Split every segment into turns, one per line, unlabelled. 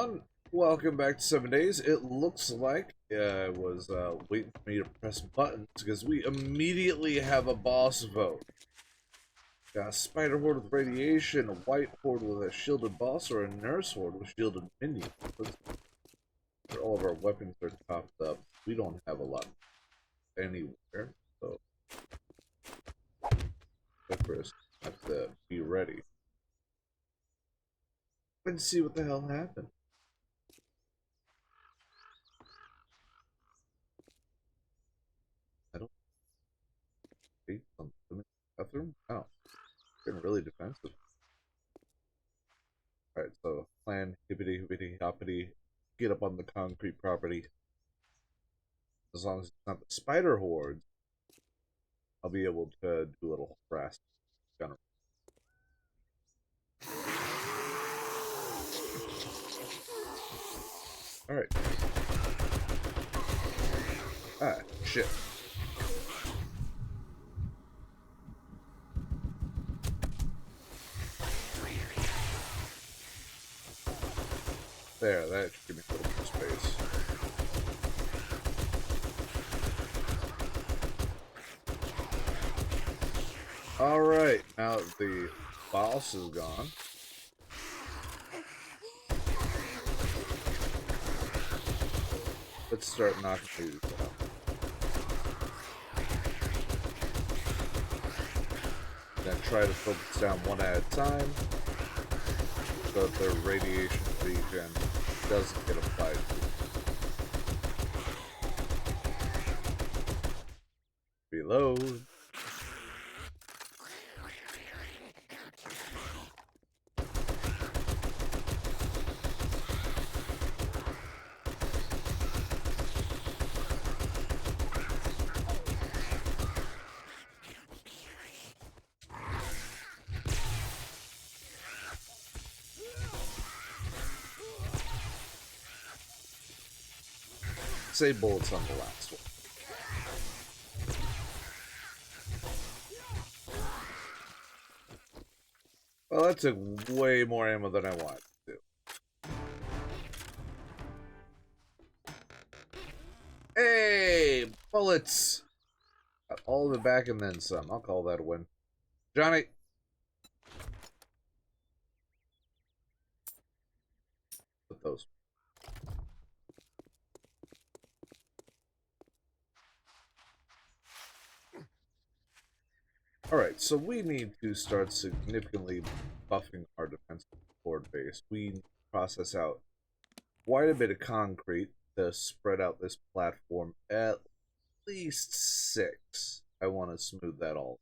everyone. Welcome back to 7 Days. It looks like I was waiting for me to press buttons because we immediately have a boss vote. Got a spider horde with radiation, a white horde with a shielded boss, or a nurse horde with shielded minions. All of our weapons are topped up. We don't have a lot anywhere, so first have to be ready and see what the hell happened. I don't see something in the bathroom. Oh, getting really defensive. Alright, so plan hippity hippity hoppity, get up on the concrete property. As long as it's not the spider horde, I'll be able to do a little harass gunner. Alright. Ah, shit. There, that should give me a little more space. Alright, now that the boss is gone. Let's start knocking these out. Then try to focus down one at a time so that their radiation regen doesn't get applied to. Reload. Save bullets on the last one. Well, that took way more ammo than I wanted to do. Hey! Bullets! Got all of it back and then some. I'll call that a win. Johnny! Put those. Alright, so we need to start significantly buffing our defensive board base. We process out quite a bit of concrete to spread out this platform. At least 6. I want to smooth that all.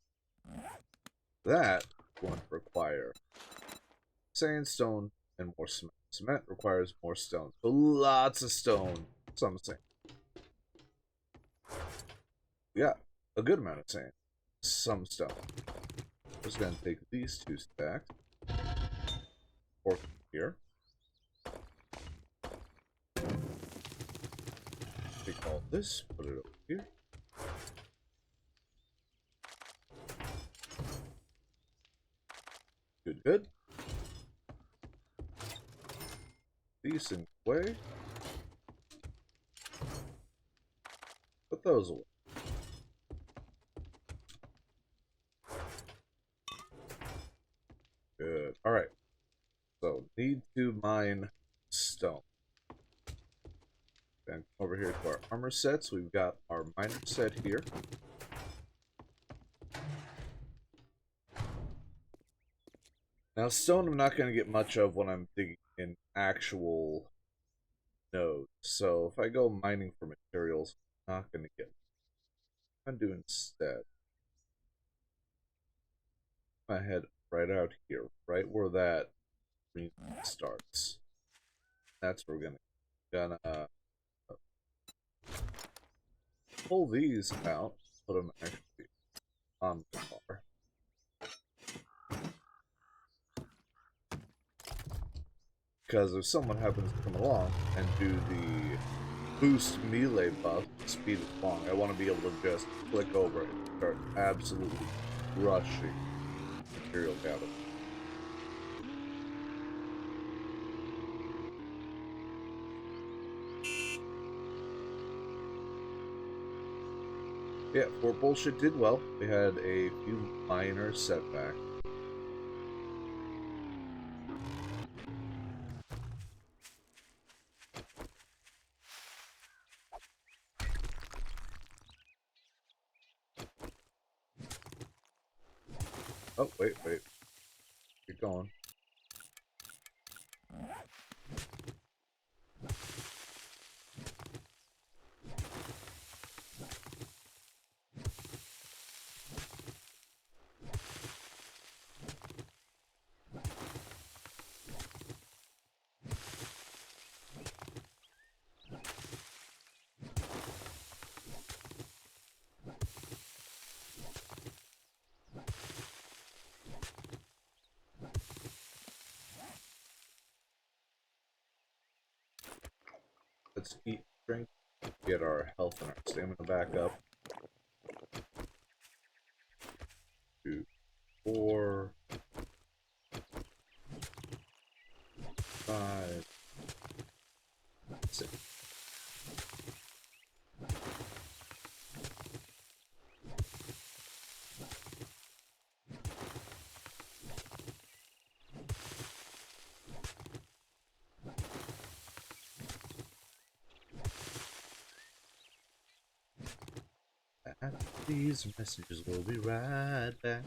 That won't require sandstone and more cement. Cement requires more stone. So lots of stone. Some sand. We got a good amount of sand. Some stone. Just gonna take these 2 stacks. Or here. Take all this, put it over here. Good, good. Decent way. Put those away. Good. Alright. So, need to mine stone. Then over here to our armor sets. We've got our miner set here. Now, stone I'm not going to get much of when I'm digging in actual nodes. So, if I go mining for materials, I'm not going to get what I'm going to do instead. I head right out here, right where that green starts. That's where we're gonna pull these out, put them actually on the bar. Because if someone happens to come along and do the boost melee buff to speed it along, I want to be able to just click over it and start absolutely rushing material down. Yeah, Fort Bullshit did well. We had a few minor setbacks. Oh, wait, wait. Keep going. Let's eat, drink, get our health and our stamina back up. 2, 4, 5, 6. After these messages, we'll be right back.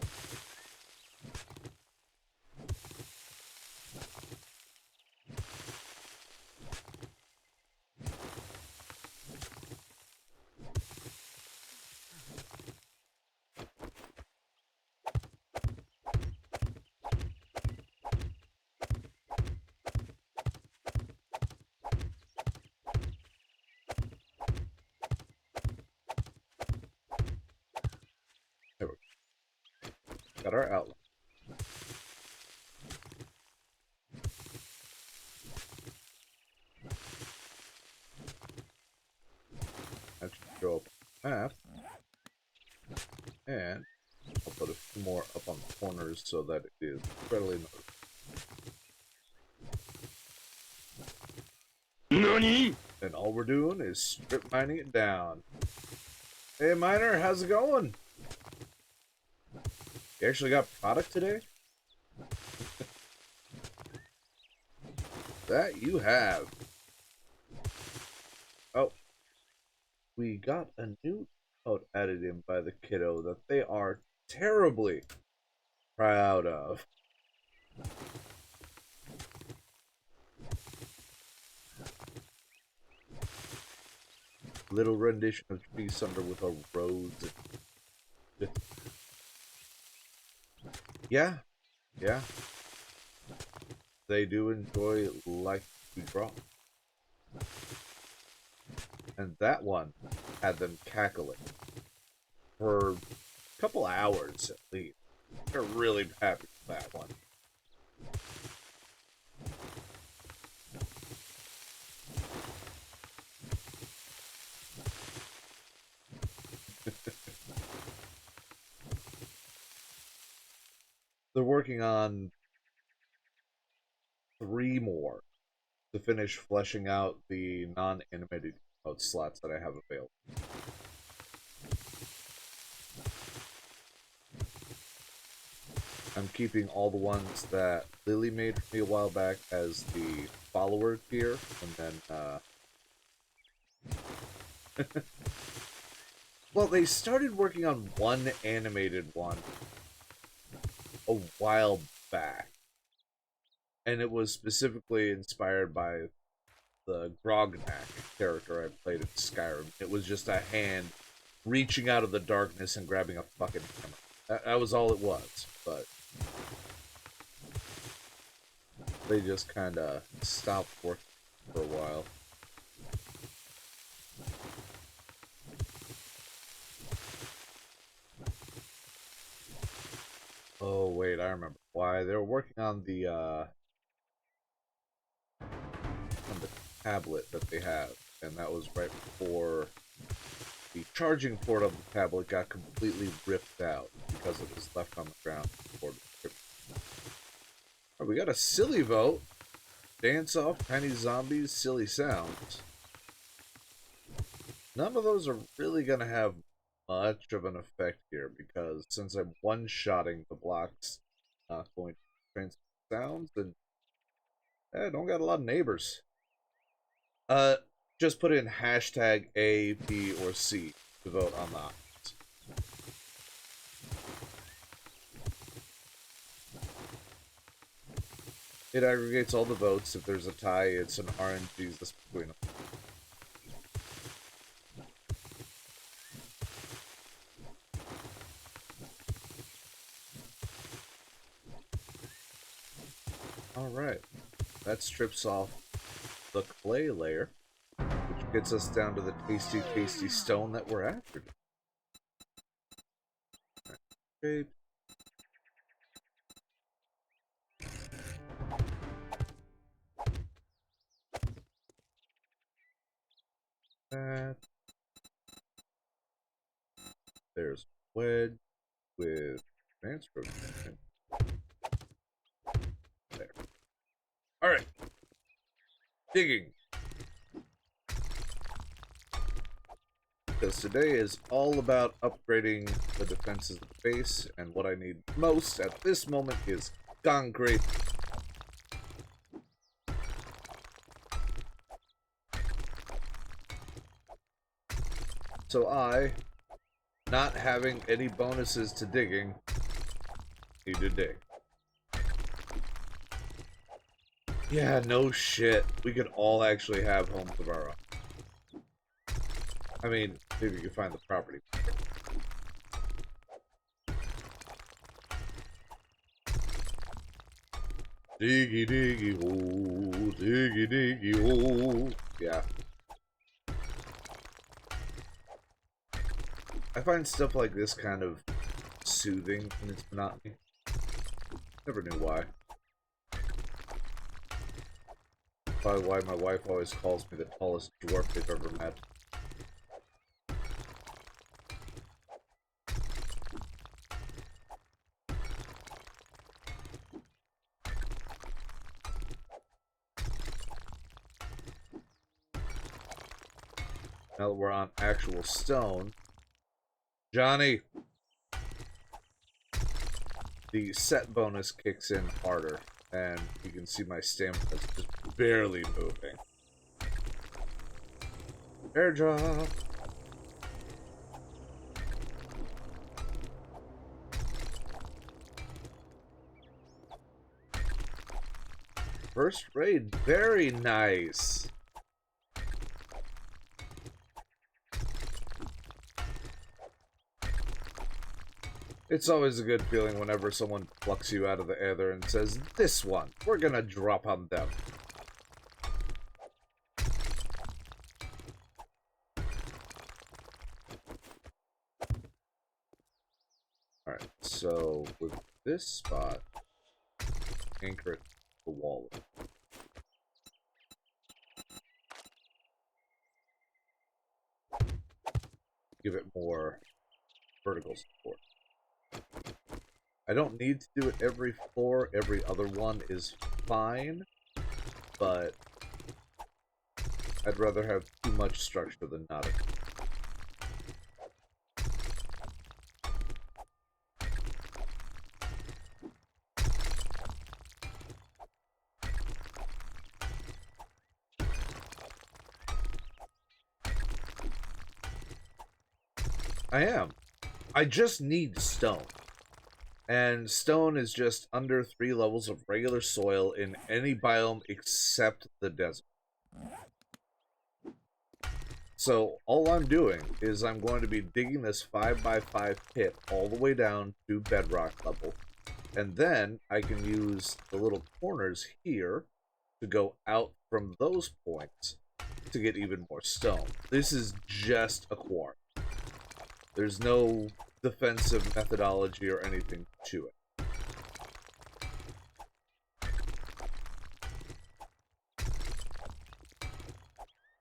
There we go. Got our outline. That should show up on the map. And I'll put a few more up on the corners so that it is readily noticeable.
NANI?!
And all we're doing is strip mining it down. Hey miner, how's it going? You actually got product today? That you have. Oh, we got a new code added in by the kiddo that they are terribly proud of. Little rendition of Tree Sunder with a rose. Yeah, yeah. They do enjoy like to draw. And that one had them cackling for a couple hours at least. They're really happy with that one. They're working on 3 more to finish fleshing out the non-animated emote slots that I have available. I'm keeping all the ones that Lily made for me a while back as the follower tier, and then, well, they started working on one animated one a while back, and it was specifically inspired by the Grognak character I played in Skyrim. It was just a hand reaching out of the darkness and grabbing a fucking hammer. That was all it was, but they just kind of stopped working for a while. Oh wait, I remember why. They were working on the tablet that they have, and that was right before the charging port of the tablet got completely ripped out because it was left on the ground before the trip. Right, we got a silly vote. Dance off, tiny zombies, silly sounds. None of those are really gonna have much of an effect here because since I'm one-shotting the blocks, not going to transmit sounds, and I don't got a lot of neighbors. Uh, just put in hashtag A, B, or C to vote on the options. It aggregates all the votes. If there's a tie, it's an RNG between them. Alright, that strips off the clay layer, which gets us down to the tasty, tasty stone that we're after. Okay. That. There's wedge with advanced rotation. There. Alright. Digging. Because today is all about upgrading the defenses of the base, and what I need most at this moment is concrete. So I, not having any bonuses to digging, need to dig. Yeah, no shit. We could all actually have homes of our own. I mean, maybe you can find the property. Diggy diggy hole, diggy diggy hole. Yeah. I find stuff like this kind of soothing in its monotony. Never knew why. Probably why my wife always calls me the tallest dwarf they've ever met. Now that we're on actual stone, Johnny, the set bonus kicks in harder, and you can see my stamina is just barely moving. Airdrop! First raid, very nice! It's always a good feeling whenever someone plucks you out of the ether and says, "This one, we're gonna drop on them." Alright, so with this spot, anchor it to the wall. Give it more vertical support. I don't need to do it every floor. Every other one is fine, but I'd rather have too much structure than not enough. I am. I just need stone. And stone is just under 3 levels of regular soil in any biome except the desert. So all I'm doing is I'm going to be digging this 5x5 pit all the way down to bedrock level. And then I can use the little corners here to go out from those points to get even more stone. This is just a quarry. There's no defensive methodology or anything to it.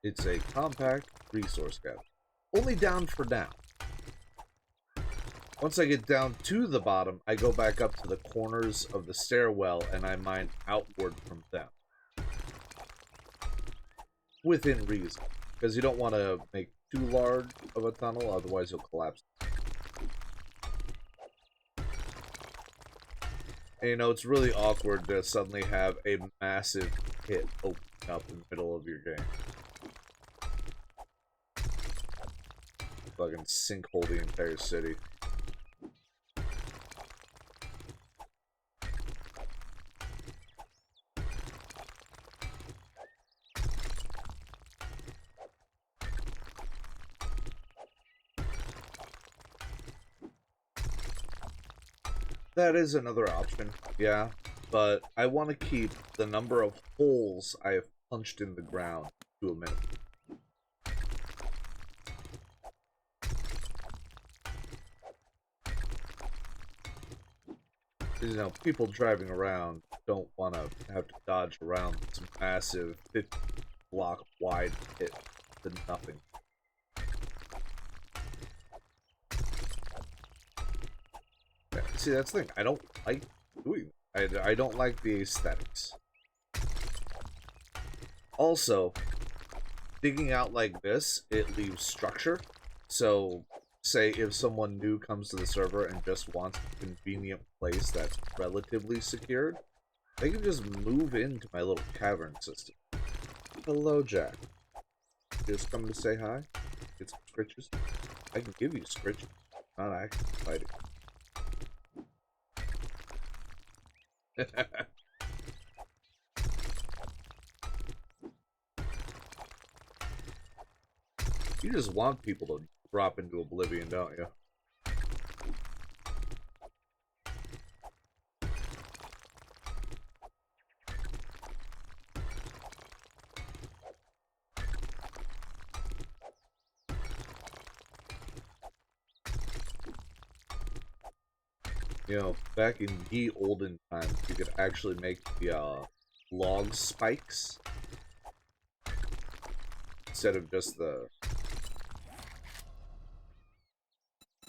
It's a compact resource gather. Only down for now. Once I get down to the bottom, I go back up to the corners of the stairwell and I mine outward from them. Within reason. Because you don't want to make too large of a tunnel, otherwise you'll collapse. And, you know, it's really awkward to suddenly have a massive hit open up in the middle of your game. Fucking sinkhole the entire city. That is another option, yeah. But I want to keep the number of holes I have punched in the ground to a minimum. You know, people driving around don't want to have to dodge around this massive 50-block wide pit to nothing. Yeah, see, that's the thing. I don't like doing I don't like the aesthetics. Also, digging out like this, it leaves structure. So, say if someone new comes to the server and just wants a convenient place that's relatively secured, they can just move into my little cavern system. Hello, Jack. Just coming to say hi? Get some scritches? I can give you scritches. Not actually fighting. You just want people to drop into oblivion, don't you? You know, back in the olden times, you could actually make the log spikes instead of just the...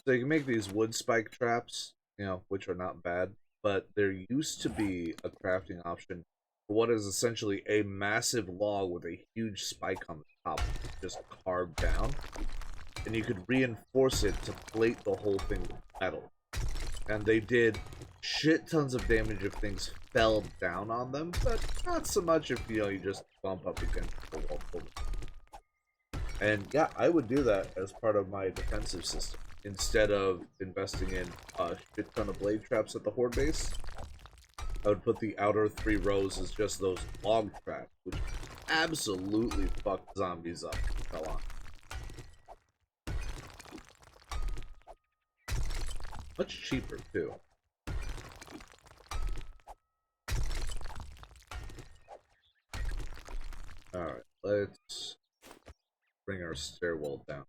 So you can make these wood spike traps, you know, which are not bad, but there used to be a crafting option for what is essentially a massive log with a huge spike on the top, just carved down, and you could reinforce it to plate the whole thing with metal. And they did shit tons of damage if things fell down on them, but not so much if, you know, you just bump up against the wall. And yeah, I would do that as part of my defensive system. Instead of investing in a shit ton of blade traps at the horde base, I would put the outer 3 rows as just those log traps, which absolutely fucked zombies up. Fell on. Much cheaper, too. Alright, let's bring our stairwell down.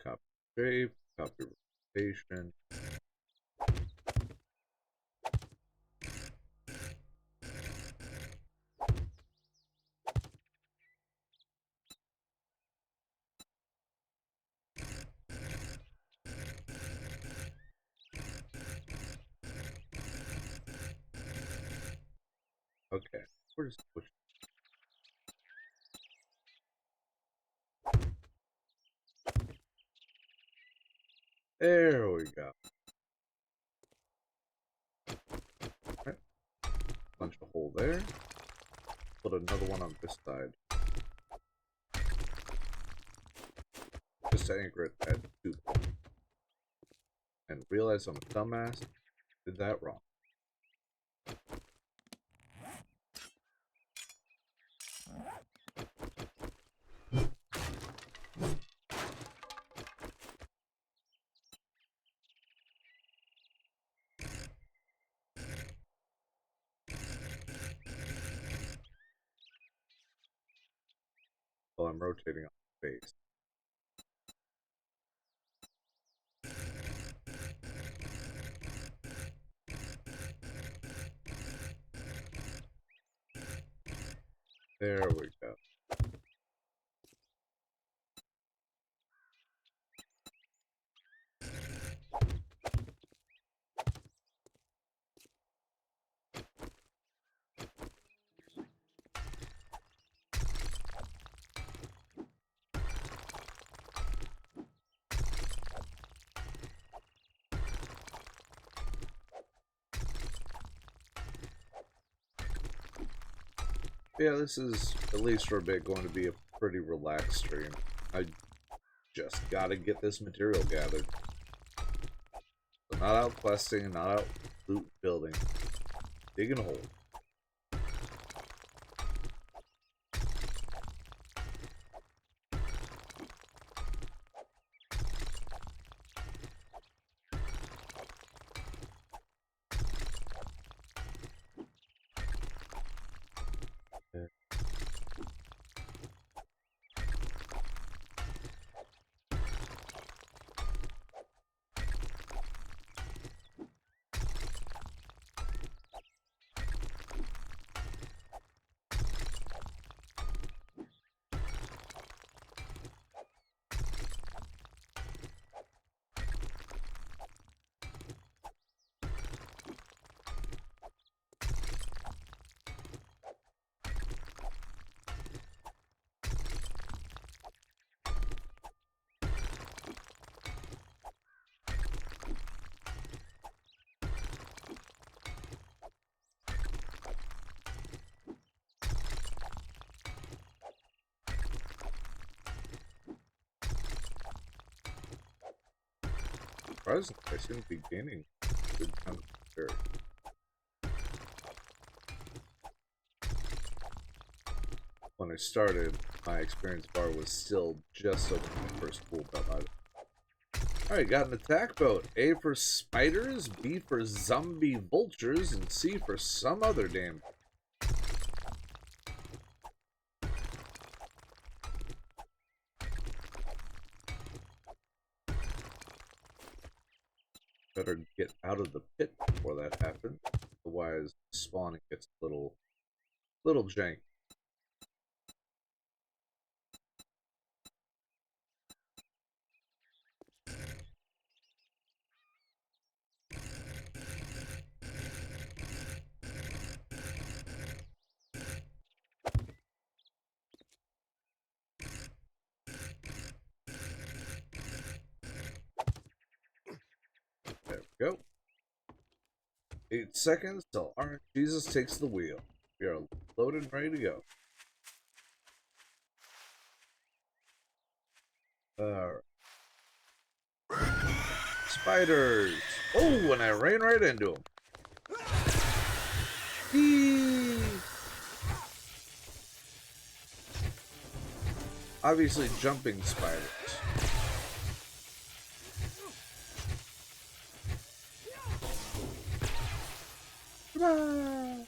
Copy shape, copy rotation. Okay, we're just pushing. There we go. Alright. Punch a hole there. Put another one on this side. Just to anchor it at 2 points. And realize I'm a dumbass. Did that wrong. While I'm rotating on the base. There we go. Yeah, this is, at least for a bit, going to be a pretty relaxed stream. I just gotta get this material gathered. So not out questing, not out loot building. Digging a hole. Surprisingly, I seem to be gaining a good chunk of berry. When I started, my experience bar was still just over my first full belt item. Alright, got an attack boat. A for spiders, B for zombie vultures, and C for some other damn. Better get out of the pit before that happens. Otherwise, spawning gets a little jank. There we go. 8 seconds till Orange Jesus takes the wheel. We are loaded and ready to go. Alright. Spiders! Oh, and I ran right into them. Eee! Obviously jumping spiders. Come on!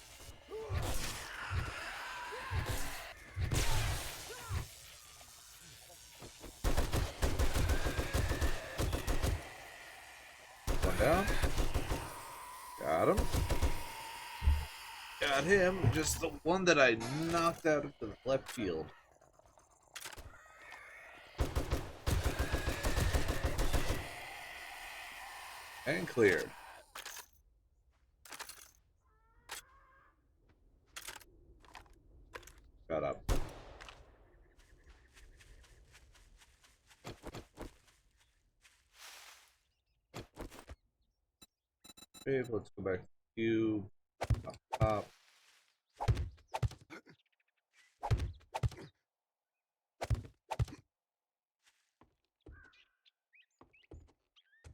One down. Got him. Got him. Just the one that I knocked out of the left field. And cleared. Got up. Okay, let's go back to the cube. Up top.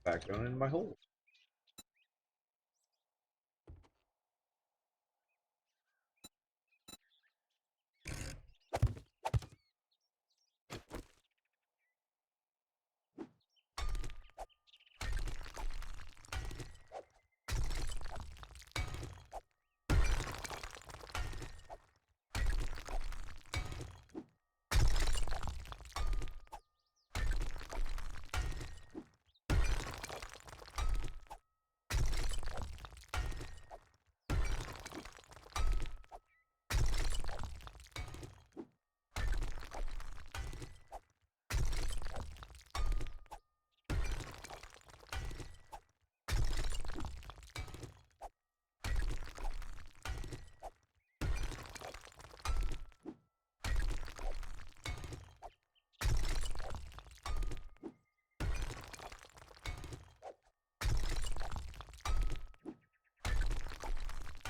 Back down in my hole.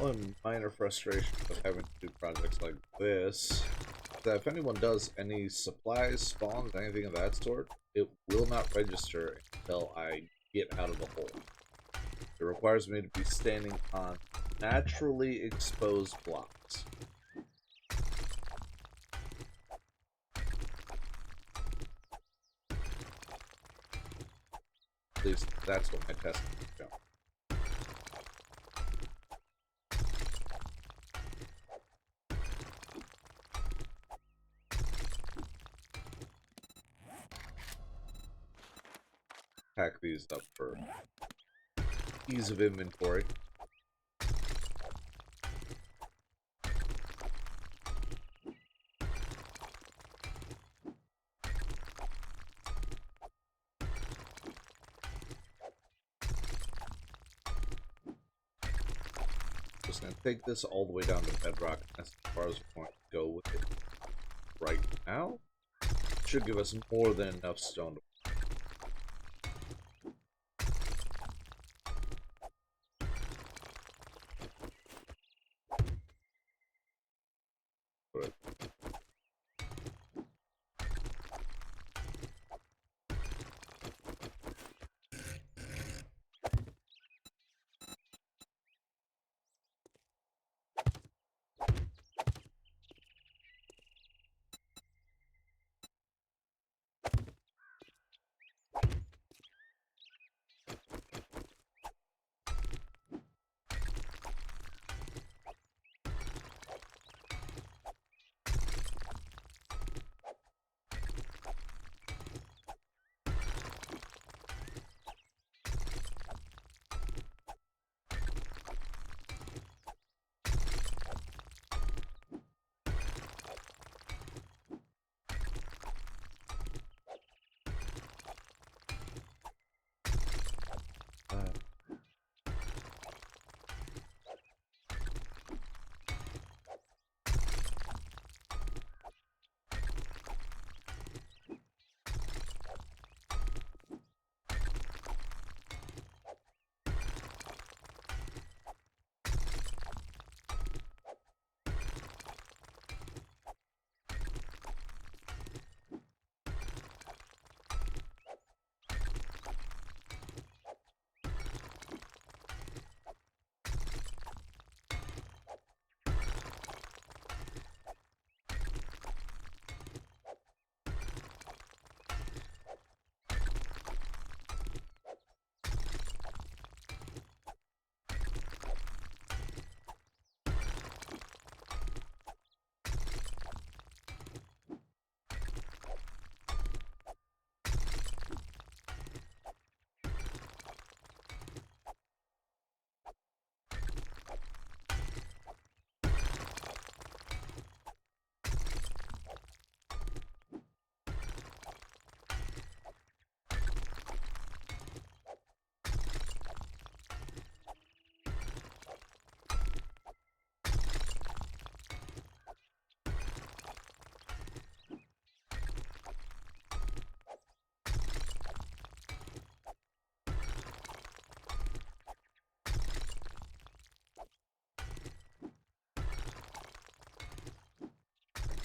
One minor frustration with having to do projects like this is that if anyone does any supplies, spawns, anything of that sort, it will not register until I get out of the hole. It requires me to be standing on naturally exposed blocks. At least that's what my testing has shown. Pack these up for ease of inventory. Just gonna take this all the way down to bedrock. That's as far as we're going to go with it right now. Should give us more than enough stone to put it.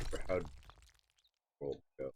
For how world go.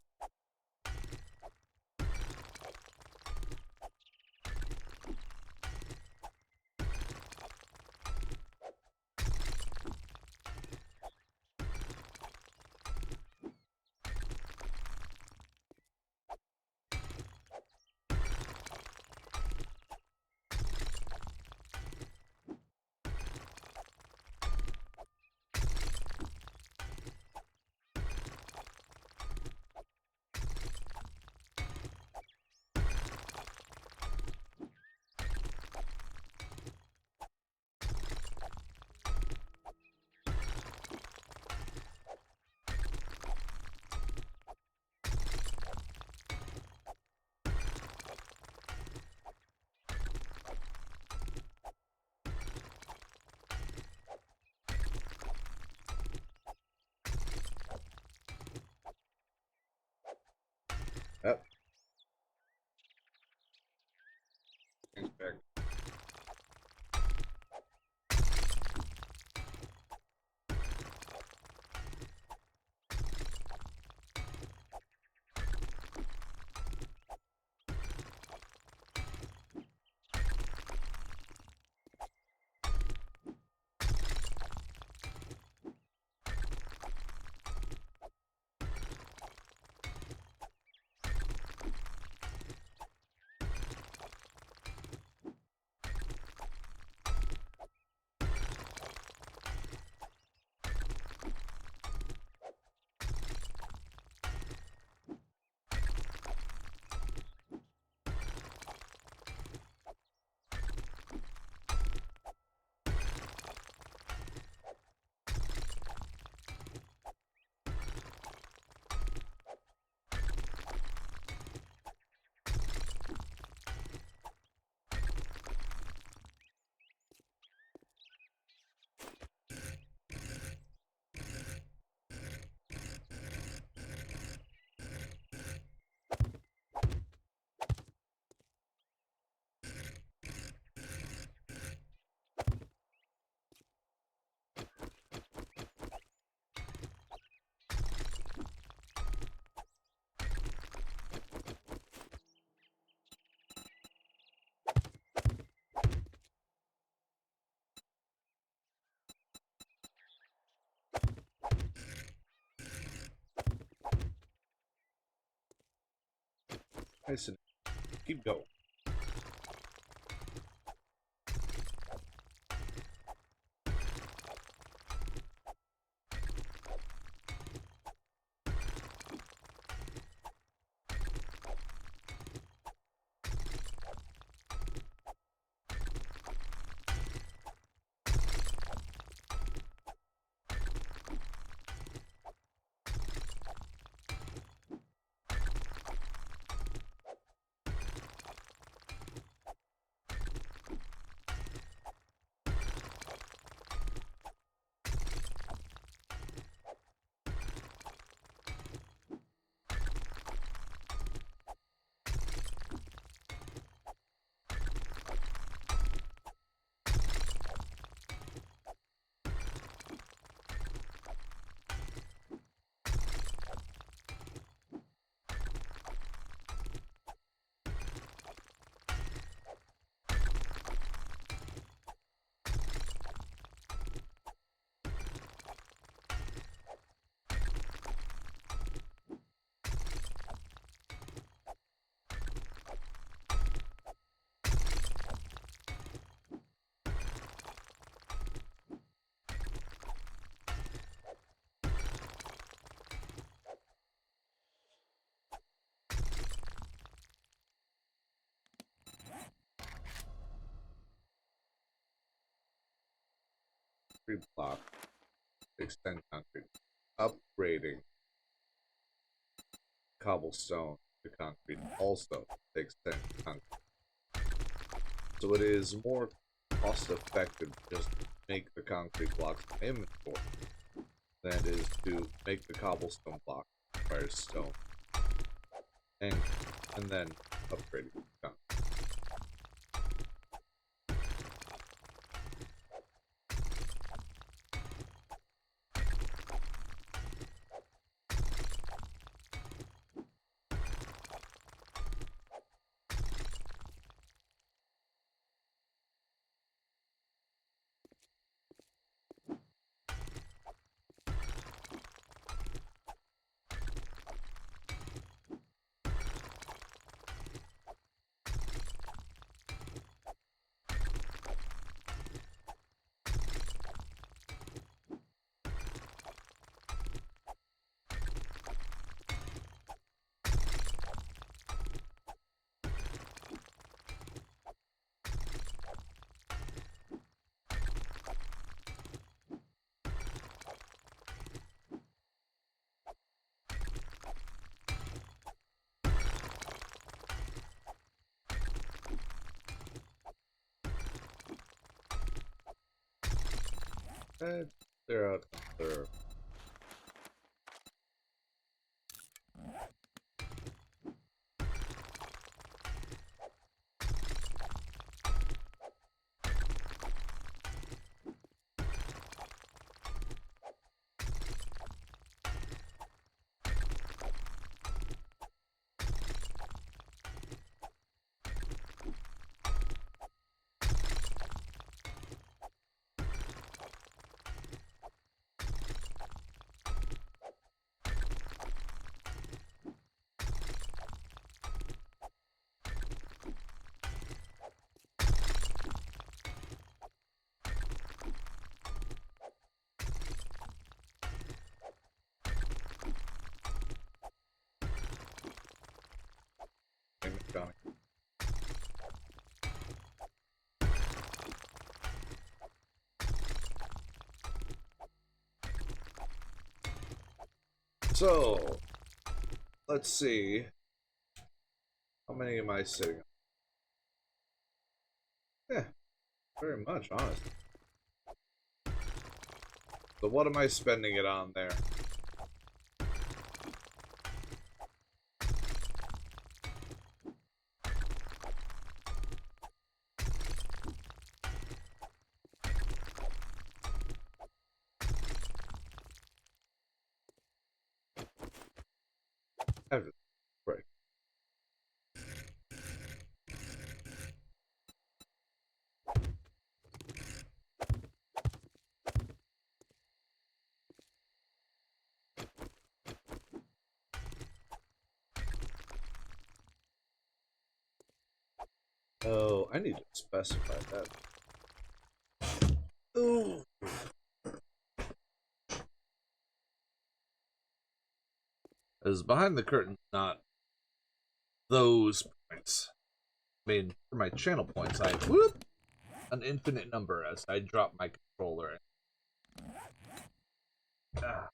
Yep. Back. Nice and keep going. Block, extend concrete, upgrading cobblestone to concrete also extend concrete. So it is more cost effective to just make the concrete blocks in inventory than it is to make the cobblestone block requires stone and then upgrading the concrete. And they're out there. So, let's see. How many am I sitting on? Yeah, very much, honestly. So what am I spending it on there? Everything. Right. Oh, I need to specify that. Ooh. As behind the curtain, not those points. I mean, for my channel points, I whoop an infinite number as I drop my controller. Ah.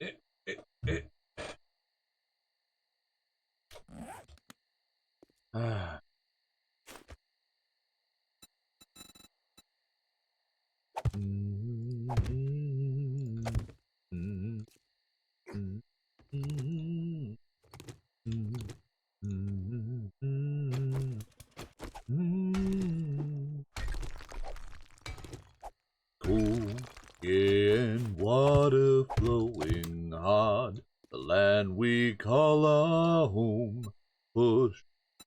Eh, eh, eh. Ah. Cool, yeah, and water flowing hard. The land we call our home. Push,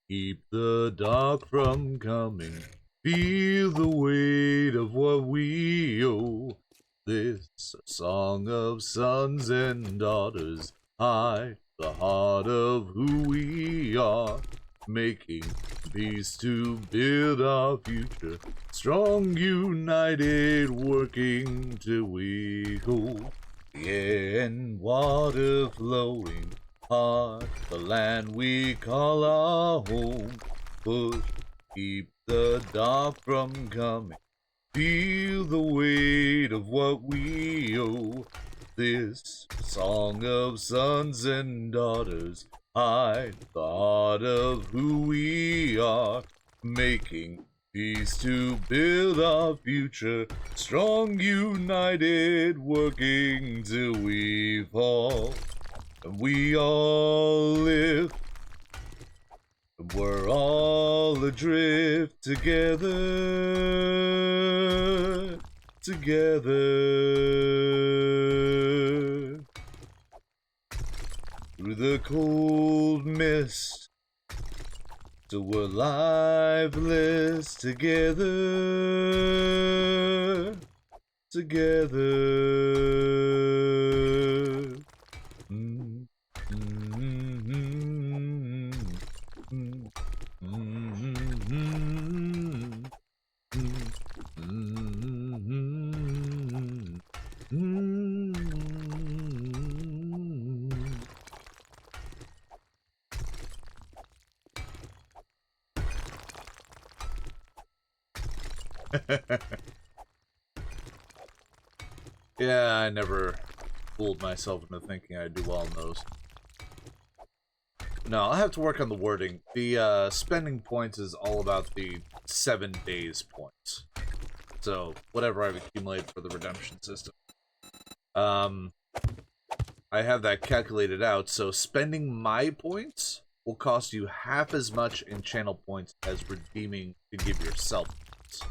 keep the dark from coming. Feel the weight of what we owe. This a song of sons and daughters. Hide the heart of who we are. Making peace to build our future. Strong, united, working till we go. Yeah, and water flowing hard. The land we call our home. Push, keep the dark from coming. Feel the weight of what we owe. This song of sons and daughters. Hide the heart of who we are. Making peace to build our future. Strong, united, working till we fall. And we all live. And we're all adrift together. Through the cold mist, so we're lifeless together. Yeah, I never fooled myself into thinking I'd do well in those. No, I'll have to work on the wording. The spending points is all about the 7 days points. So, whatever I've accumulated for the redemption system. I have that calculated out, so spending my points will cost you half as much in channel points as redeeming to give yourself points.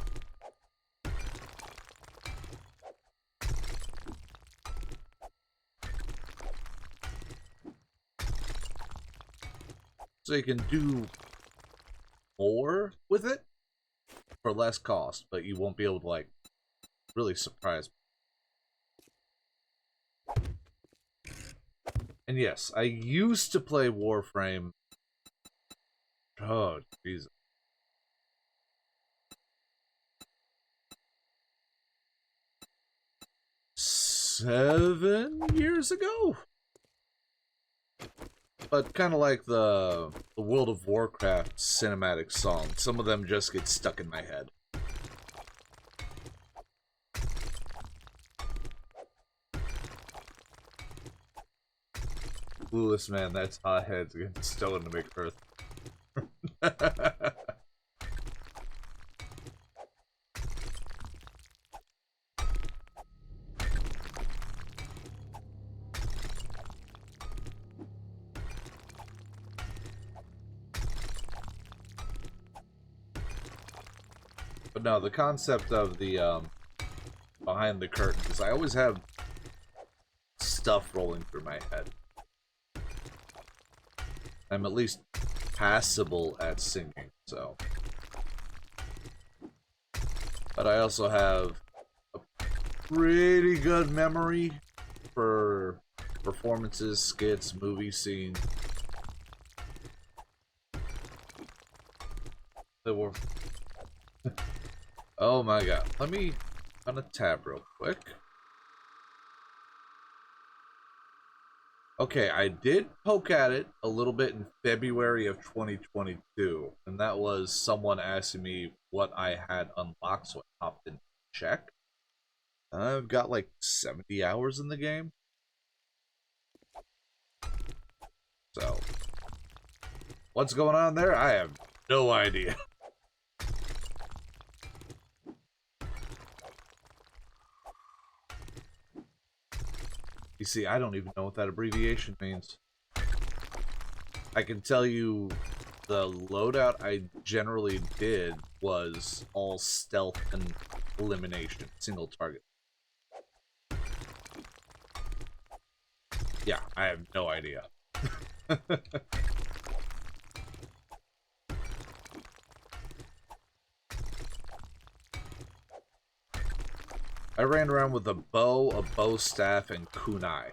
So you can do more with it for less cost, but you won't be able to, like, really surprise me. And yes, I used to play Warframe. Oh, Jesus. Seven years ago? But kind of like the World of Warcraft cinematic song. Some of them just get stuck in my head. Clueless man, that's hotheads against stone to make earth. But no, the concept of the behind the curtain is I always have stuff rolling through my head. I'm at least passable at singing, so. But I also have a pretty good memory for performances, skits, movie scenes. They were. Oh my god. Let me on a tab real quick. Okay, I did poke at it a little bit in February of 2022, and that was someone asking me what I had unlocked, so I hopped in to check. I've got like 70 hours in the game. So, what's going on there? I have no idea. You see, I don't even know what that abbreviation means. I can tell you the loadout I generally did was all stealth and elimination, single target. Yeah, I have no idea. I ran around with a bow staff, and kunai.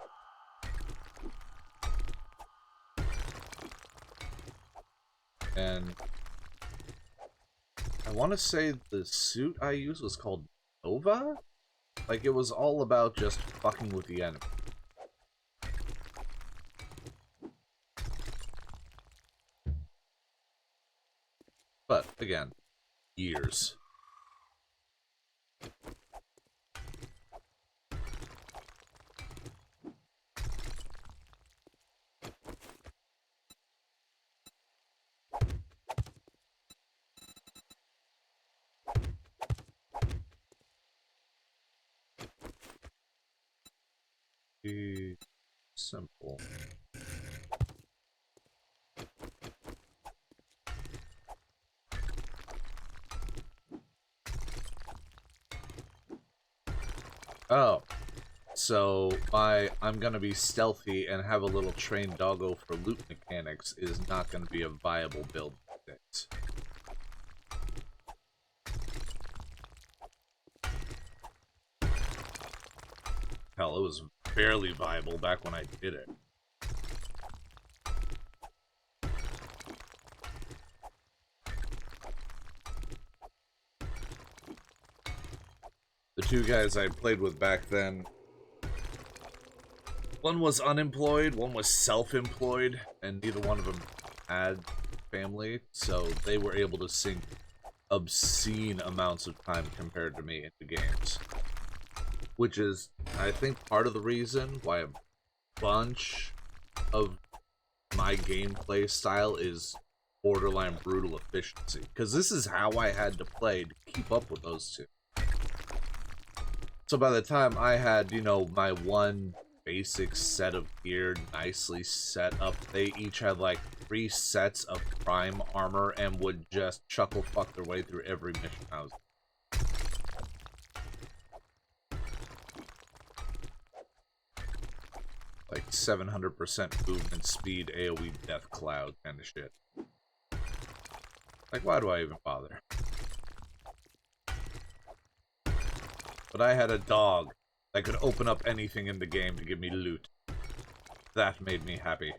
And I want to say the suit I used was called Nova? Like, it was all about just fucking with the enemy. But, again, years. Be simple. Oh. So, I'm gonna be stealthy and have a little trained doggo for loot mechanics is not gonna be a viable build these days. Hell, it was barely viable back when I did it. The two guys I played with back then, one was unemployed, one was self-employed, and neither one of them had family, so they were able to sink obscene amounts of time compared to me into games. Which is, I think, part of the reason why a bunch of my gameplay style is borderline brutal efficiency. Because this is how I had to play to keep up with those two. So by the time I had, you know, my one basic set of gear nicely set up, they each had like 3 sets of prime armor and would just chuckle fuck their way through every mission I was. Like 700% movement speed, AoE death cloud kind of shit. Like, why do I even bother? But I had a dog that could open up anything in the game to give me loot. That made me happy.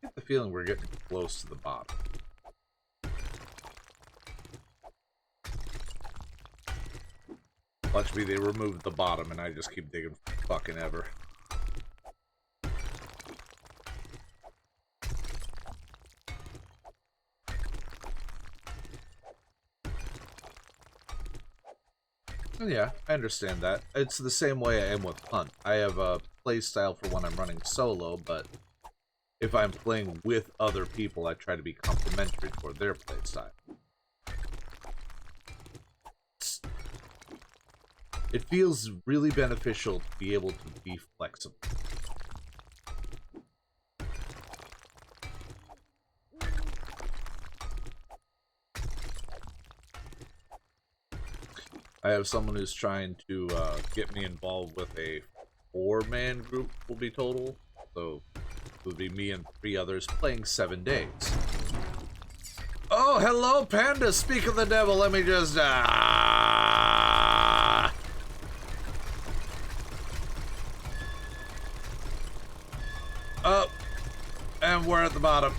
I get the feeling we're getting close to the bottom. Watch me, they removed the bottom and I just keep digging fucking ever. And yeah, I understand that. It's the same way I am with Hunt. I have a playstyle for when I'm running solo, but if I'm playing with other people, I try to be complimentary toward their playstyle. It feels really beneficial to be able to be flexible. I have someone who's trying to get me involved with a 4-man group will be total. So it would be me and 3 others playing 7 days. Oh, hello, Panda! Speak of the devil, let me just... Oh, and we're at the bottom.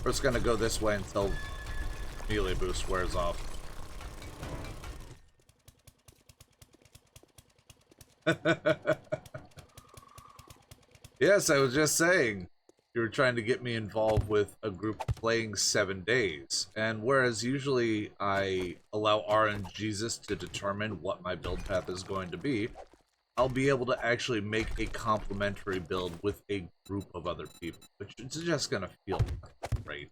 We're just gonna go this way until melee boost wears off. Yes, I was just saying. You were trying to get me involved with a group playing 7 days. And whereas usually I allow RNGesus to determine what my build path is going to be, I'll be able to actually make a complementary build with a group of other people, which is just gonna feel great.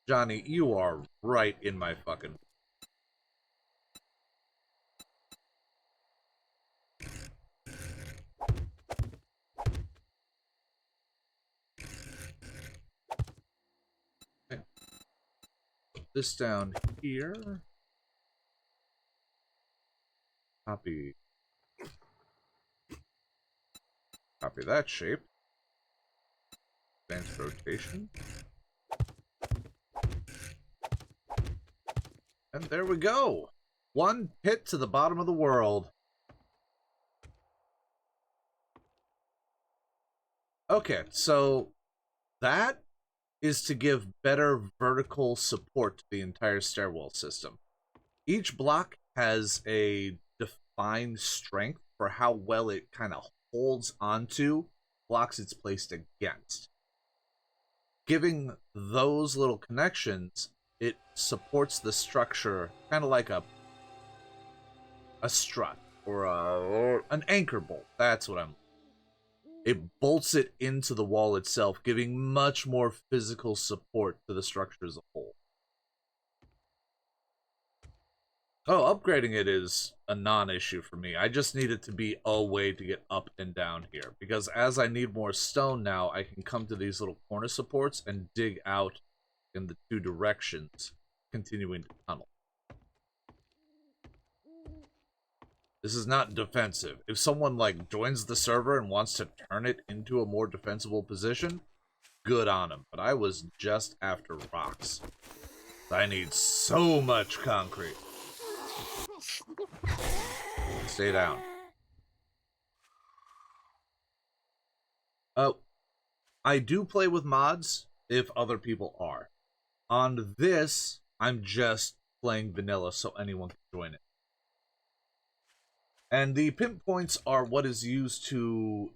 Johnny, you are right in my fucking... Okay. Put this down here. Copy that shape. Advanced rotation. And there we go. 1 pit to the bottom of the world. Okay, so that is to give better vertical support to the entire stairwell system. Each block has a defined strength for how well it kind of holds onto blocks it's placed against. Giving those little connections, it supports the structure kind of like a strut or an anchor bolt. That's what I'm... It bolts it into the wall itself, giving much more physical support to the structure as a whole. Oh, upgrading it is a non-issue for me. I just need it to be a way to get up and down here. Because as I need more stone now, I can come to these little corner supports and dig out in the 2 directions, continuing to tunnel. This is not defensive. If someone, like, joins the server and wants to turn it into a more defensible position, good on them. But I was just after rocks. I need so much concrete. Stay down. Oh, I do play with mods if other people are. On this, I'm just playing vanilla so anyone can join it. And the pinpoints are what is used to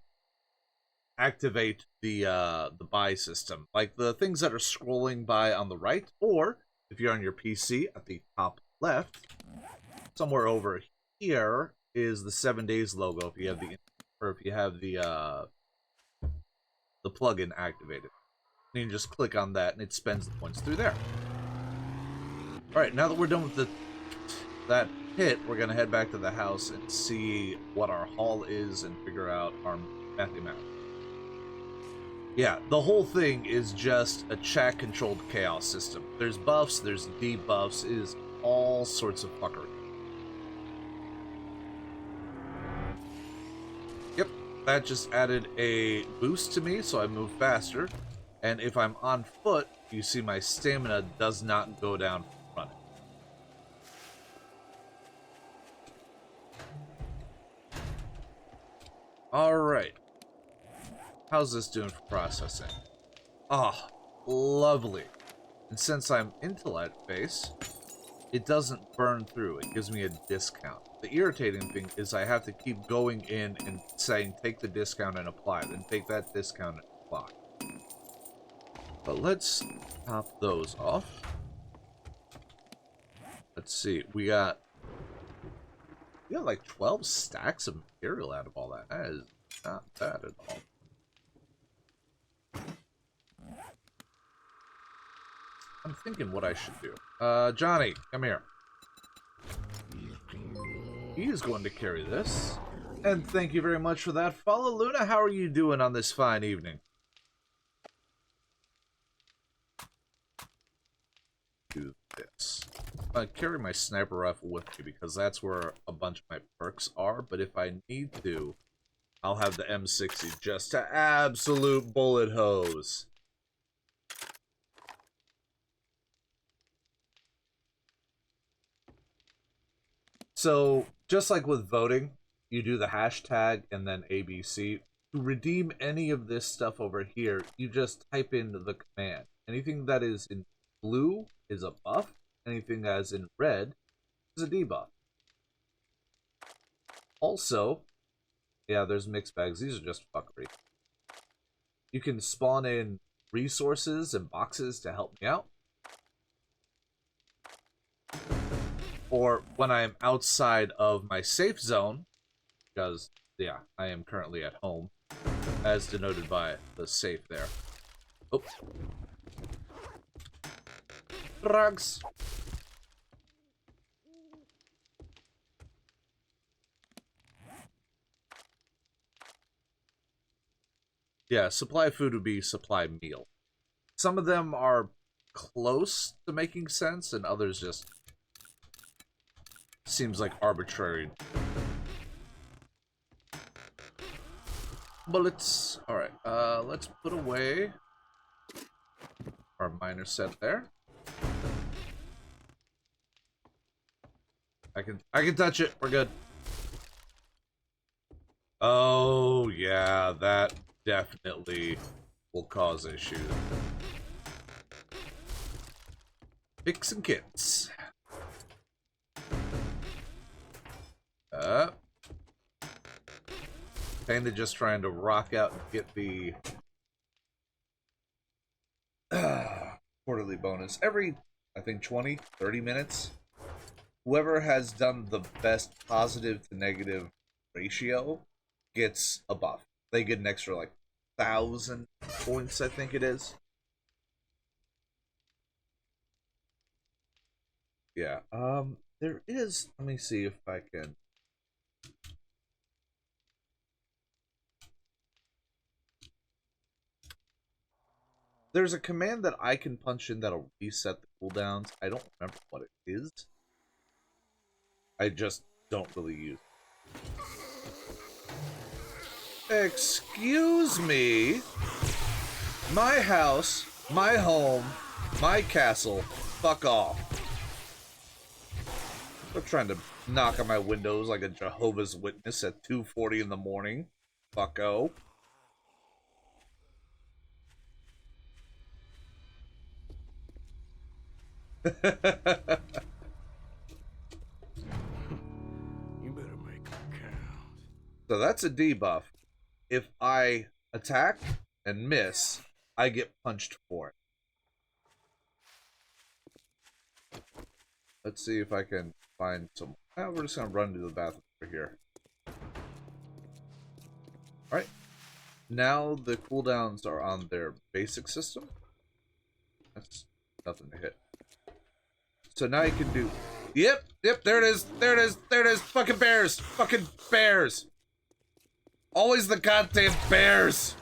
activate the buy system. Like the things that are scrolling by on the right, or if you're on your PC at the top left, somewhere over here is the 7 days logo if you have the plugin activated. And you can just click on that and it spends the points through there. Alright, now that we're done with that pit, we're gonna head back to the house and see what our haul is and figure out our mathematics. Yeah, the whole thing is just a chat-controlled chaos system. There's buffs, there's debuffs, it is all sorts of fuckery. Yep, that just added a boost to me, so I move faster. And if I'm on foot, you see my stamina does not go down running. Alright. How's this doing for processing? Ah, lovely. And since I'm intellect base, it doesn't burn through. It gives me a discount. The irritating thing is I have to keep going in and saying, take the discount and apply, then take that discount and apply. But let's top those off. Let's see, we got like 12 stacks of material out of all that. That is not bad at all. I'm thinking what I should do. Johnny, come here. He is going to carry this. And thank you very much for that follow. Luna, how are you doing on this fine evening? carry my sniper rifle with me because that's where a bunch of my perks are. But if I need to, I'll have the M60 just to absolute bullet hose. So, just like with voting, you do the hashtag and then ABC. To redeem any of this stuff over here, you just type in the command. Anything that is in blue is a buff. Anything that is in red is a debuff. Also, yeah, there's mixed bags. These are just fuckery. You can spawn in resources and boxes to help me out. Or when I am outside of my safe zone, because, yeah, I am currently at home, as denoted by the safe there. Oh. Drugs! Yeah, supply food would be supply meal. Some of them are close to making sense, and others just seems like arbitrary. Bullets. Alright, let's put away our miner set there. I can touch it. We're good. Oh, yeah, that definitely will cause issues. Picks and kits. Kinda just trying to rock out and get the quarterly bonus. Every, I think, 20, 30 minutes. Whoever has done the best positive to negative ratio gets a buff. They get an extra, like, 1,000 points, I think it is. Yeah, there is, let me see if I can... There's a command that I can punch in that'll reset the cooldowns. I don't remember what it is. I just don't really use it. Excuse me? My house, my home, my castle. Fuck off. They're trying to knock on my windows like a Jehovah's Witness at 2:40 in the morning. Fucko.
You better make it count.
So that's a debuff. If I attack and miss, I get punched for it. Let's see if I can find some... we're just gonna run to the bathroom over here. Alright. Now the cooldowns are on their basic system. That's nothing to hit. So now you can do... Yep, there it is, there it is, there it is! Fucking bears! Fucking bears! Always the goddamn bears!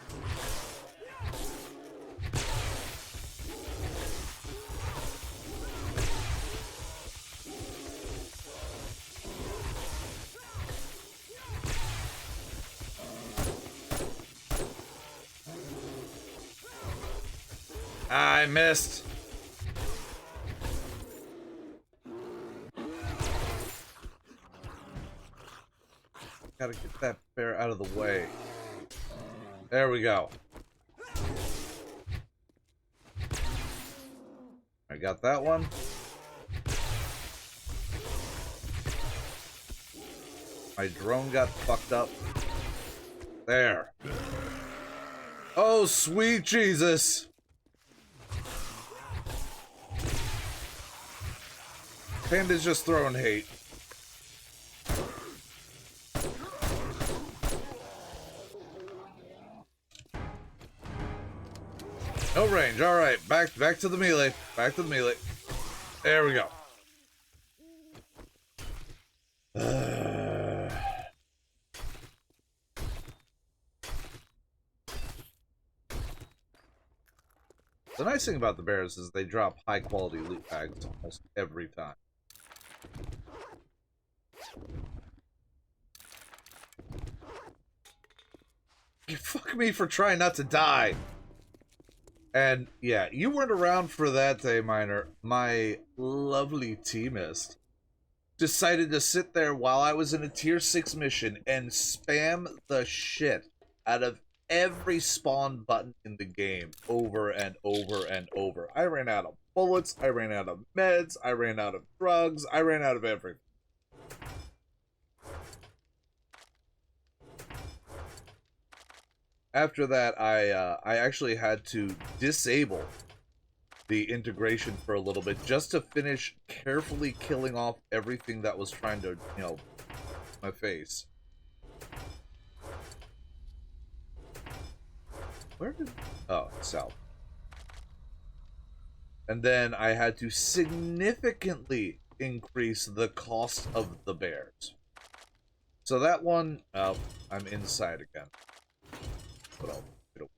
I missed. Gotta get that bear out of the way. There we go. I got that one. My drone got fucked up. There. Oh, sweet Jesus. Panda's just throwing hate. No range. All right, back to the melee. Back to the melee. There we go. The nice thing about the bears is they drop high quality loot bags almost every time. Fuck me for trying not to die. And yeah, you weren't around for that day, Miner. My lovely teamist decided to sit there while I was in a tier 6 mission and spam the shit out of every spawn button in the game over and over and over. I ran out of bullets, I ran out of meds, I ran out of drugs, I ran out of everything. After that, I actually had to disable the integration for a little bit just to finish carefully killing off everything that was trying to, you know, my face. Where did... Oh, south. And then I had to significantly increase the cost of the bears. So that one, I'm inside again. But I'll get away.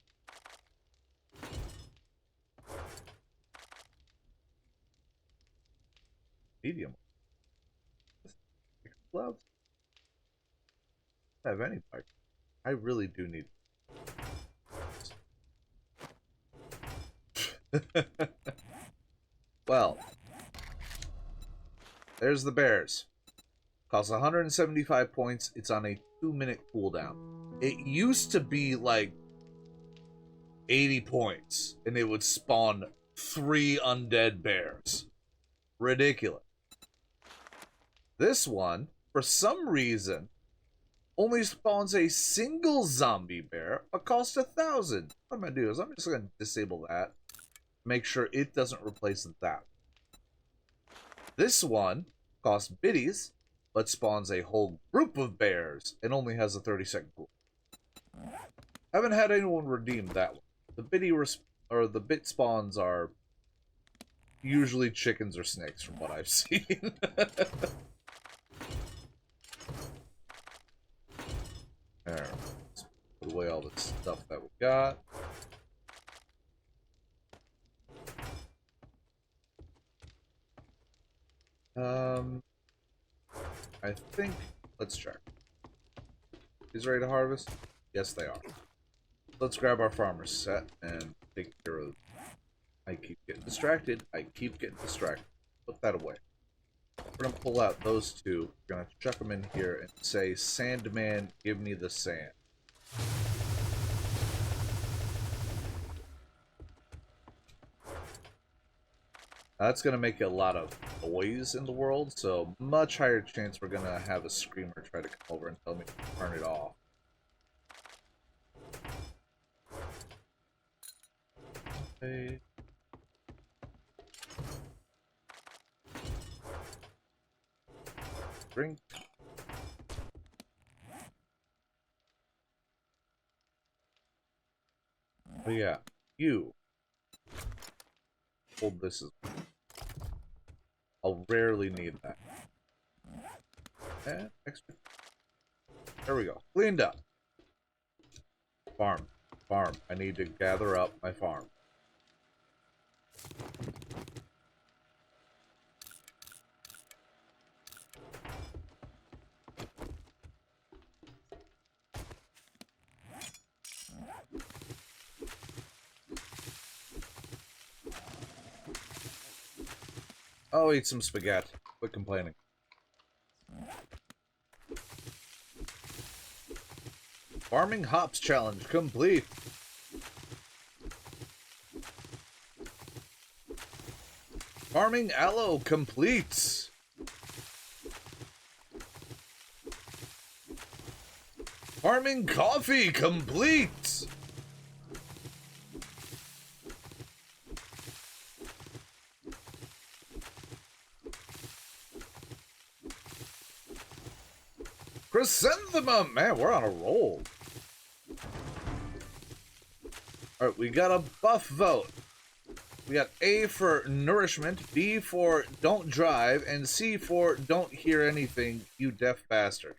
Medium. Clouds. I don't have any bike. I really do need. Well, there's the bears. Costs 175 points. It's on a 2-minute cooldown. It used to be like 80 points, and it would spawn 3 undead bears. Ridiculous. This one, for some reason, only spawns a single zombie bear, a cost 1,000. What I'm gonna do is I'm just gonna disable that. Make sure it doesn't replace that. This one costs biddies, but spawns a whole group of bears and only has a 30-second cool. Haven't had anyone redeem that one. The the bit spawns are usually chickens or snakes from what I've seen. There. Let's put away all the stuff that we got. I think, let's check. Is ready to harvest? Yes, they are. Let's grab our farmer's set and take care of. I keep getting distracted. Put that away. We're gonna pull out those two. We're gonna chuck them in here and say, Sandman, give me the sand. That's going to make a lot of noise in the world, so much higher chance we're going to have a screamer try to come over and tell me to turn it off. Okay. Drink. Oh yeah, you. Hold this as well. I'll rarely need that. And extra. There we go. Cleaned up. Farm. Farm. I need to gather up my farm. I'll eat some spaghetti. Quit complaining. Farming hops challenge complete. Farming aloe complete. Farming coffee complete. Chrysanthemum! Man, we're on a roll. Alright, we got a buff vote. We got A for nourishment, B for don't drive, and C for don't hear anything, you deaf bastard.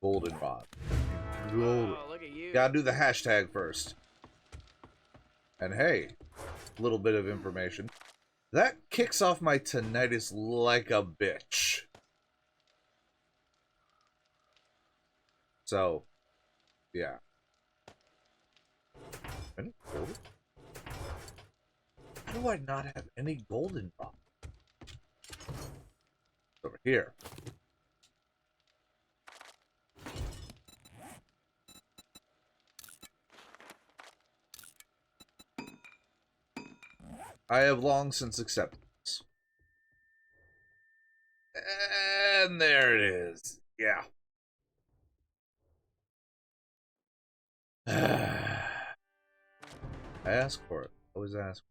Goldenrod. Golden.
Oh, look at you.
Gotta do the hashtag first. And hey, little bit of information. That kicks off my tinnitus like a bitch. So, yeah. Any gold? How do I not have any golden box? Over here. I have long since accepted this. And there it is. Yeah. I ask for it. Always ask.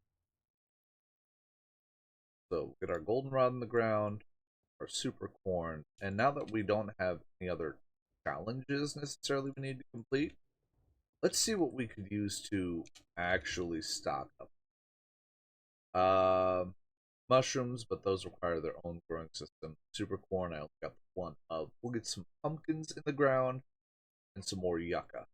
So, get our goldenrod in the ground, our super corn, and now that we don't have any other challenges necessarily we need to complete, let's see what we could use to actually stock up. Mushrooms, but those require their own growing system. Super corn, I only got the one of. We'll get some pumpkins in the ground and some more yucca.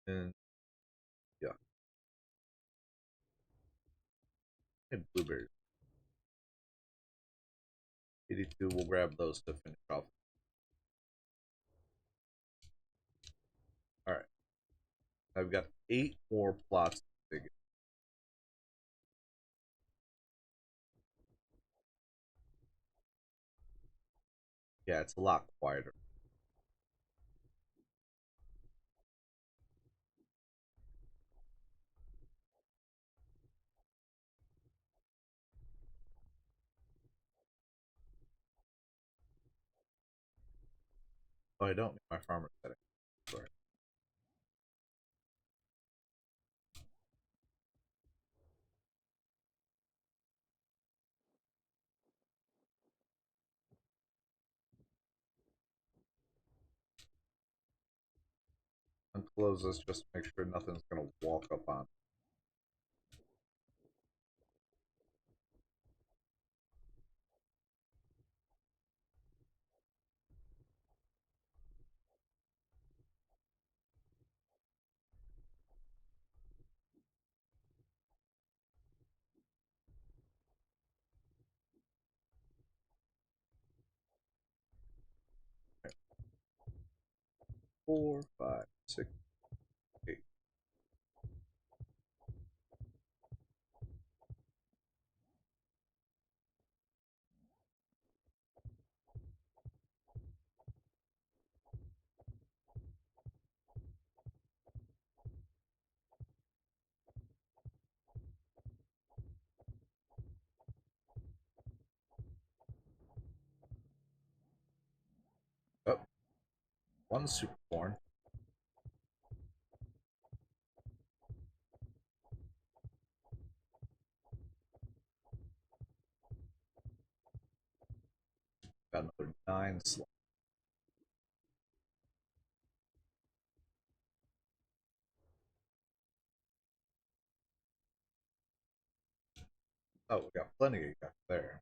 And yeah, and blueberries. 82, we'll grab those to finish off. Alright, I've got 8 more plots to dig. Yeah, it's a lot quieter. Oh, I don't need my farmer setting. Sorry. Unclose this just to make sure nothing's gonna walk up on. Okay. 4, 5, 6, 8. Oh, one super corn. Got another 9 slots. Oh, we got plenty of yucca there.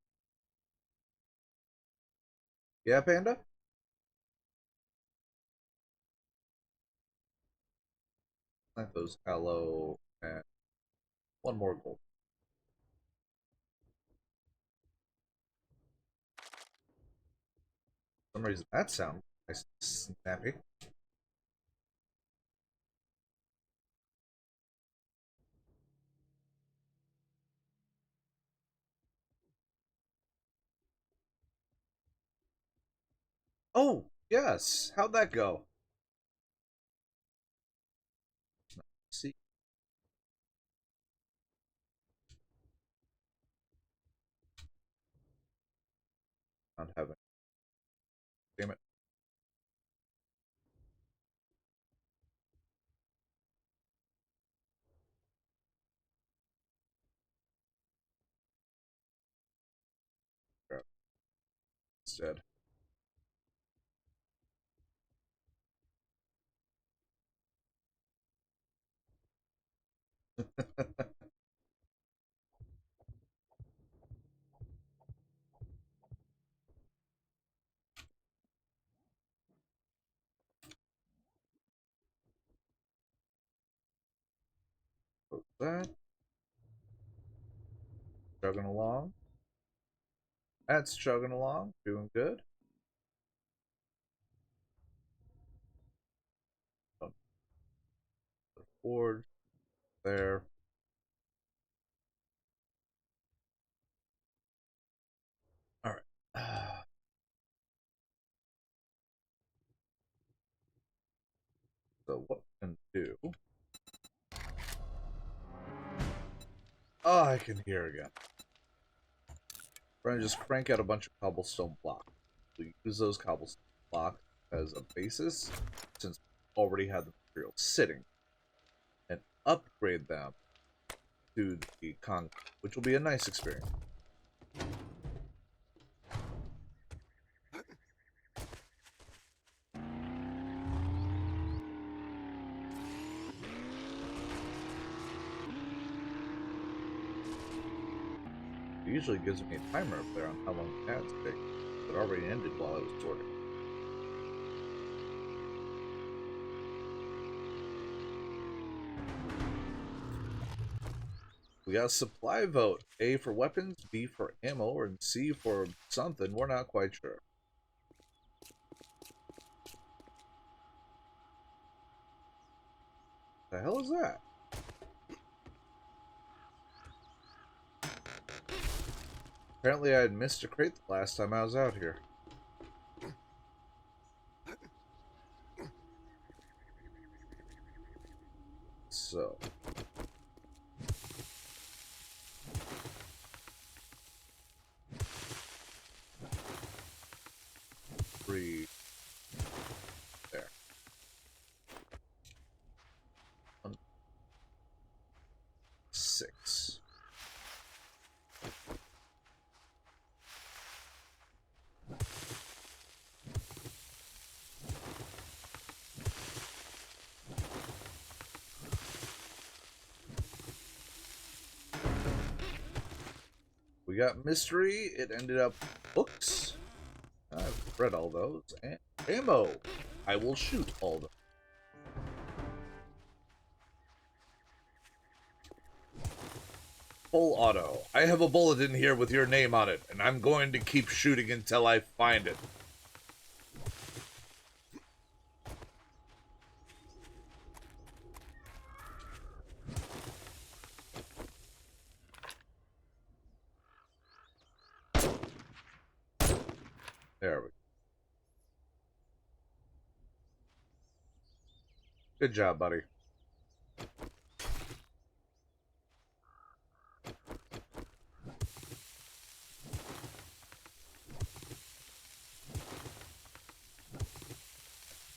Yeah, Panda? Plant those aloe and one more gold. For some reason that sounds nice and snappy. Oh, yes. How'd that go? See, not having. Damn it. Crap. Instead. That chugging along. That's chugging along. Doing good. Oh, forward there. All right. So what we can do? Oh, I can hear again. We're gonna just crank out a bunch of cobblestone blocks. We use those cobblestone blocks as a basis, since we already had the material sitting, and upgrade them to the concrete, which will be a nice experience. It usually gives me a timer up there on how long the ads take, but it already ended while I was sorting. We got a supply vote. A for weapons, B for ammo, or C for something. We're not quite sure. The hell is that? Apparently I had missed a crate the last time I was out here. So. Three. There. 1, 6. We got mystery. It ended up books. I've read all those. And ammo. I will shoot all of them. Full auto. I have a bullet in here with your name on it, and I'm going to keep shooting until I find it. There we go. Good job, buddy.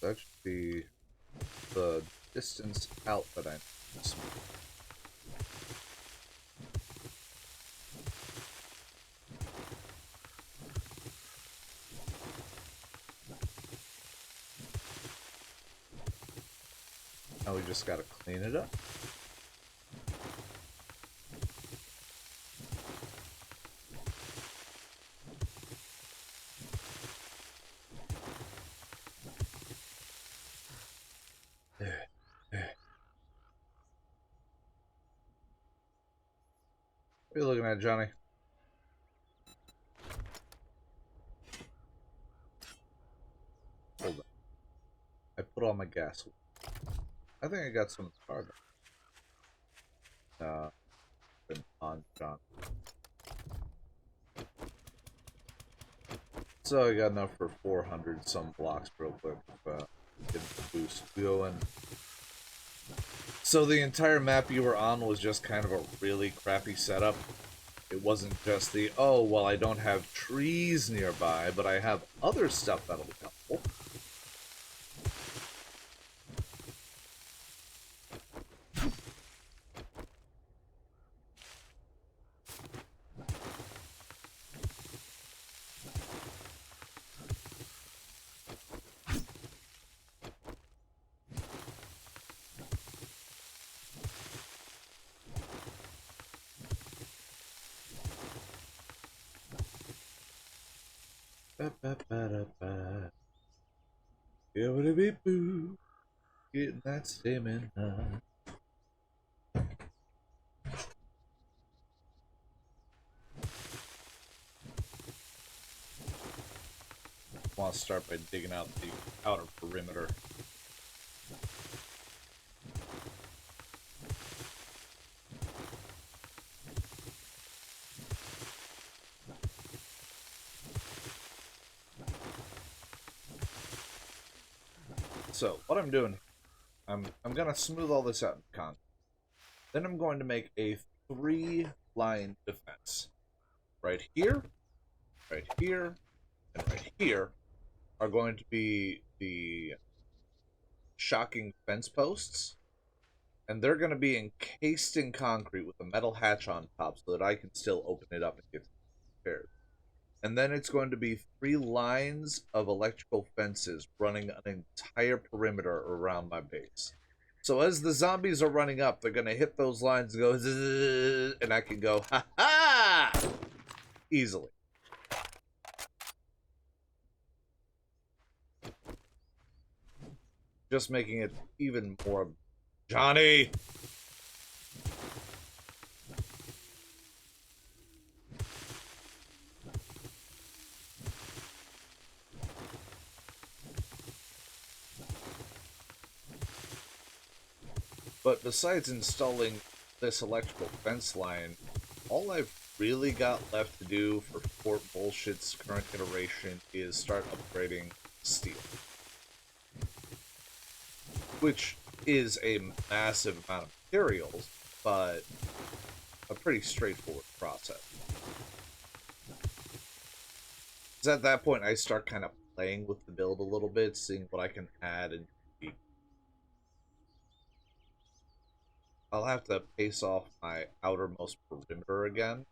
That should be the distance out that I need. Now we just gotta clean it up. What are you looking at, Johnny? Hold on. I put all my gas. I think I got some carbon. Been on John. So I got enough for 400 some blocks real quick. Get the boost going. So the entire map you were on was just kind of a really crappy setup. It wasn't just the, oh, well, I don't have trees nearby, but I have other stuff that'll be helpful. Ba-ba-ba-da-ba. Boo. Getting that stamina. want to start by digging out the outer perimeter. So, what I'm doing, I'm gonna smooth all this out in concrete. Then I'm going to make a 3-line defense. Right here, and right here are going to be the shocking fence posts, and they're going to be encased in concrete with a metal hatch on top so that I can still open it up and get repaired. And then it's going to be 3 lines of electrical fences running an entire perimeter around my base. So as the zombies are running up, they're going to hit those lines and go, zzz, and I can go, ha ha! Easily. Just making it even more... Johnny! But besides installing this electrical fence line, all I've really got left to do for Fort Bullshit's current iteration is start upgrading steel. Which is a massive amount of materials, but a pretty straightforward process. Because at that point, I start kind of playing with the build a little bit, seeing what I can add and tweak. I'll have to pace off my outermost perimeter again,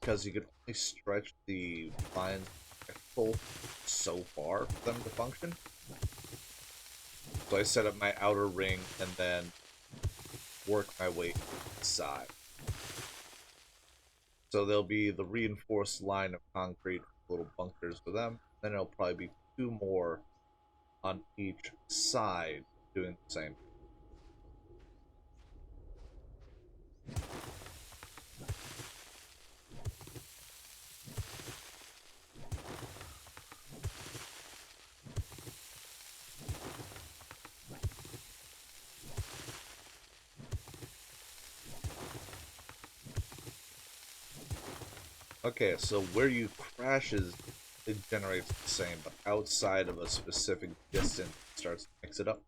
because you can only stretch the lines so far for them to function. So I set up my outer ring and then work my way inside. So there'll be the reinforced line of concrete, little bunkers for them. Then it'll probably be 2 more on each side doing the same. Okay, so where you crashes, it generates the same, but outside of a specific distance, it starts to mix it up.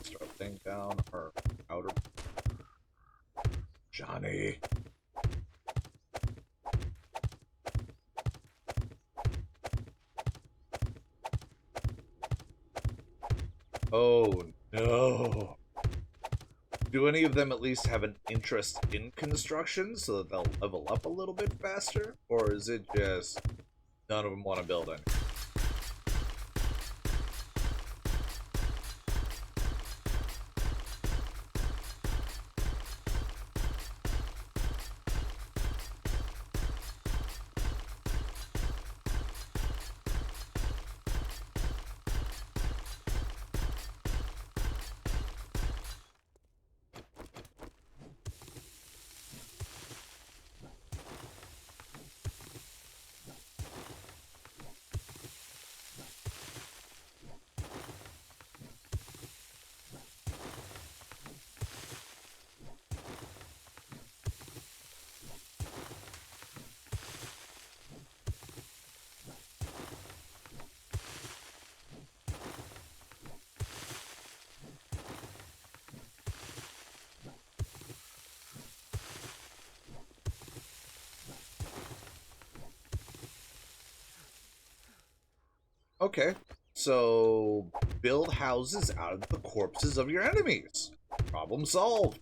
Start laying down our outer... Johnny! Oh, no! Do any of them at least have an interest in construction so that they'll level up a little bit faster? Or is it just none of them want to build any? Okay, so build houses out of the corpses of your enemies. Problem solved.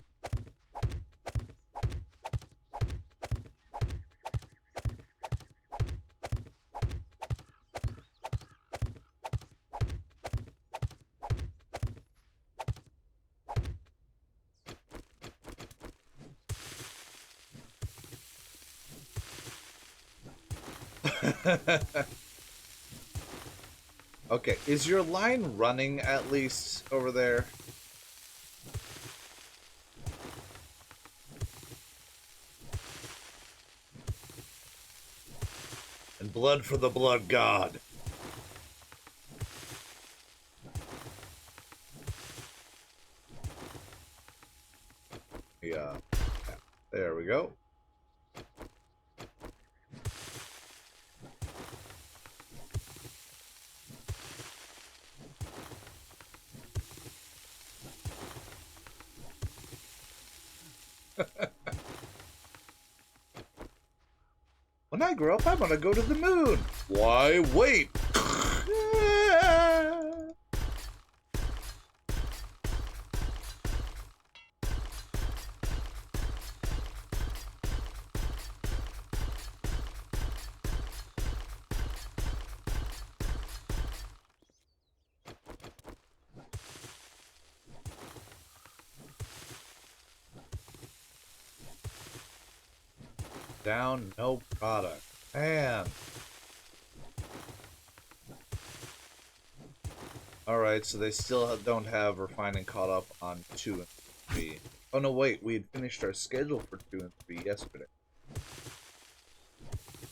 Okay, is your line running at least over there? And blood for the blood god. Yeah. There we go. When I grow up, I want to go to the moon. Why, wait. Down, no product. Man. Alright, so they still don't have refining caught up on 2 and 3. Oh no, wait, we had finished our schedule for 2 and 3 yesterday.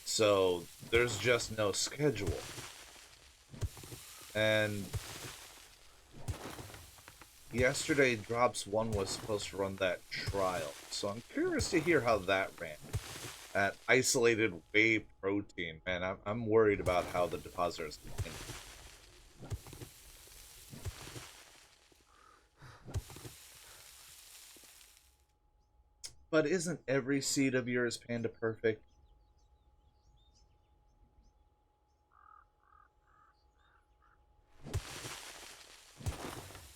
So, there's just no schedule. And yesterday, Drops 1 was supposed to run that trial. So I'm curious to hear how that ran. That isolated whey protein. Man, I'm worried about how the depositors can. But isn't every seed of yours Panda perfect?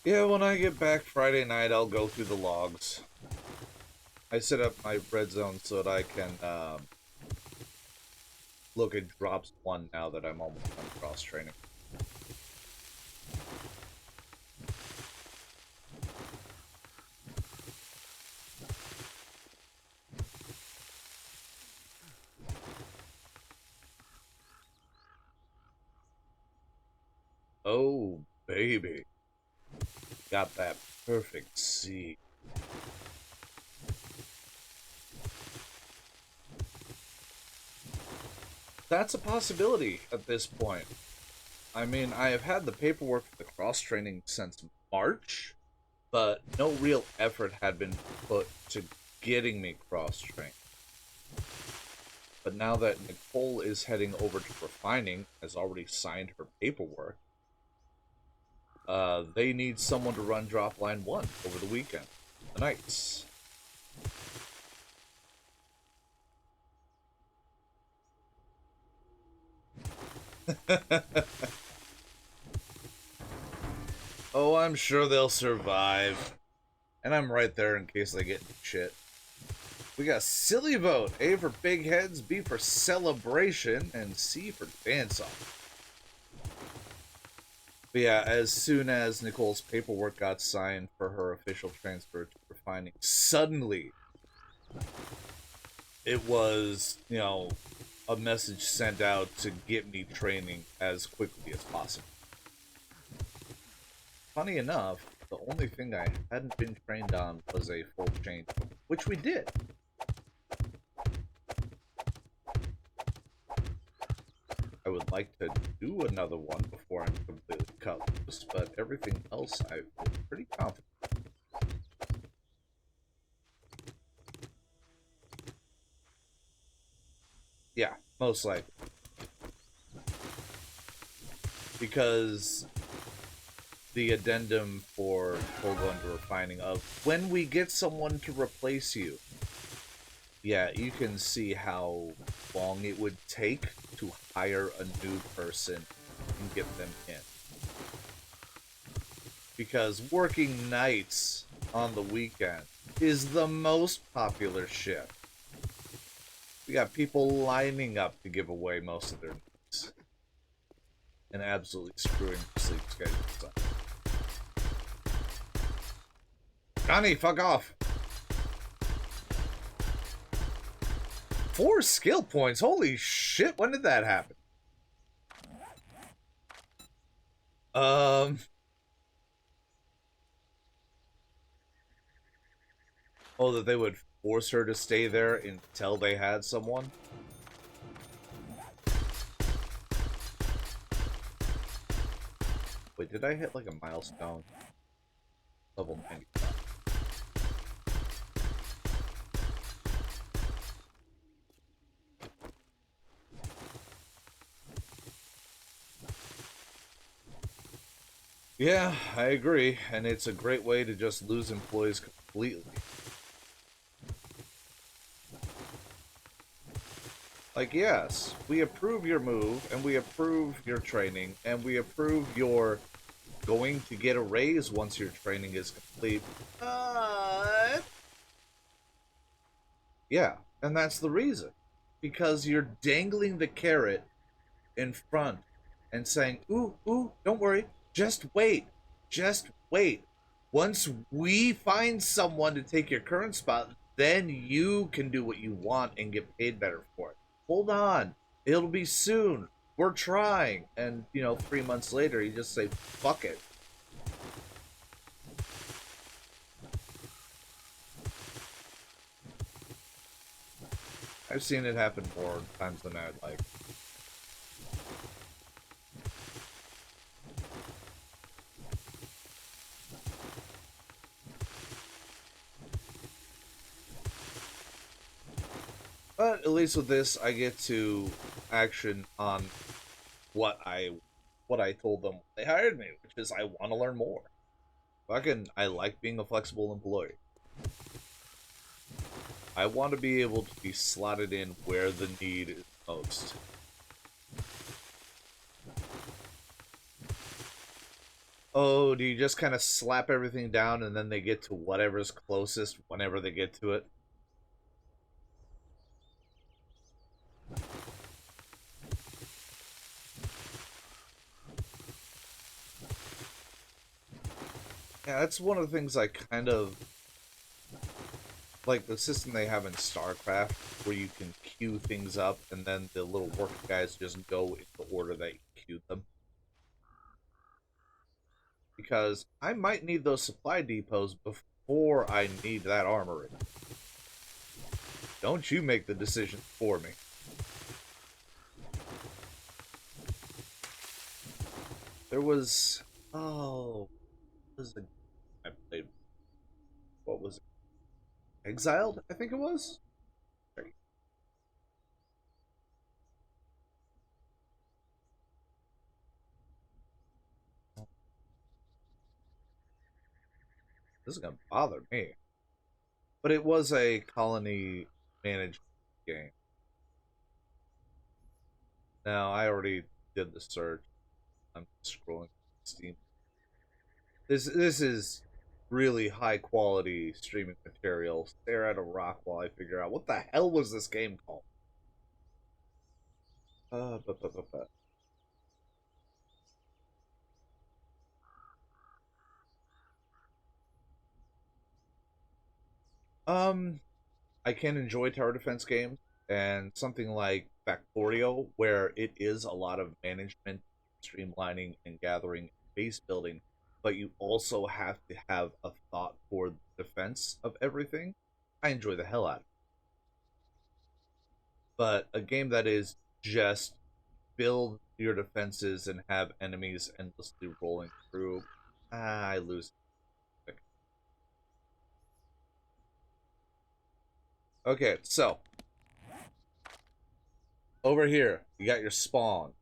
Yeah, when I get back Friday night, I'll go through the logs. I set up my red zone so that I can look at Drops 1 now that I'm almost done cross-training. Oh, baby. Got that perfect seed. That's a possibility at this point. I mean, I have had the paperwork for the cross-training since March, but no real effort had been put to getting me cross-trained. But now that Nicole is heading over to refining, has already signed her paperwork, they need someone to run drop line 1 over the weekend. The nights. Oh, I'm sure they'll survive. And I'm right there in case they get shit. We got silly vote. A for big heads, B for celebration, and C for dance-off. But yeah, as soon as Nicole's paperwork got signed for her official transfer to refining, suddenly it was, you know, a message sent out to get me training as quickly as possible. Funny enough, the only thing I hadn't been trained on was a full change, which we did. I would like to do another one before I'm completely cut loose, but everything else I feel pretty confident. Yeah, most likely. Because the addendum for full going to refining of when we get someone to replace you, yeah, you can see how long it would take to hire a new person and get them in. Because working nights on the weekend is the most popular shift. We got people lining up to give away most of their nights. And absolutely screwing sleep schedules up. Johnny, fuck off! 4 skill points. Holy shit, when did that happen? Oh, that they would force her to stay there until they had someone? Wait, did I hit like a milestone? Level 95. Yeah, I agree, and it's a great way to just lose employees completely. Like, yes, we approve your move, and we approve your training, and we approve your going to get a raise once your training is complete. But yeah, and that's the reason. Because you're dangling the carrot in front and saying, ooh, ooh, don't worry, just wait. Just wait. Once we find someone to take your current spot, then you can do what you want and get paid better for it. Hold on. It'll be soon. We're trying. And, 3 months later, you just say, fuck it. I've seen it happen more times than I'd like. But at least with this, I get to action on what I told them when they hired me, which is I want to learn more. I like being a flexible employee. I want to be able to be slotted in where the need is most. Oh, do you just kind of slap everything down and then they get to whatever's closest whenever they get to it? Yeah, that's one of the things I kind of like the system they have in StarCraft, where you can queue things up and then the little worker guys just go in the order that you queued them. Because I might need those supply depots before I need that armory. Don't you make the decision for me. There was... Oh... What was the... I played... What was it? Exiled, I think it was? This is gonna bother me. But it was a colony management game. Now, I already did the search. I'm scrolling Steam. This is really high quality streaming material. Stare at a rock while I figure out what the hell was this game called. But, but. Um, I can enjoy tower defense games, and something like Factorio, where it is a lot of management, streamlining, and gathering base building, but you also have to have a thought for the defense of everything. I enjoy the hell out of it. But a game that is just build your defenses and have enemies endlessly rolling through, I lose. Okay, so over here you got your spawn,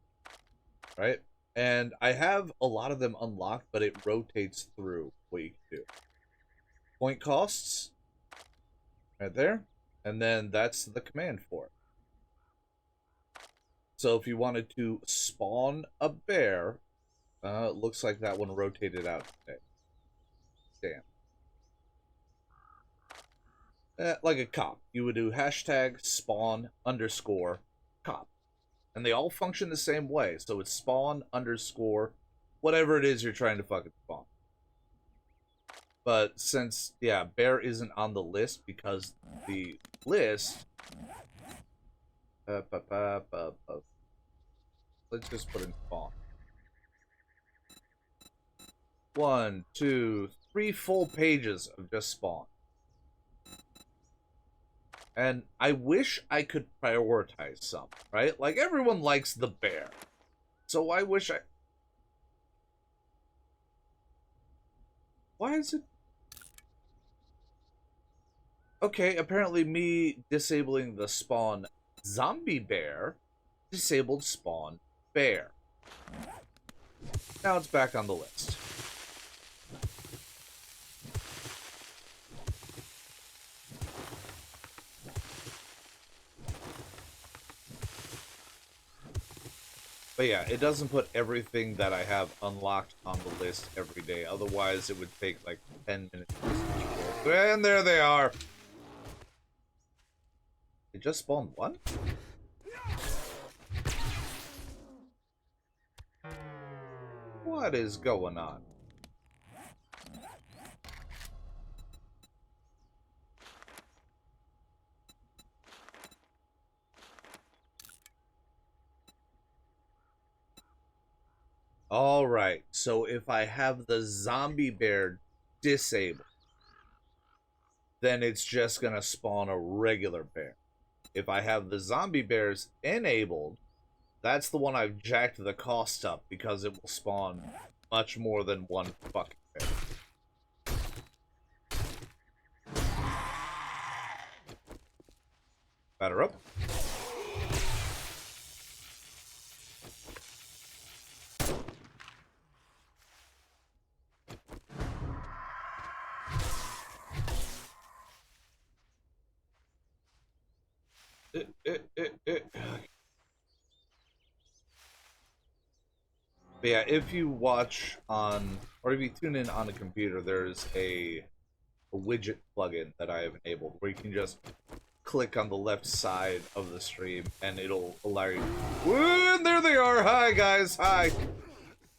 right? And I have a lot of them unlocked, but it rotates through what you can do. Point costs, right there, and then that's the command for it. So if you wanted to spawn a bear, it looks like that one rotated out today. Damn. Like a cop. You would do hashtag spawn underscore cop. And they all function the same way. So it's spawn underscore whatever it is you're trying to fucking spawn. But since, yeah, bear isn't on the list because the list Let's just put in spawn. 1, 2, 3 full pages of just spawn. And I wish I could prioritize some, right? Like, everyone likes the bear. So I wish I... Why is it... Okay, apparently me disabling the spawn zombie bear disabled spawn bear. Now it's back on the list. But yeah, it doesn't put everything that I have unlocked on the list every day. Otherwise, it would take like 10 minutes. And there they are. It just spawned one? What is going on? Alright, so if I have the zombie bear disabled, then it's just gonna spawn a regular bear. If I have the zombie bears enabled, that's the one I've jacked the cost up because it will spawn much more than one fucking bear. Batter up. But yeah, if you watch on, or if you tune in on a computer, there's a widget plugin that I have enabled where you can just click on the left side of the stream and it'll allow you. And there they are! Hi, guys! Hi!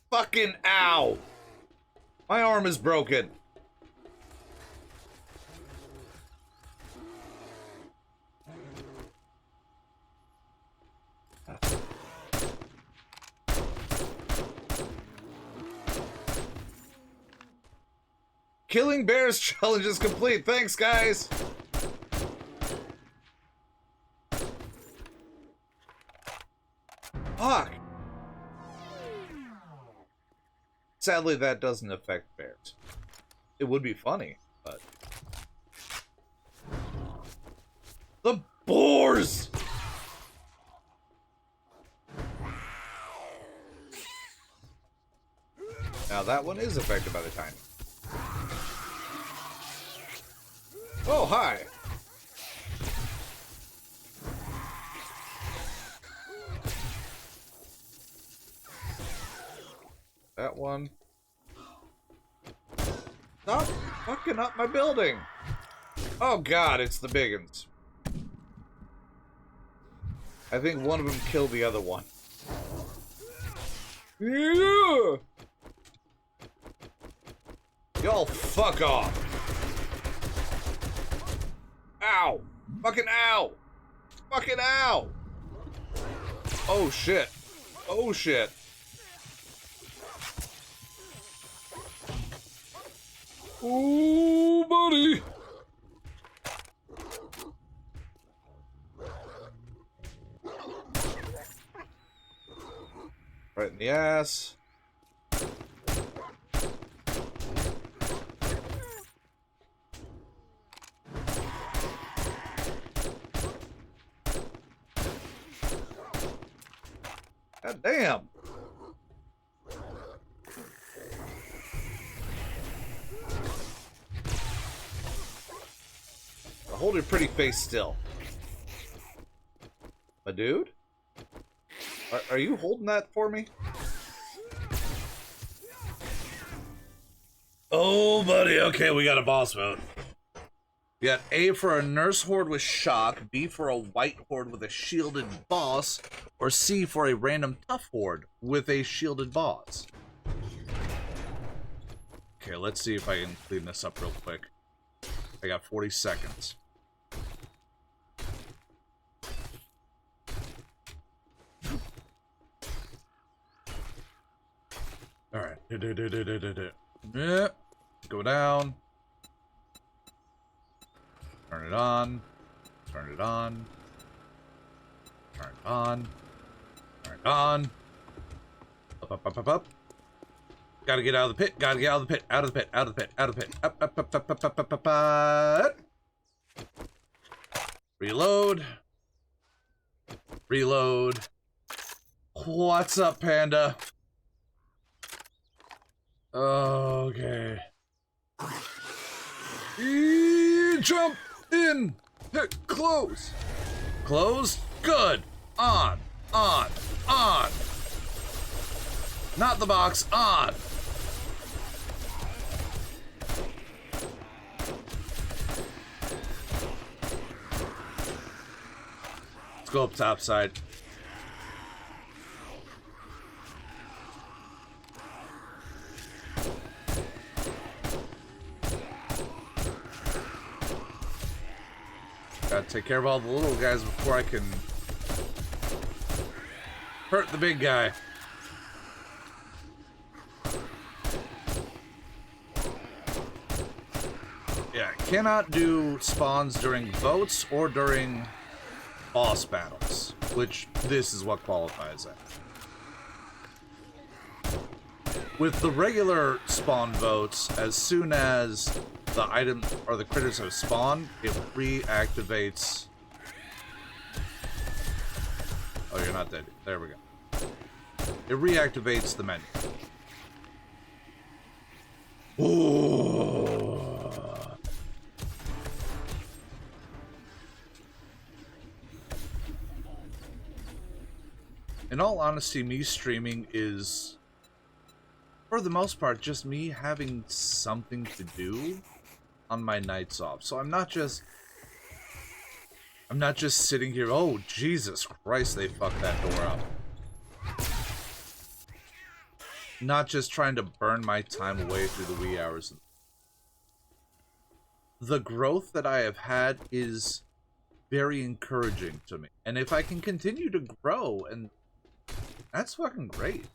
Fucking ow! My arm is broken! Killing bears challenge is complete. Thanks, guys. Fuck. Sadly, that doesn't affect bears. It would be funny, but... The boars! Now, that one is affected by the timing. Oh, hi! That one. Stop fucking up my building! Oh god, it's the biggins. I think one of them killed the other one. Yeah! Y'all fuck off! Ow! Fucking ow! Fucking ow! Oh shit. Oh shit. Ooh, buddy! Right in the ass. God damn. Hold your pretty face still. My dude? Are you holding that for me? Oh, buddy. Okay, we got a boss vote. We got A for a nurse horde with shock, B for a white horde with a shielded boss, or C for a random tough horde with a shielded boss. Okay, let's see if I can clean this up real quick. I got 40 seconds. Yep. Go down. Turn it on. Turn it on. Turn it on. Turn it on. Up, up, up, up, up. Gotta get out of the pit. Gotta get out of the pit. Out of the pit. Out of the pit. Out of the pit. Up, up, up, up, up, up, up, up, up. Reload. Reload. What's up, Panda? Okay. Jump in. Hit close. Close. Good. On. On. On. Not the box. On. Let's go up top side. Gotta take care of all the little guys before I can hurt the big guy. Yeah, cannot do spawns during votes or during boss battles, which this is what qualifies it. With the regular spawn votes, as soon as the item or the critters have spawned, it reactivates. Oh, you're not dead. There we go. It reactivates the menu. Ooh. In all honesty, me streaming is, for the most part, just me having something to do on my nights off. So I'm not just sitting here, oh, Jesus Christ, they fucked that door up. Not just trying to burn my time away through the wee hours. The growth that I have had is very encouraging to me. And if I can continue to grow, and that's fucking great.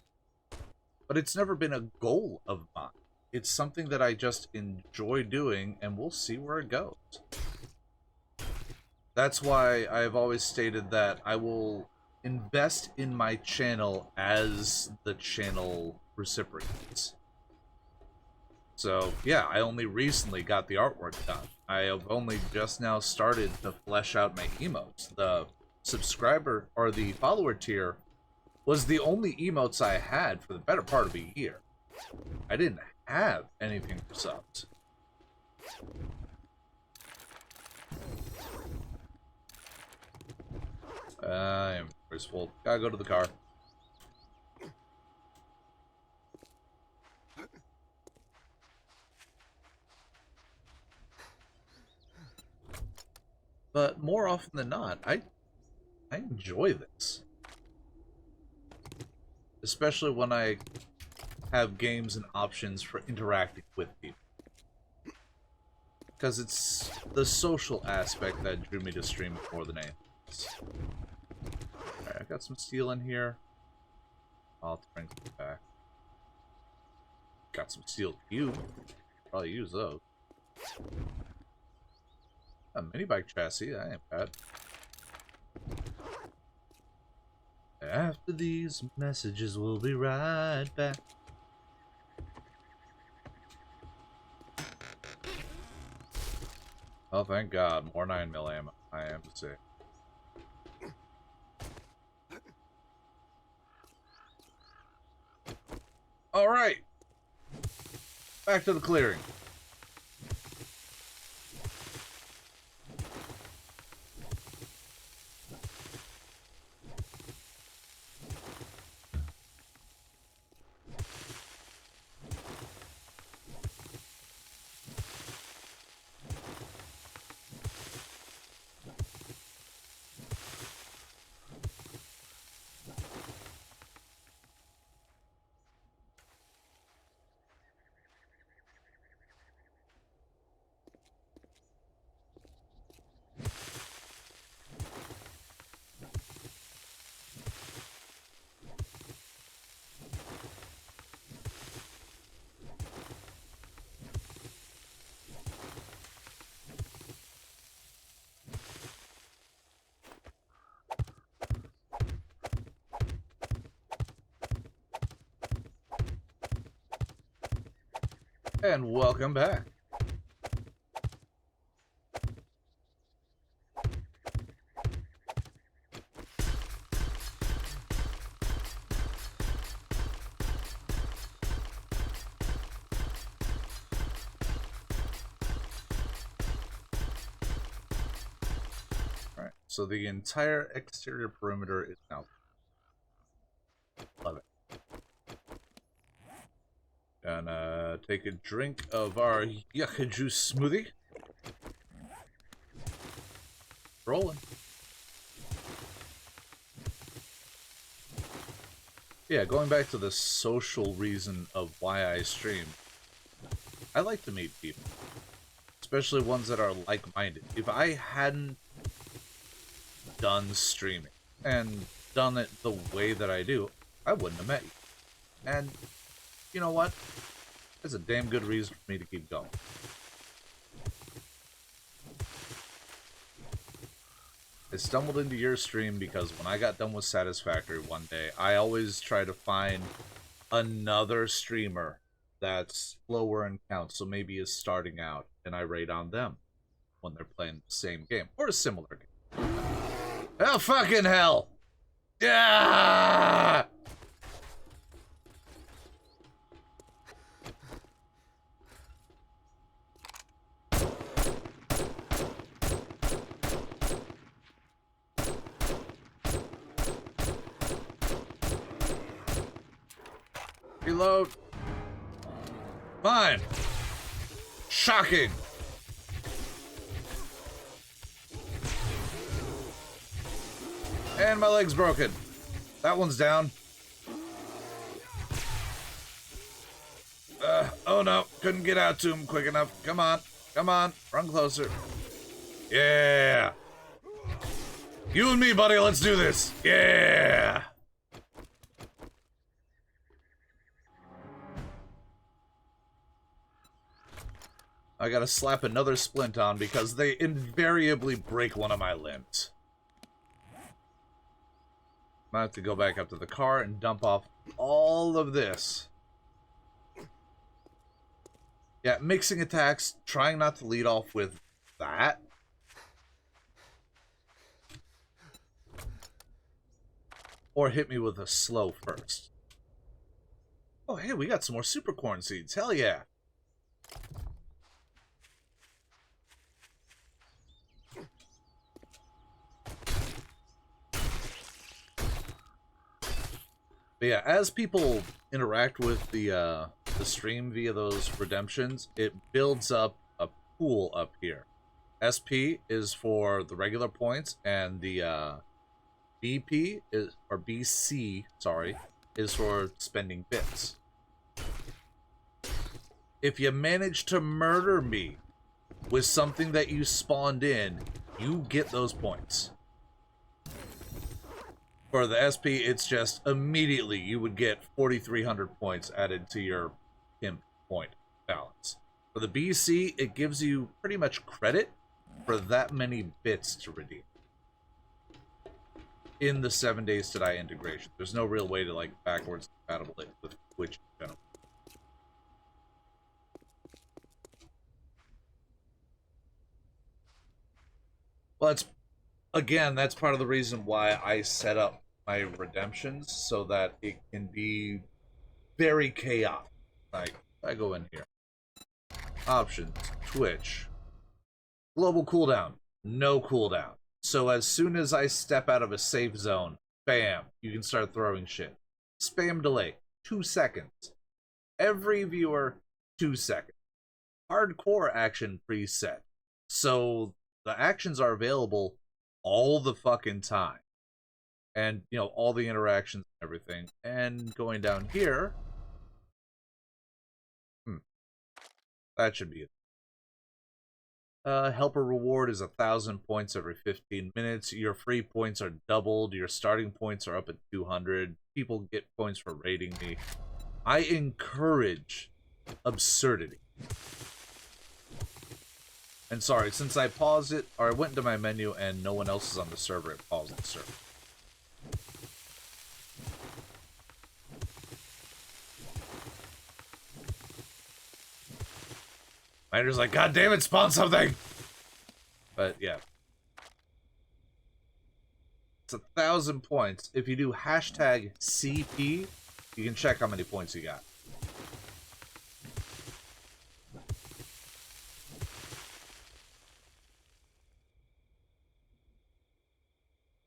But it's never been a goal of mine. It's something that I just enjoy doing, and we'll see where it goes. That's why I've always stated that I will invest in my channel as the channel reciprocates. So, yeah, I only recently got the artwork done. I have only just now started to flesh out my emotes. The subscriber, or the follower tier, was the only emotes I had for the better part of a year. I didn't have anything for subs. I am full. Gotta go to the car. But more often than not, I enjoy this. Especially when I have games and options for interacting with people. Because it's the social aspect that drew me to stream more than anything else. Alright, I got some steel in here. I'll bring some back. Got some steel cube. Probably use those. A mini bike chassis, that ain't bad. After these messages, we'll be right back. Oh, thank God. More 9mm ammo. I am to say. Alright. Back to the clearing. And welcome back. Alright, so the entire exterior perimeter is now. Love it. Gonna take a drink of our yucca juice smoothie. Rolling. Yeah, going back to the social reason of why I stream. I like to meet people. Especially ones that are like-minded. If I hadn't done streaming and done it the way that I do, I wouldn't have met you. And you know what? That's a damn good reason for me to keep going. I stumbled into your stream because when I got done with Satisfactory one day, I always try to find another streamer that's lower in count, so maybe is starting out, and I raid on them when they're playing the same game, or a similar game. Oh, fucking hell! Yeah! Reload. Fine. Shocking. And my leg's broken. That one's down. Oh no, couldn't get out to him quick enough. Come on, come on, run closer. Yeah. You and me, buddy, let's do this. Yeah. I gotta slap another splint on because they invariably break one of my limbs. I have to go back up to the car and dump off all of this. Yeah, mixing attacks, trying not to lead off with that. Or hit me with a slow first. Oh, hey, we got some more super corn seeds. Hell yeah. But yeah, as people interact with the stream via those redemptions, it builds up a pool up here. SP is for the regular points, and the BP is, or BC, sorry, is for spending bits. If you manage to murder me with something that you spawned in, you get those points. For the SP, it's just immediately you would get 4,300 points added to your imp point balance. For the BC, it gives you pretty much credit for that many bits to redeem. In the 7 days to die integration. There's no real way to, like, backwards compatible it with Twitch in general. Well, that's part of the reason why I set up my redemptions, so that it can be very chaotic. Like, I go in here. Options, Twitch. Global cooldown, no cooldown. So as soon as I step out of a safe zone, bam, you can start throwing shit. Spam delay, 2 seconds. Every viewer, 2 seconds. Hardcore action preset. So the actions are available all the fucking time. And, you know, all the interactions and everything. And going down here... that should be it. Helper reward is 1,000 points every 15 minutes. Your free points are doubled. Your starting points are up at 200. People get points for raiding me. I encourage absurdity. And sorry, since I paused it, or I went into my menu and no one else is on the server, it paused the server. Miner's like, God damn it, spawn something! But yeah. It's 1,000 points. If you do hashtag CP, you can check how many points you got.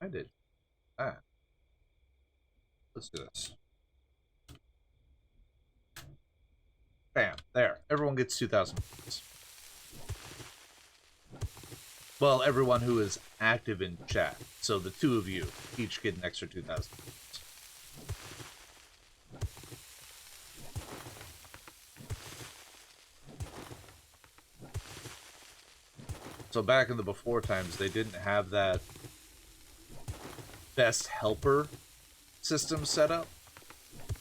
I did. Ah. Let's do this. Bam. There. Everyone gets 2,000 points. Well, everyone who is active in chat. So the two of you each get an extra 2,000 points. So back in the before times, they didn't have that best helper system set up.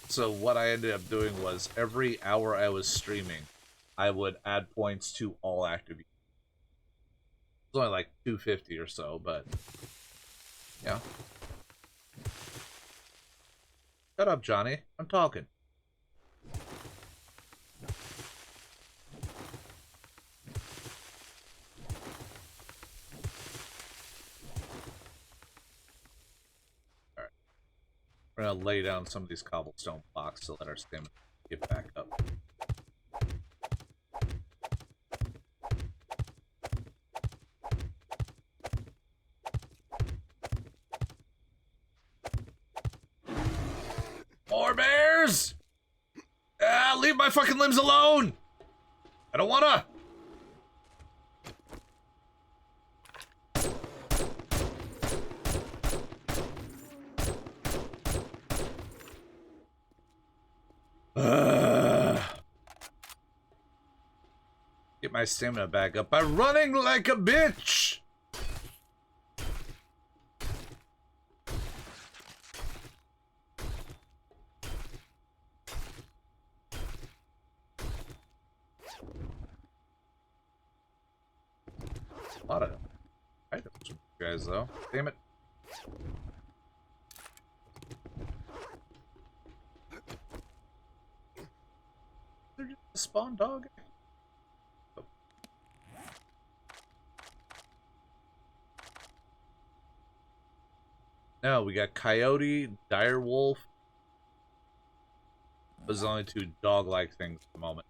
So what I ended up doing was every hour I was streaming, I would add points to all active users. It's only like 250 or so, but yeah. Shut up, Johnny. I'm talking. Alright. We're gonna lay down some of these cobblestone blocks to let our stamina get back up. More bears! Ah, leave my fucking limbs alone! I don't wanna! Get my stamina back up by running like a bitch! A lot of items from you guys, though. Damn it. They're just a spawn dog. Oh. No, we got coyote, direwolf. Those are only two dog-like things at the moment.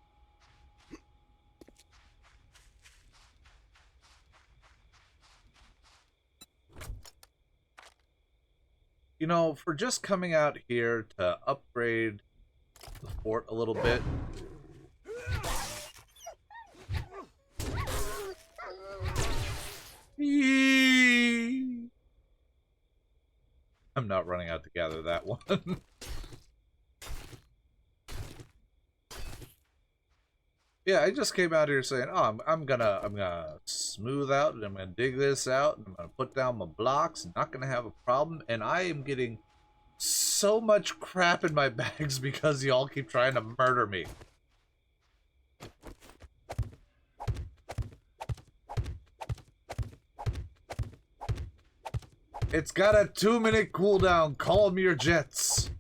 You know, for just coming out here to upgrade the fort a little bit. I'm not running out to gather that one. Yeah, I just came out here saying, "Oh, I'm gonna smooth out and I'm gonna dig this out and I'm gonna put down my blocks. Not gonna have a problem." And I am getting so much crap in my bags because y'all keep trying to murder me. It's got a 2-minute cooldown. Call me your jets.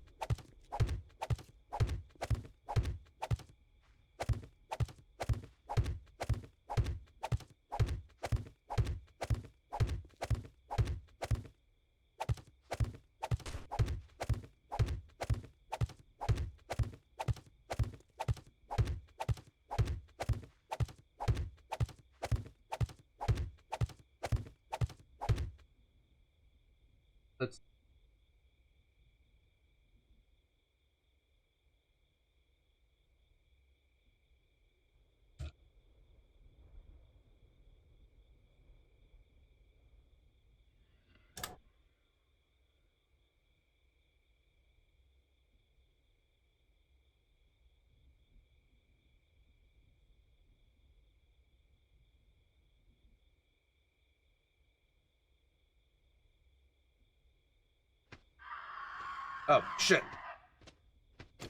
Let's. Oh shit.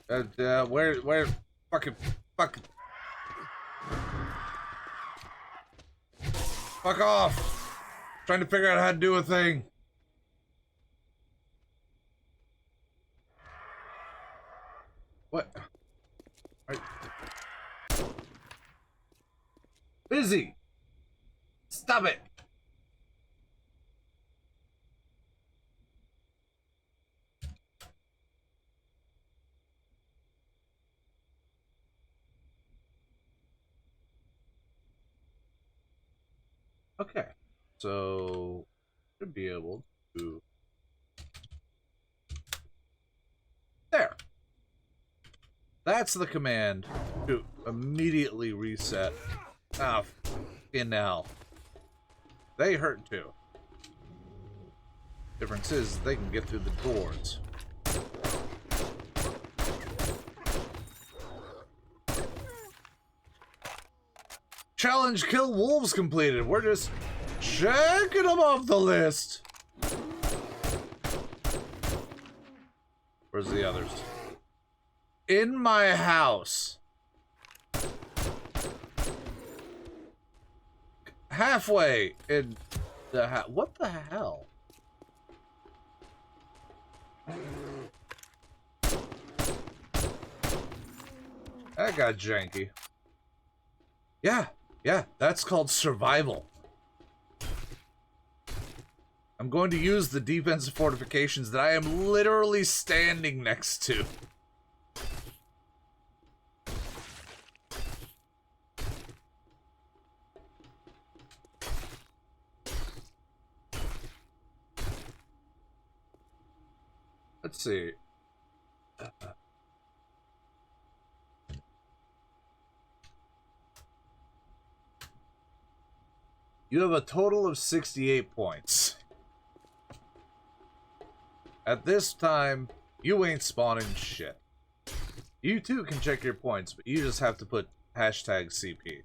Where, fucking, fuck off! Trying to figure out how to do a thing. What? Right. Busy! Stop it! Okay. So, should be able to... There! That's the command to immediately reset. Ah, fucking hell. They hurt too. Difference is they can get through the doors. Challenge kill wolves completed. We're just checking them off the list. Where's the others? In my house. Halfway in the house. What the hell? That got janky. Yeah, that's called survival. I'm going to use the defensive fortifications that I am literally standing next to. Let's see. You have a total of 68 points. At this time, you ain't spawning shit. You too can check your points, but you just have to put hashtag CP.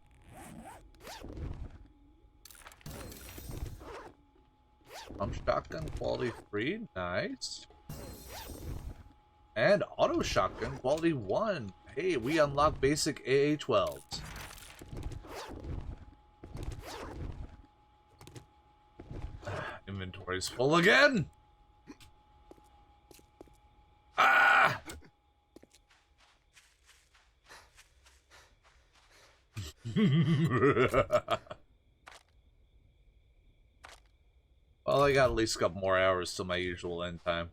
Pump shotgun quality 3, nice. And auto shotgun quality 1. Hey, we unlock basic AA-12s. Inventory's full again! Ah! Well, I got at least a couple more hours till my usual end time.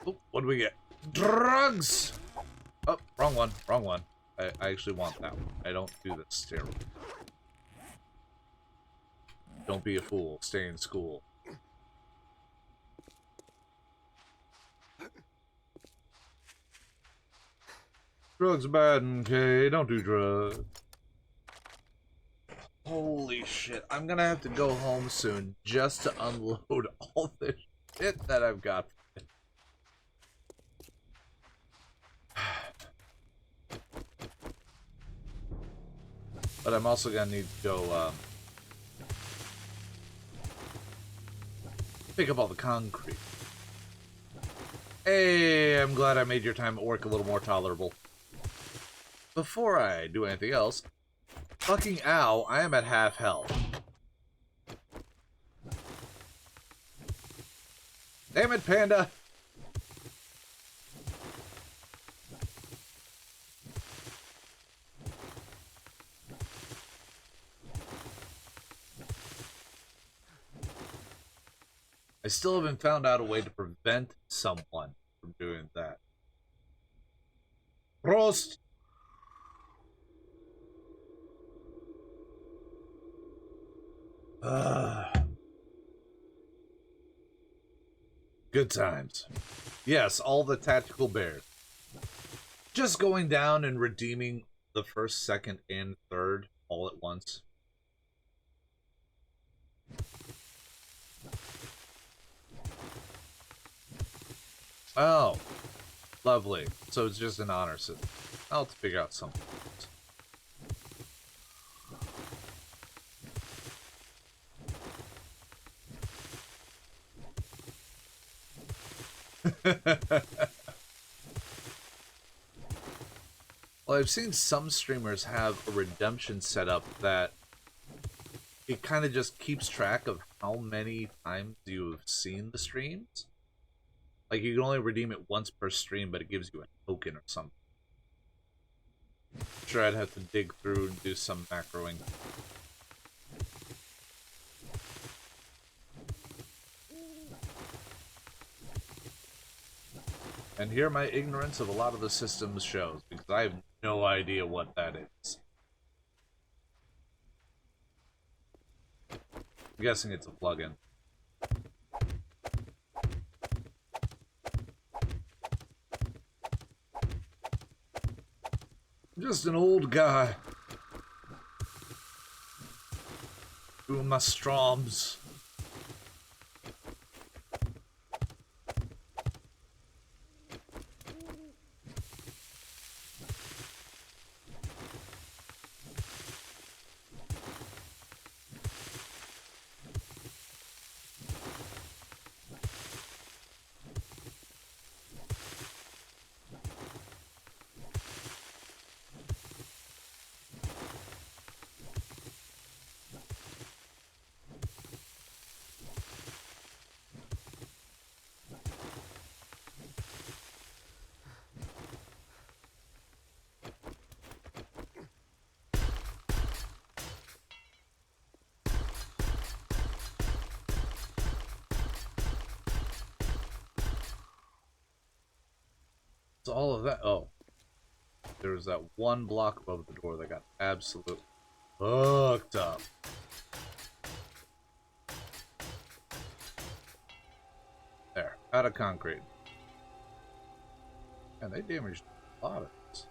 Oh, what do we get? Drugs! Oh, wrong one, wrong one. I actually want that one. I don't do the steroid. Don't be a fool. Stay in school. Drugs are bad, okay? Don't do drugs. Holy shit. I'm gonna have to go home soon just to unload all this shit that I've got. But I'm also gonna need to go, pick up all the concrete. Hey, I'm glad I made your time at work a little more tolerable. Before I do anything else, fucking ow, I am at half health. Damn it, Panda! I still haven't found out a way to prevent someone from doing that. Prost! Good times. Yes, all the tactical bears. Just going down and redeeming the first, second, and third all at once. Oh, lovely. So it's just an honor system. I'll have to figure out something else. Well, I've seen some streamers have a redemption setup that it kind of just keeps track of how many times you've seen the streams. Like, you can only redeem it once per stream, but it gives you a token or something. Sure, I'd have to dig through and do some macroing. And here my ignorance of a lot of the systems shows, because I have no idea what that is. I'm guessing it's a plugin. I'm just an old guy doing my stroms. So all of that. Oh, there was that one block above the door that got absolutely fucked up. There, out of concrete. And they damaged a lot of this.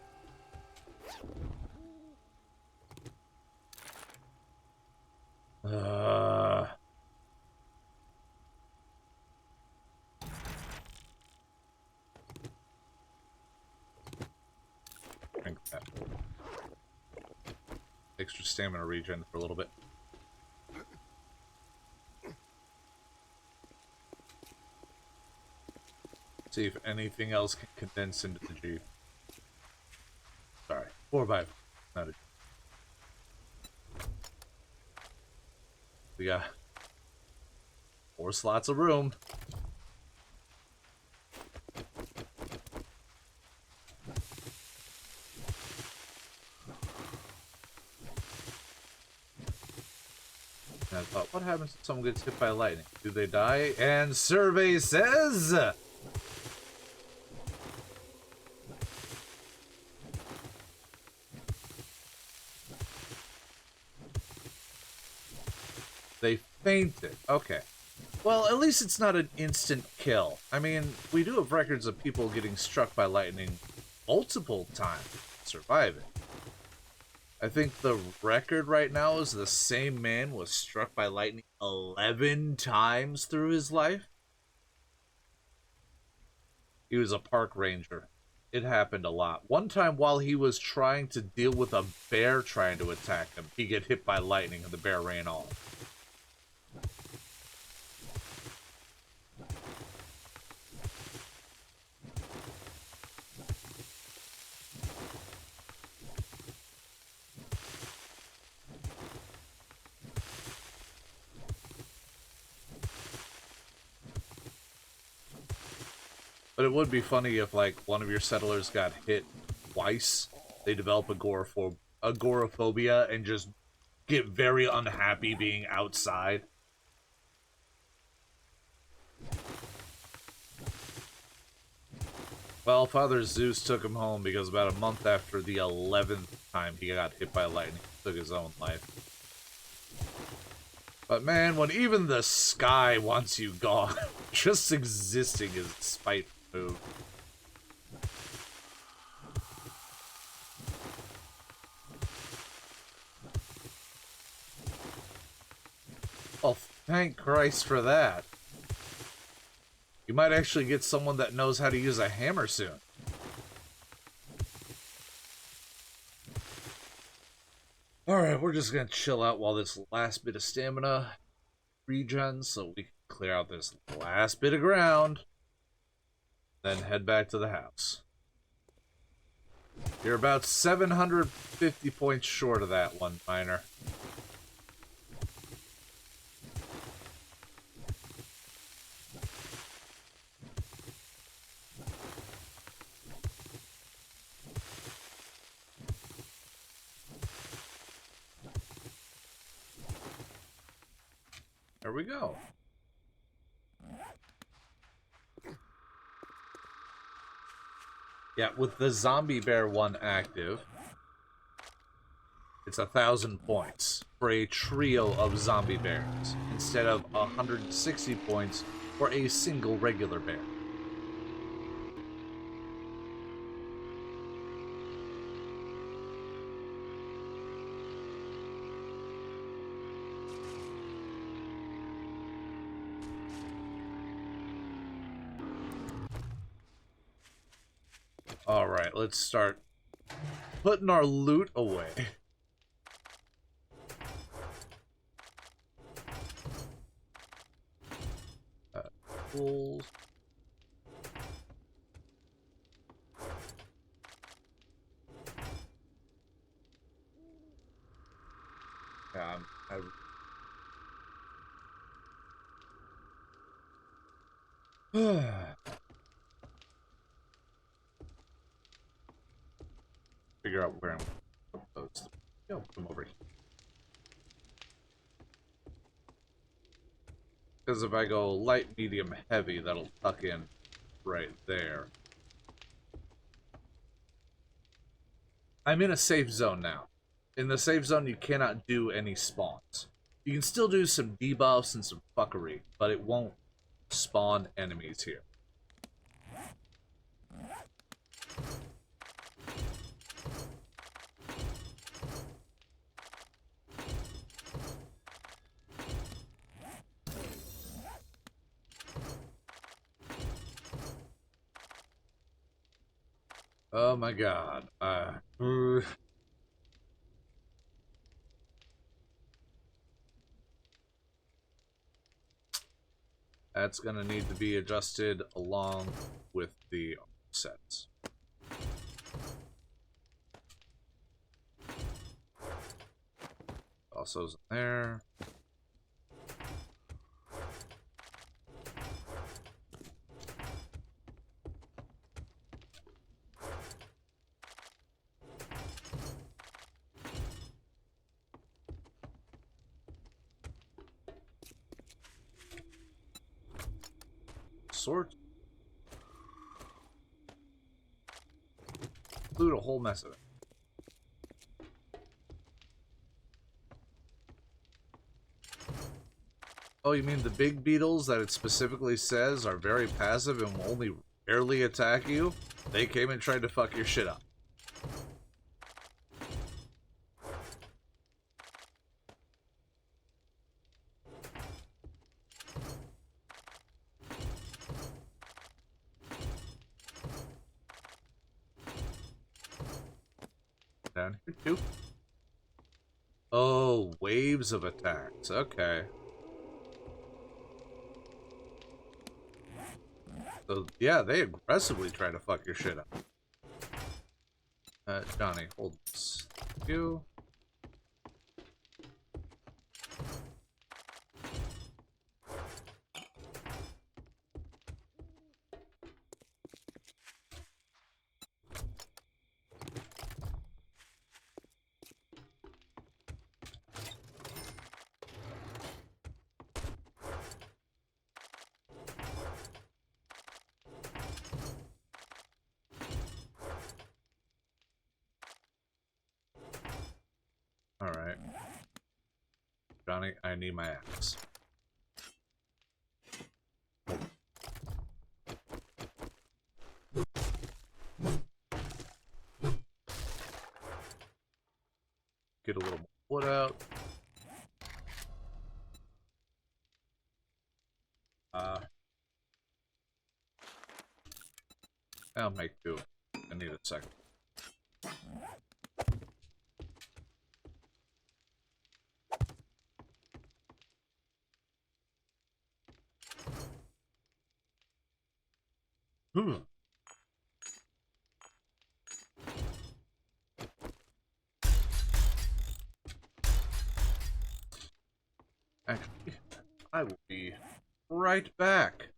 Drink that. Extra stamina regen for a little bit. See if anything else can condense into the Jeep. Sorry, 4x4, not a Jeep. We got 4 slots of room. And I thought, what happens if someone gets hit by lightning? Do they die? And survey says... they fainted. Okay. Well, at least it's not an instant kill. I mean, we do have records of people getting struck by lightning multiple times, surviving. I think the record right now is the same man was struck by lightning 11 times through his life. He was a park ranger. It happened a lot. One time while he was trying to deal with a bear trying to attack him, he get hit by lightning and the bear ran off. But it would be funny if, like, one of your settlers got hit twice. They develop agoraphobia and just get very unhappy being outside. Well, Father Zeus took him home because about a month after the 11th time he got hit by lightning, he took his own life. But man, when even the sky wants you gone, just existing is a spiteful move. Oh, thank Christ for that. You might actually get someone that knows how to use a hammer soon. Alright, we're just gonna chill out while this last bit of stamina regens so we can clear out this last bit of ground. Then head back to the house. You're about 750 points short of that one, Miner. There we go. Yeah, with the zombie bear one active, it's 1,000 points for a trio of zombie bears instead of 160 points for a single regular bear. Alright, let's start putting our loot away. Tools. Yeah, figure out where I'm supposed to go. Come over here. Because if I go light, medium, heavy, that'll tuck in right there. I'm in a safe zone now. In the safe zone, you cannot do any spawns. You can still do some debuffs and some fuckery, but it won't spawn enemies here. Oh my god. That's gonna need to be adjusted along with the sets. Also's in there. Sort. Include a whole mess of it. Oh, you mean the big beetles that it specifically says are very passive and will only rarely attack you? They came and tried to fuck your shit up. Down here too. Oh, waves of attacks. Okay. So, yeah, they aggressively try to fuck your shit up. Johnny, hold this. You. Alright. Johnny, I need my axe. Get a little more wood out. I'll make do. I need a second. Actually, I will be right back.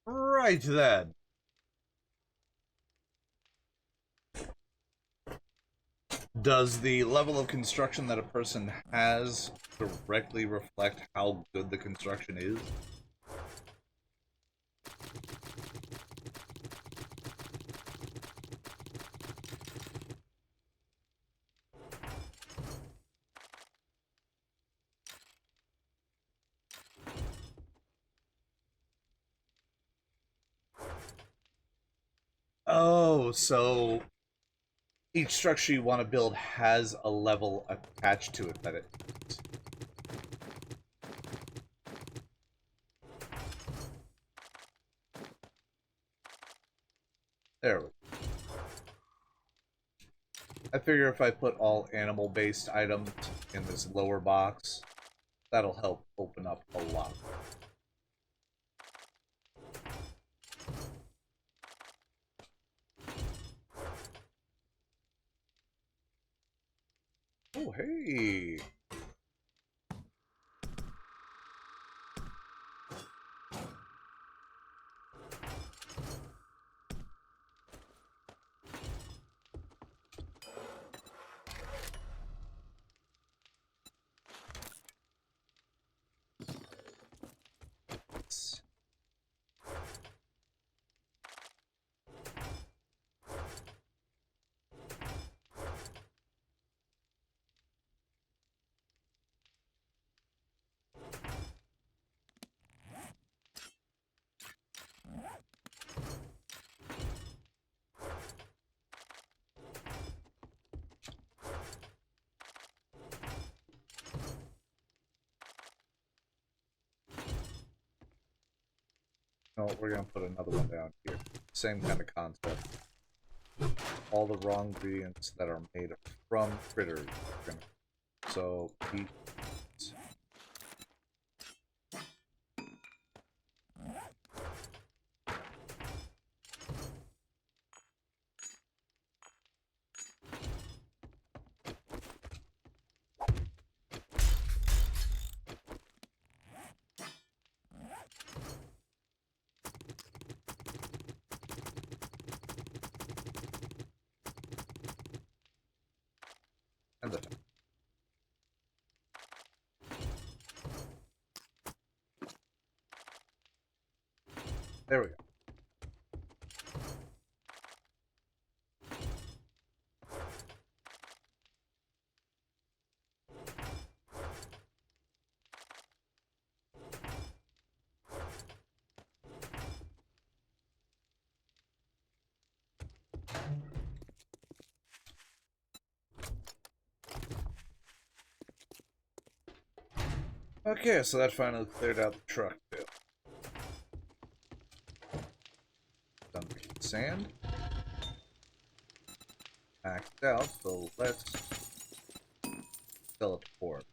Right then. Does the level of construction that a person has directly reflect how good the construction is? Oh, so each structure you want to build has a level attached to it that it. There we go. I figure if I put all animal-based items in this lower box, that'll help open up a lot. Oh, hey! No, we're gonna put another one down here. Same kind of concept. All the raw ingredients that are made from critters. So, meat. And the there we go. Okay, so that finally cleared out the truck too. Done with sand. Maxed out, so let's teleport.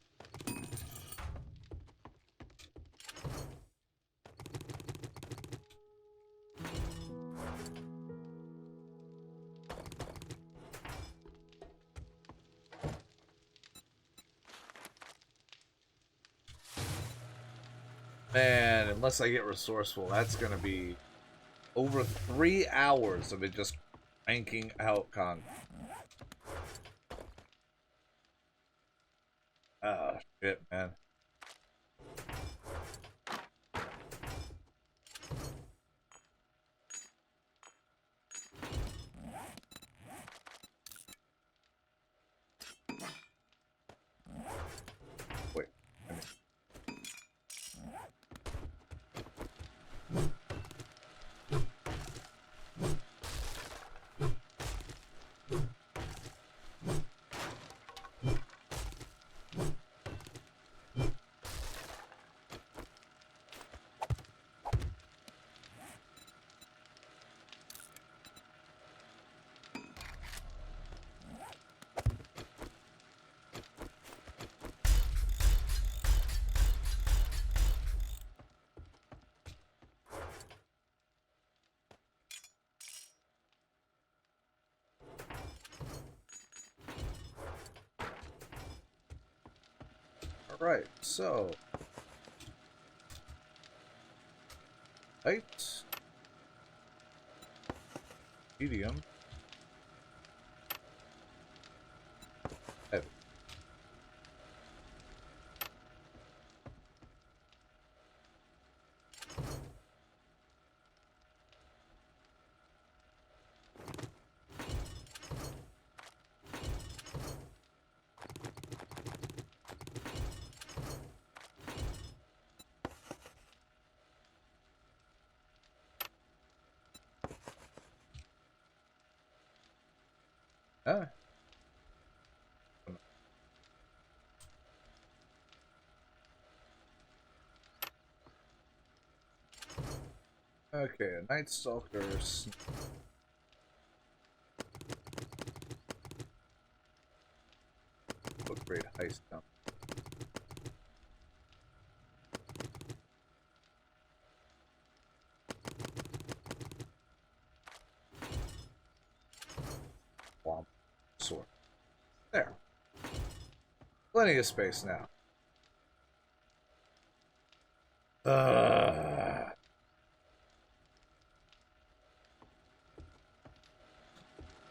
Man, unless I get resourceful, that's gonna be over 3 hours of it just cranking out content. Ah, shit, man. Wait. Alright, so height Medium. Heavy. Ah. Okay, a Night Stalker. What great heist now. Womp. Sword. There. Plenty of space now.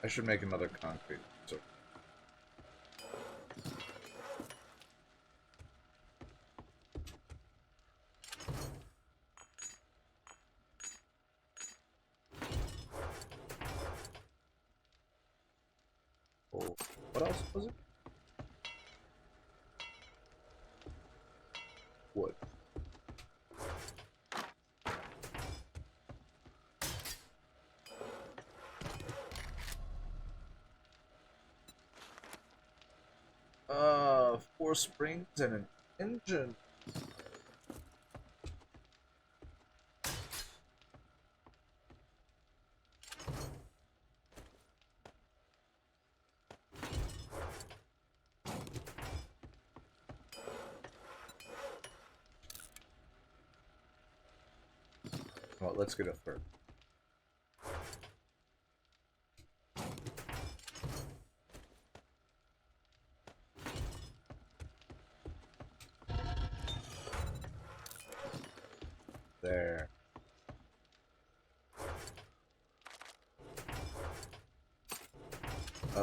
I should make another concrete. So. Oh, what else was it? Wood. Four springs and an engine. Well, let's get a third. There.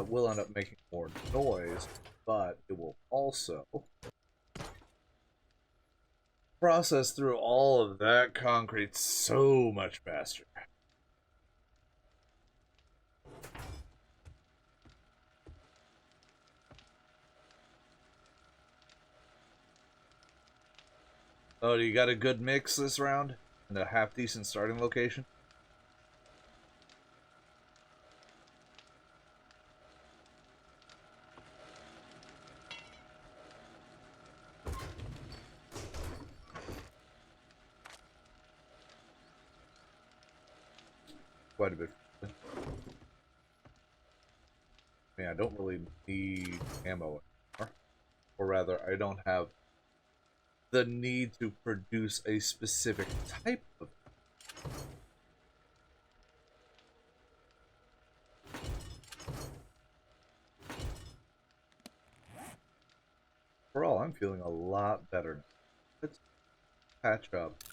Will end up making more noise, but it will also process through all of that concrete so much faster. Oh, you got a good mix this round? And a half-decent starting location? Quite a bit. I mean, I don't really need ammo anymore. Or rather, I don't have the need to produce a specific type of. Overall, I'm feeling a lot better. Let's patch up.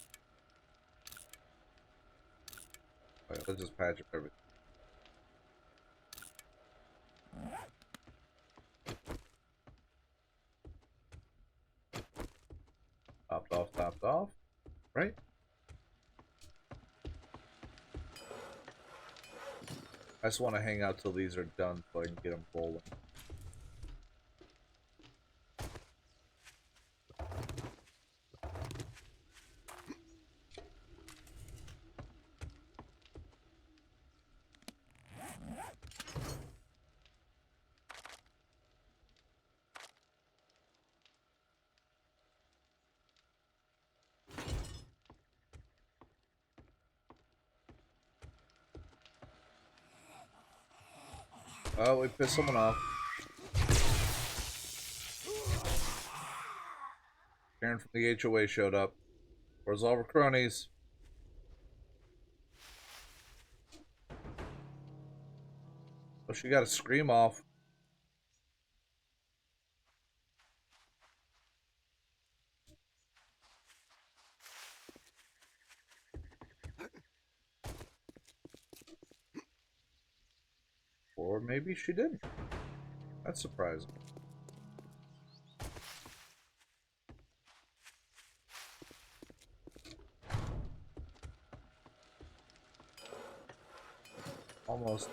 Right, let's just patch up everything. Topped off. Right? I just want to hang out till these are done so I can get them rolling. Oh, we pissed someone off. Karen from the HOA showed up. Where's all our cronies? Oh, she got to scream off. Or maybe she didn't. That's surprising. Almost.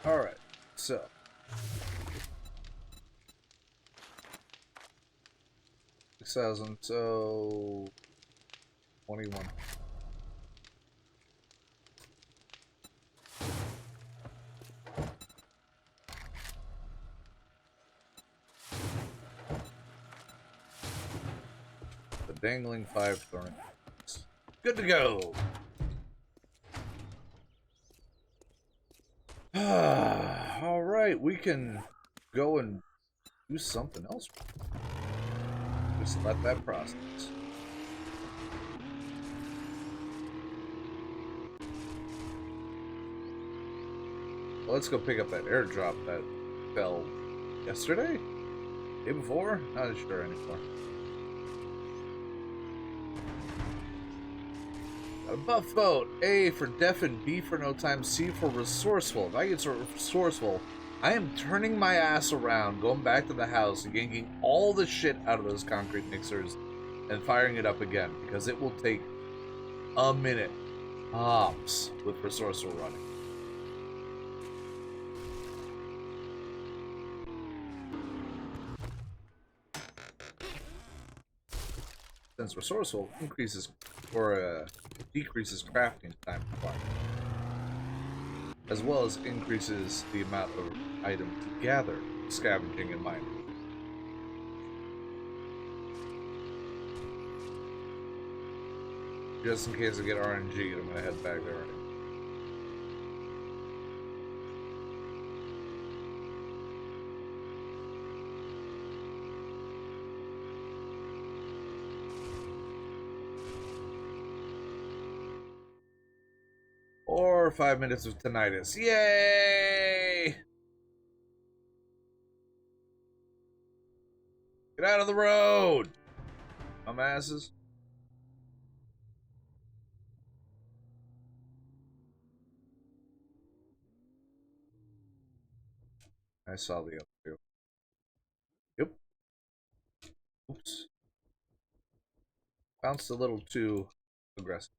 Alright, so 6,000, so 21. The dangling 5 thorn. Good to go. Alright, we can go and do something else. Just let that process. Well, let's go pick up that airdrop that fell yesterday? Day before? Not sure anymore. Got a buff vote. A for deafened, B for no time, C for resourceful. If I get resourceful, I am turning my ass around, going back to the house, and yanking all the shit out of those concrete mixers and firing it up again, because it will take a minute tops with resourceful running. Since resourceful increases or decreases crafting time required, as well as increases the amount of items gathered, scavenging, and mining. Just in case I get RNG, I'm gonna head back there already. Or 5 minutes of tinnitus. Yay! Get out of the road! Dumbasses. I saw the other two. Yep. Oops. Bounced a little too aggressive.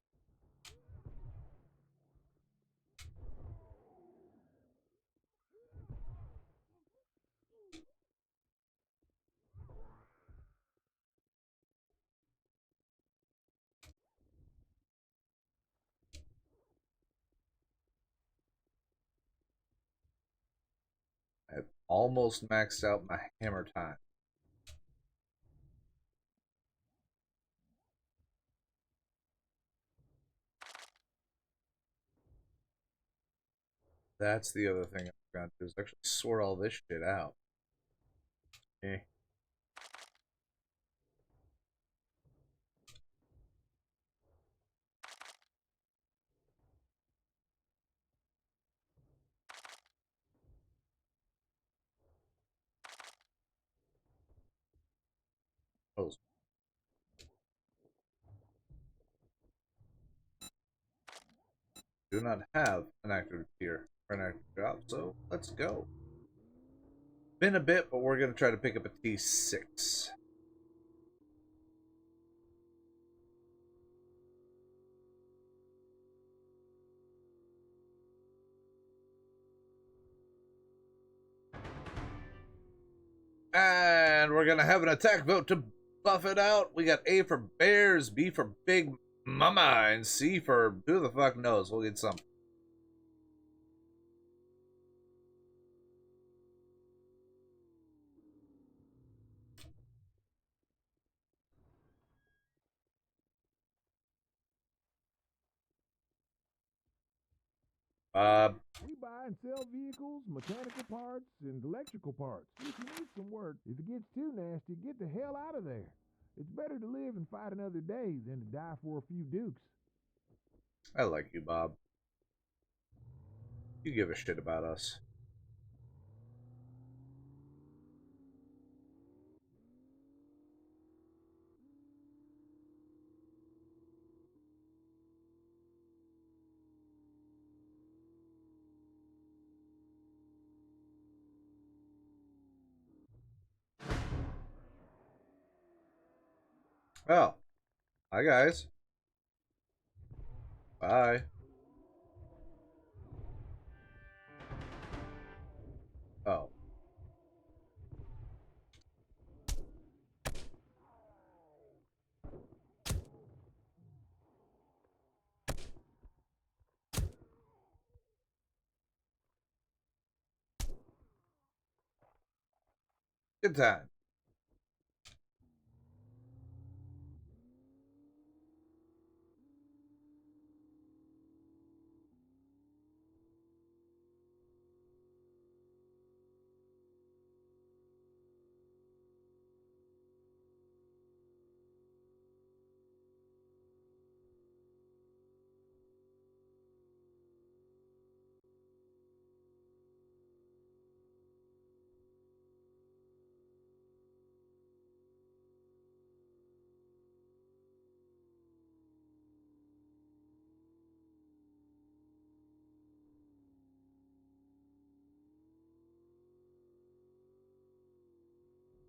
I've almost maxed out my hammer time. That's the other thing I'm going to do is actually sort all this shit out. Eh. Oh, do not have an active tier or an active job, so let's go. Been a bit, but we're going to try to pick up a T6. And we're going to have an attack vote to buff it out. We got A for bears, B for big mama, and C for who the fuck knows. We'll get some. Bob.
We buy and sell vehicles, mechanical parts, and electrical parts. If you need some work, if it gets too nasty, get the hell out of there. It's better to live and fight another day than to die for a few dukes.
I like you, Bob. You give a shit about us. Oh. Hi, guys. Bye. Oh. Good time.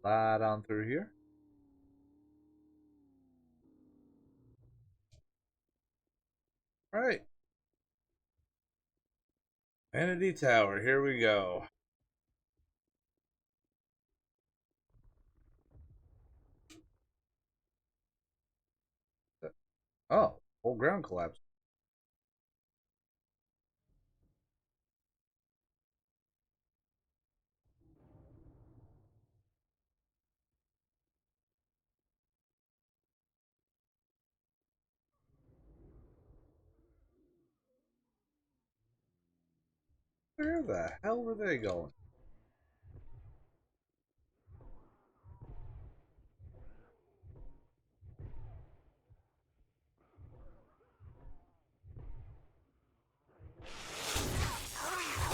Slide on through here. All right. Vanity Tower. Here we go. Oh, whole ground collapsed. Where the hell were they going?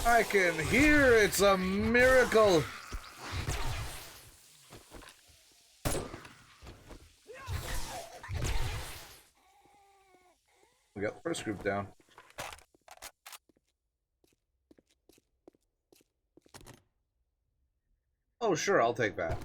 I can hear. It's a miracle. We got the first group down. Oh, sure, I'll take that.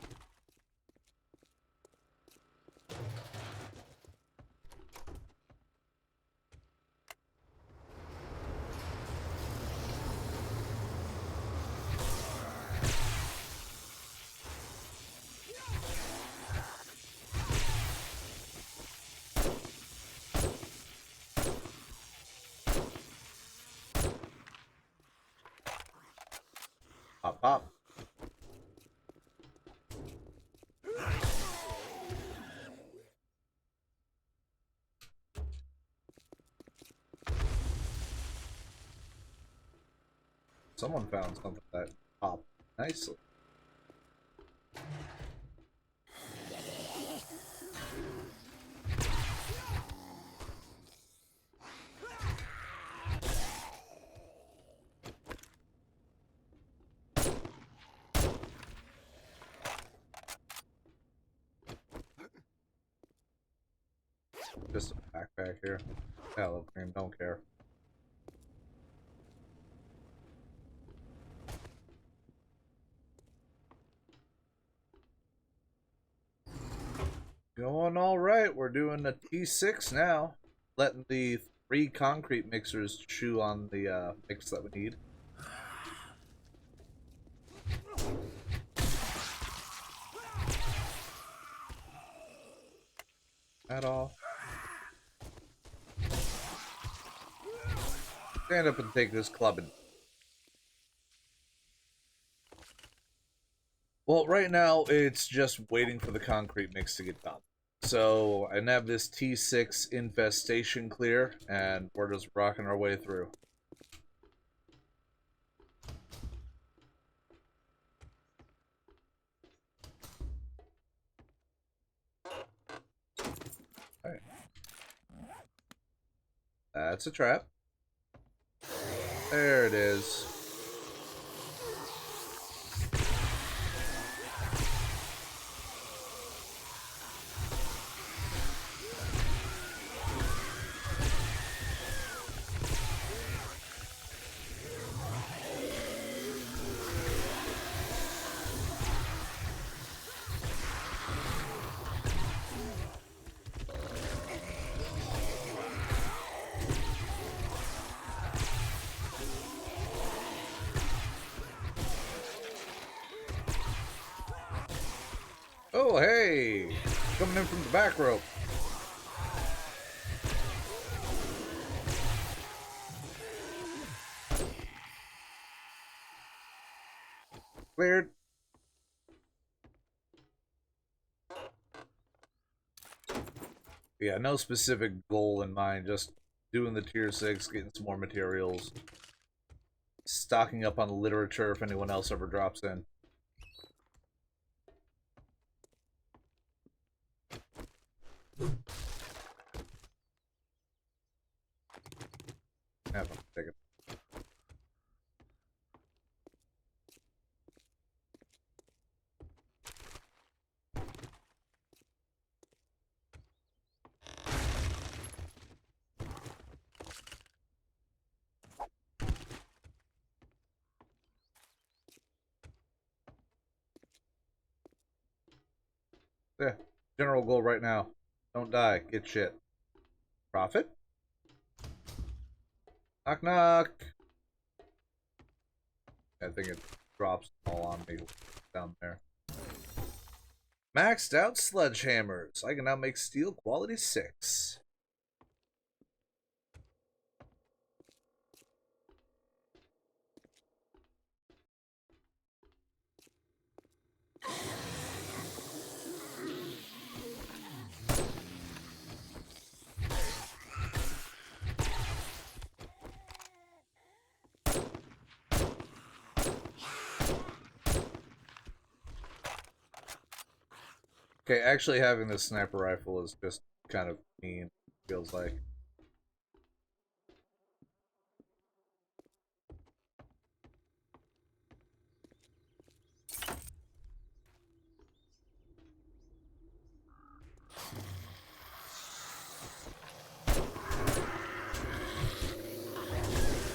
Pop, pop. Someone found something that popped nicely. Just a backpack here. Hello, cream, don't care. Going all right. We're doing the T6 now. Letting the 3 concrete mixers chew on the mix that we need. At all. Stand up and take this clubbing. Well, right now it's just waiting for the concrete mix to get done. So I have this T6 infestation clear, and we're just rocking our way through. That's a trap. There it is. Oh, hey! Coming in from the back rope. Cleared. Yeah, no specific goal in mind, just doing the tier 6, getting some more materials, stocking up on literature if anyone else ever drops in. Have fun. Take it. Yeah, general goal right now. Don't die. Get shit. Profit? Knock knock. I think it drops all on me down there. Maxed out sledgehammers. I can now make steel quality 6. Okay, actually having this sniper rifle is just kind of mean, feels like.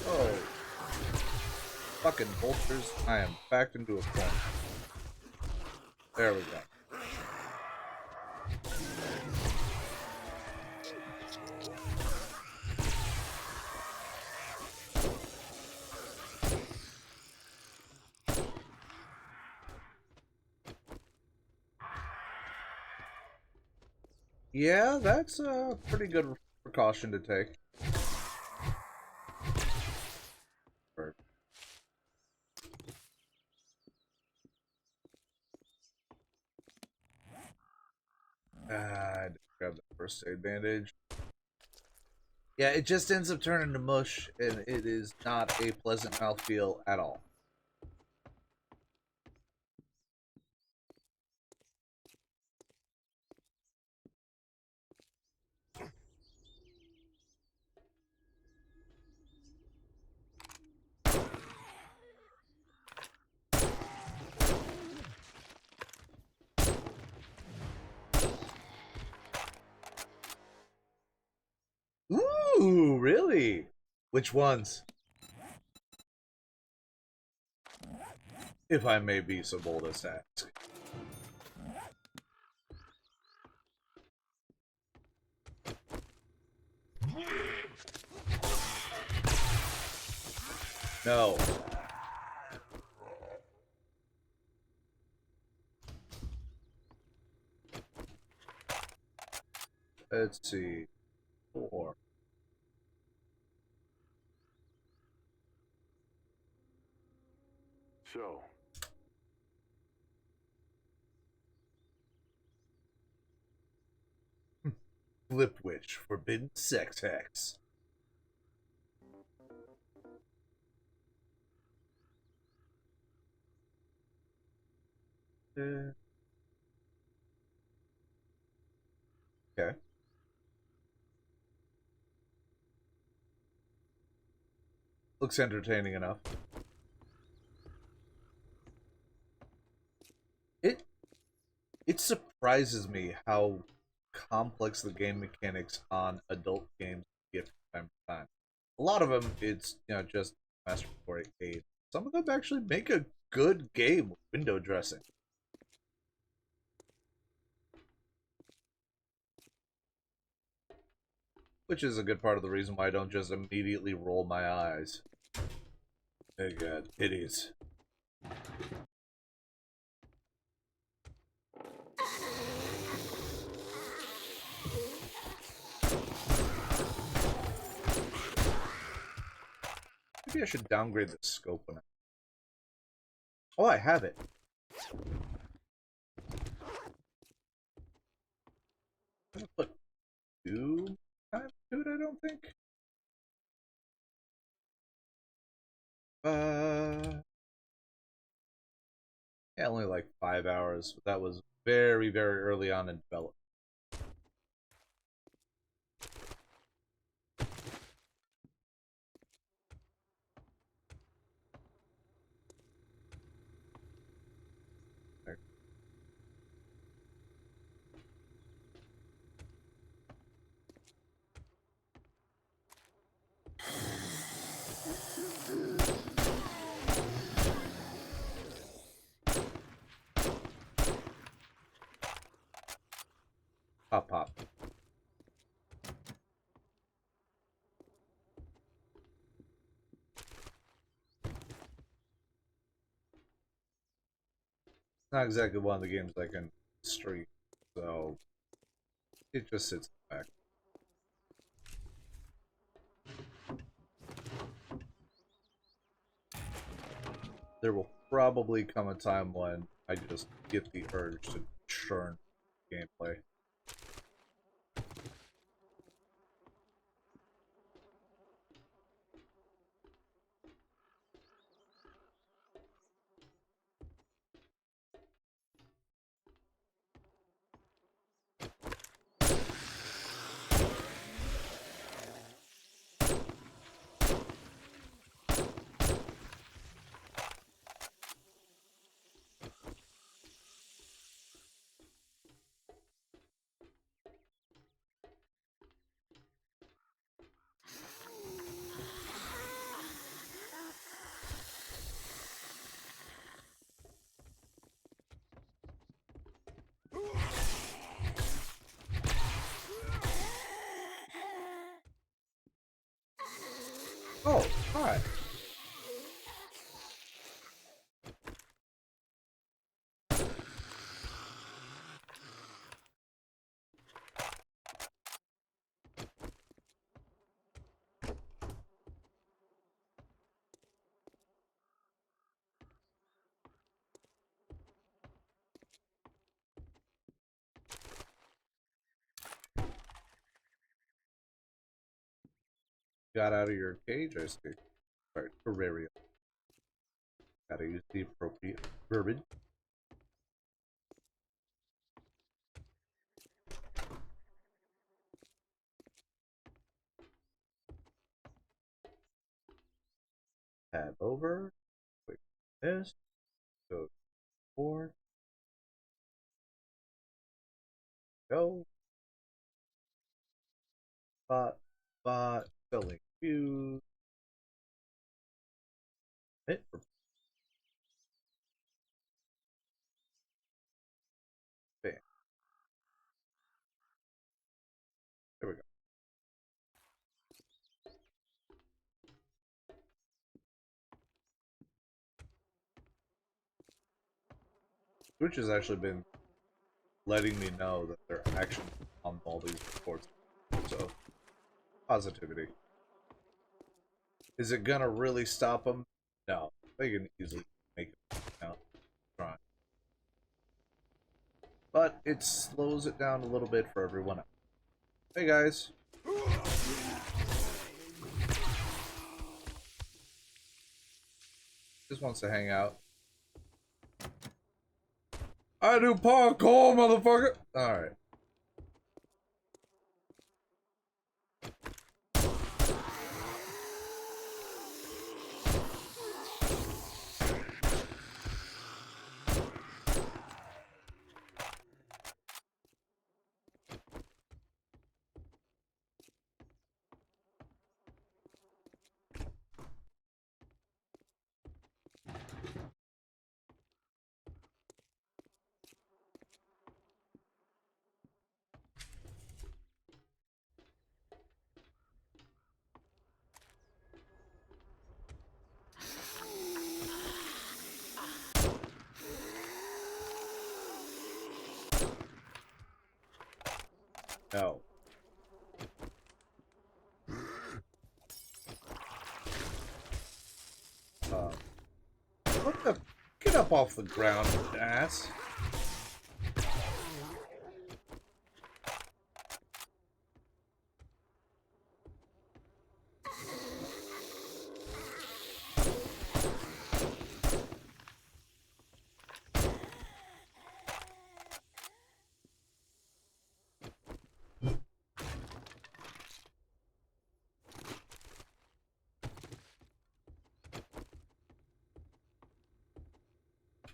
Oh, fucking vultures. I am backed into a corner. There we go. Yeah, that's a pretty good precaution to take. Ah, I didn't grab the first aid bandage. Yeah, it just ends up turning to mush, and it is not a pleasant mouthfeel at all. Ooh, really? Which ones? If I may be so bold as to ask. No. Let's see. 4.
So,
Flip Witch, Forbidden Sex Hex. Okay. Looks entertaining enough. It it surprises me how complex the game mechanics on adult games get from time to time. A lot of them, it's just masturbatory aid. Some of them actually make a good game with window dressing, which is a good part of the reason why I don't just immediately roll my eyes. Oh god, titties. Maybe I should downgrade the scope when I... Oh, I have it. I'm gonna put 2 times to it, I don't think. Yeah, only like 5 hours. But that was very, very early on in development. Pop, pop. Not exactly one of the games I can stream, so it just sits back. There will probably come a time when I just get the urge to churn gameplay. Oh, hi. Got out of your cage, I see. Alright, terrarium. Gotta use the appropriate verbiage. Tab over. Click this. Go forward. Go. Spot. Filling fuse. Hit. Bam. There we go. Twitch has actually been letting me know that they're actually on all these reports. So, positivity. Is it gonna really stop them? No. They can easily make it out. Try. But it slows it down a little bit for everyone else. Hey guys. Just wants to hang out. I do parkour, motherfucker! Alright. No. What the? Get up off the ground, ass.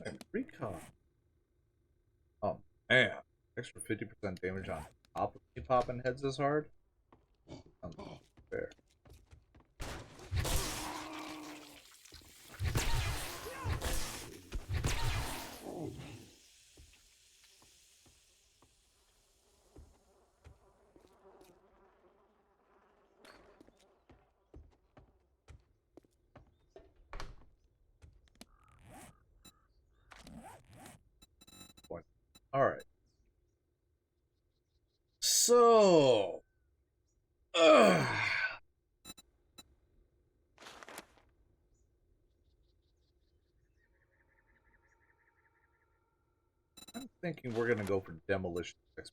And recon. Oh man, extra 50% damage on top of me popping heads this hard. Sounds fair. All right. So, ugh. I'm thinking we're gonna go for demolition next.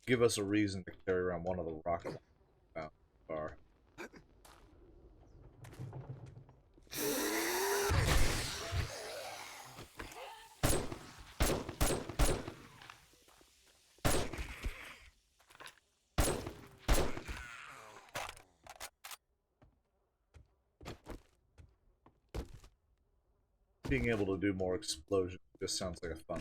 Give us a reason to carry around one of the rocket bar. Being able to do more explosions just sounds like a fun.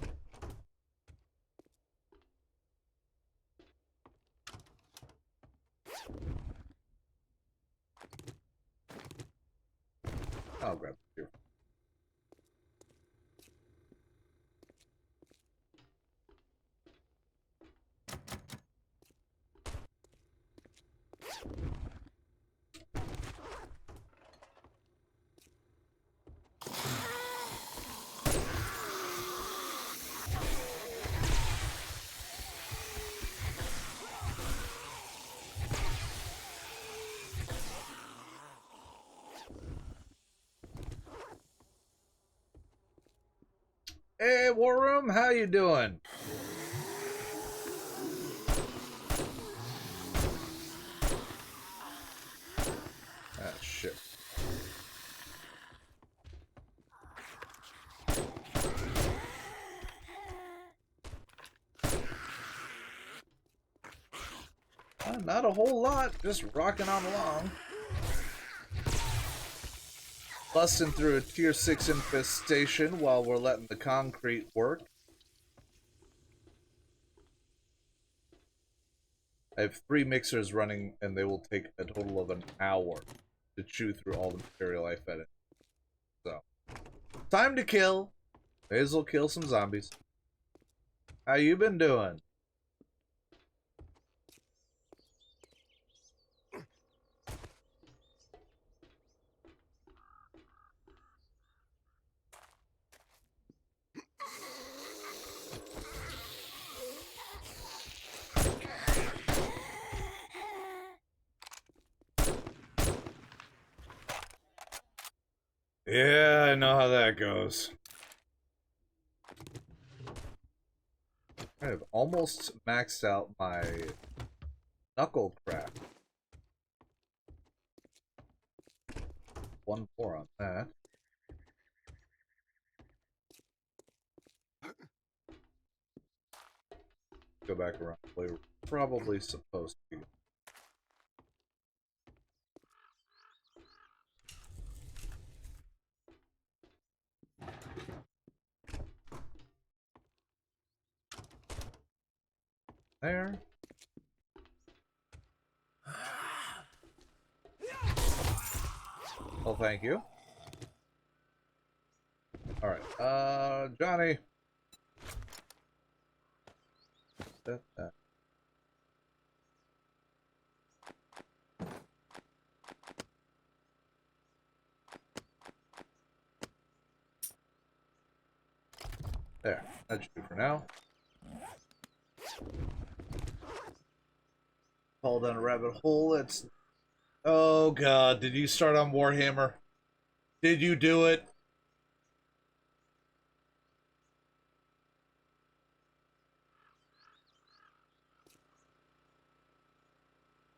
I'll grab you. Hey, War Room, how you doing? Ah, shit. Not a whole lot, just rocking on along. Busting through a tier 6 infestation while we're letting the concrete work. I have 3 mixers running, and they will take a total of an hour to chew through all the material I fed it. So, time to kill. May as well kill some zombies. How you been doing? Yeah, I know how that goes. I have almost maxed out my knuckle craft. 1 more on that. Go back around the way we're probably supposed to be. There. Well, thank you. Alright, Johnny. That. There. That should do for now. fall down a rabbit hole. It's oh god, did you start on Warhammer? Did you do it?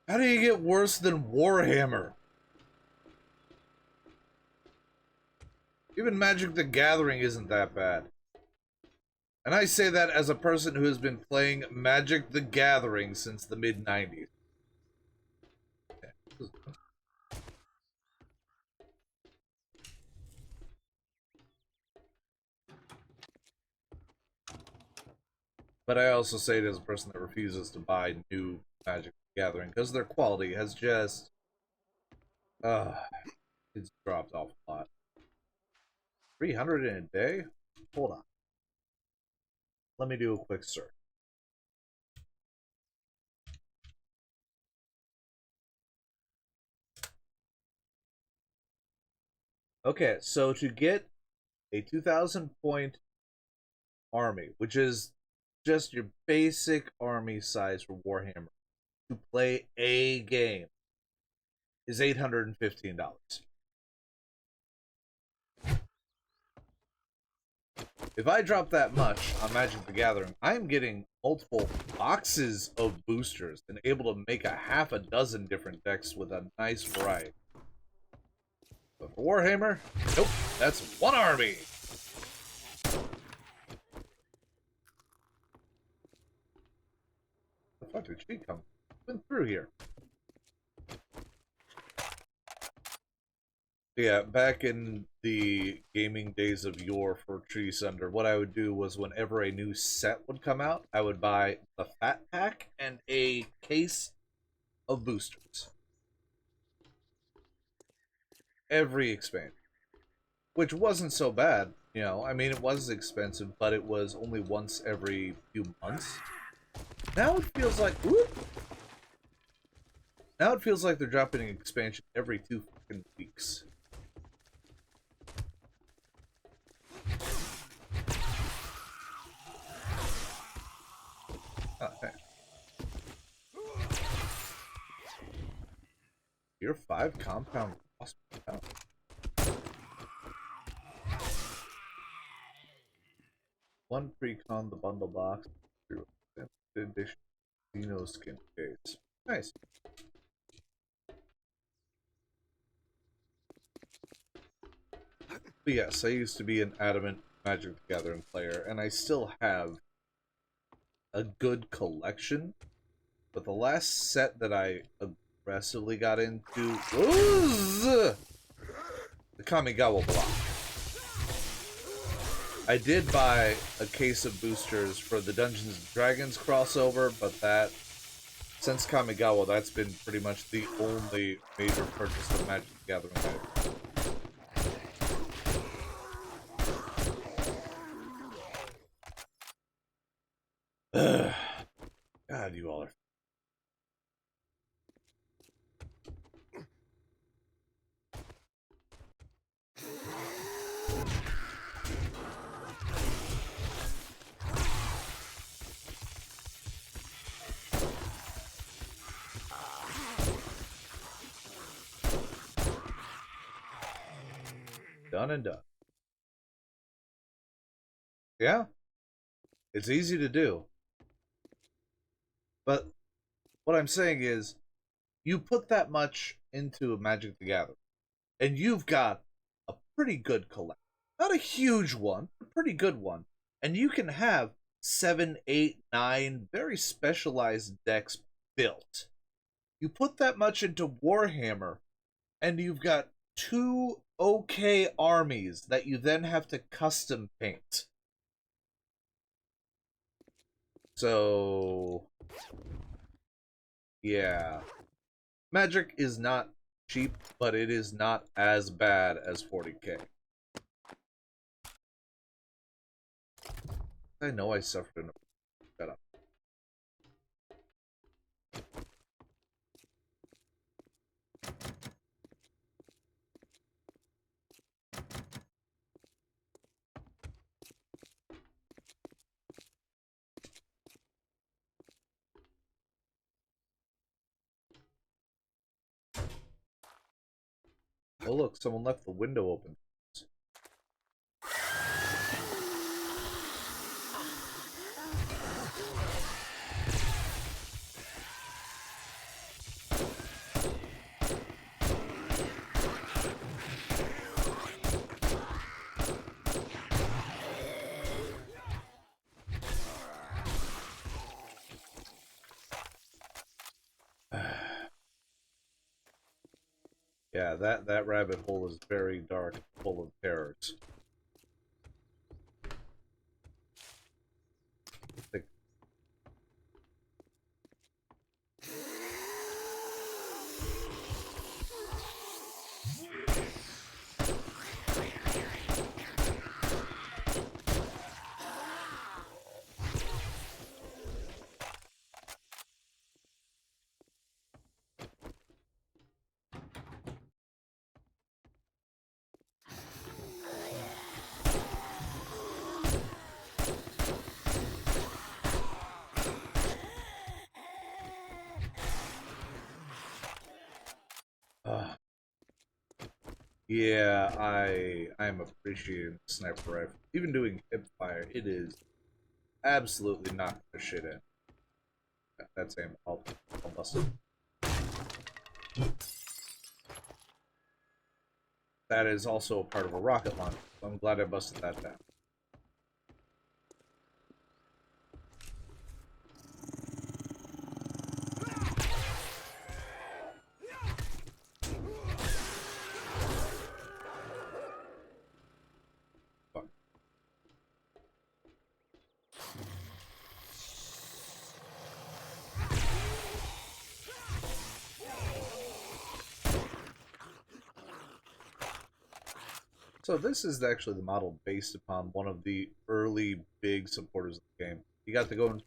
How do you get worse than Warhammer? Even Magic the Gathering isn't that bad. And I say that as a person who has been playing Magic the Gathering since the mid-90s. But I also say it as a person that refuses to buy new Magic the Gathering because their quality has just uh it's dropped off a lot. 300 in a day? Hold on. Let me do a quick search. Okay, so to get a 2,000 point army, which is just your basic army size for Warhammer, to play a game is $815. If I drop that much on Magic the Gathering, I'm getting multiple boxes of boosters and able to make a half a dozen different decks with a nice variety. But for Warhammer, nope, that's one army. The fuck did she come? Been through here. Yeah, back in the gaming days of yore for Tree Sunder, what I would do was whenever a new set would come out, I would buy the Fat Pack and a case of boosters. Every expansion. Which wasn't so bad, you know. I mean, it was expensive, but it was only once every few months. Now it feels like, whoop! Now it feels like they're dropping an expansion every 2 fucking weeks. Oh, thanks. You're 5 compound hospital. One pre-con the bundle box. Edition Xeno skin case. Nice. But yes, I used to be an adamant Magic the Gathering player, and I still have a good collection. But the last set that I aggressively got into was the Kamigawa block. I did buy a case of boosters for the Dungeons and Dragons crossover, but that, since Kamigawa, that's been pretty much the only major purchase of Magic the Gathering item. God, you all are. Done and done. Yeah, it's easy to do. But what I'm saying is, you put that much into Magic the Gathering, and you've got a pretty good collection. Not a huge one, a pretty good one. And you can have 7, 8, 9 very specialized decks built. You put that much into Warhammer, and you've got 2 okay armies that you then have to custom paint. So, yeah. Magic is not cheap, but it is not as bad as 40k. I know I suffered in a... Shut up. Oh look, someone left the window open. Yeah, that rabbit hole is very dark, full of terrors. Like, uh, yeah, I'm appreciating the sniper rifle. Even doing hip fire, it is absolutely knocking the shit in. That's aim. I'll bust it. That is also a part of a rocket launcher, so I'm glad I busted that down. Fuck. So this is actually the model based upon one of the early big supporters of the game. You got to go into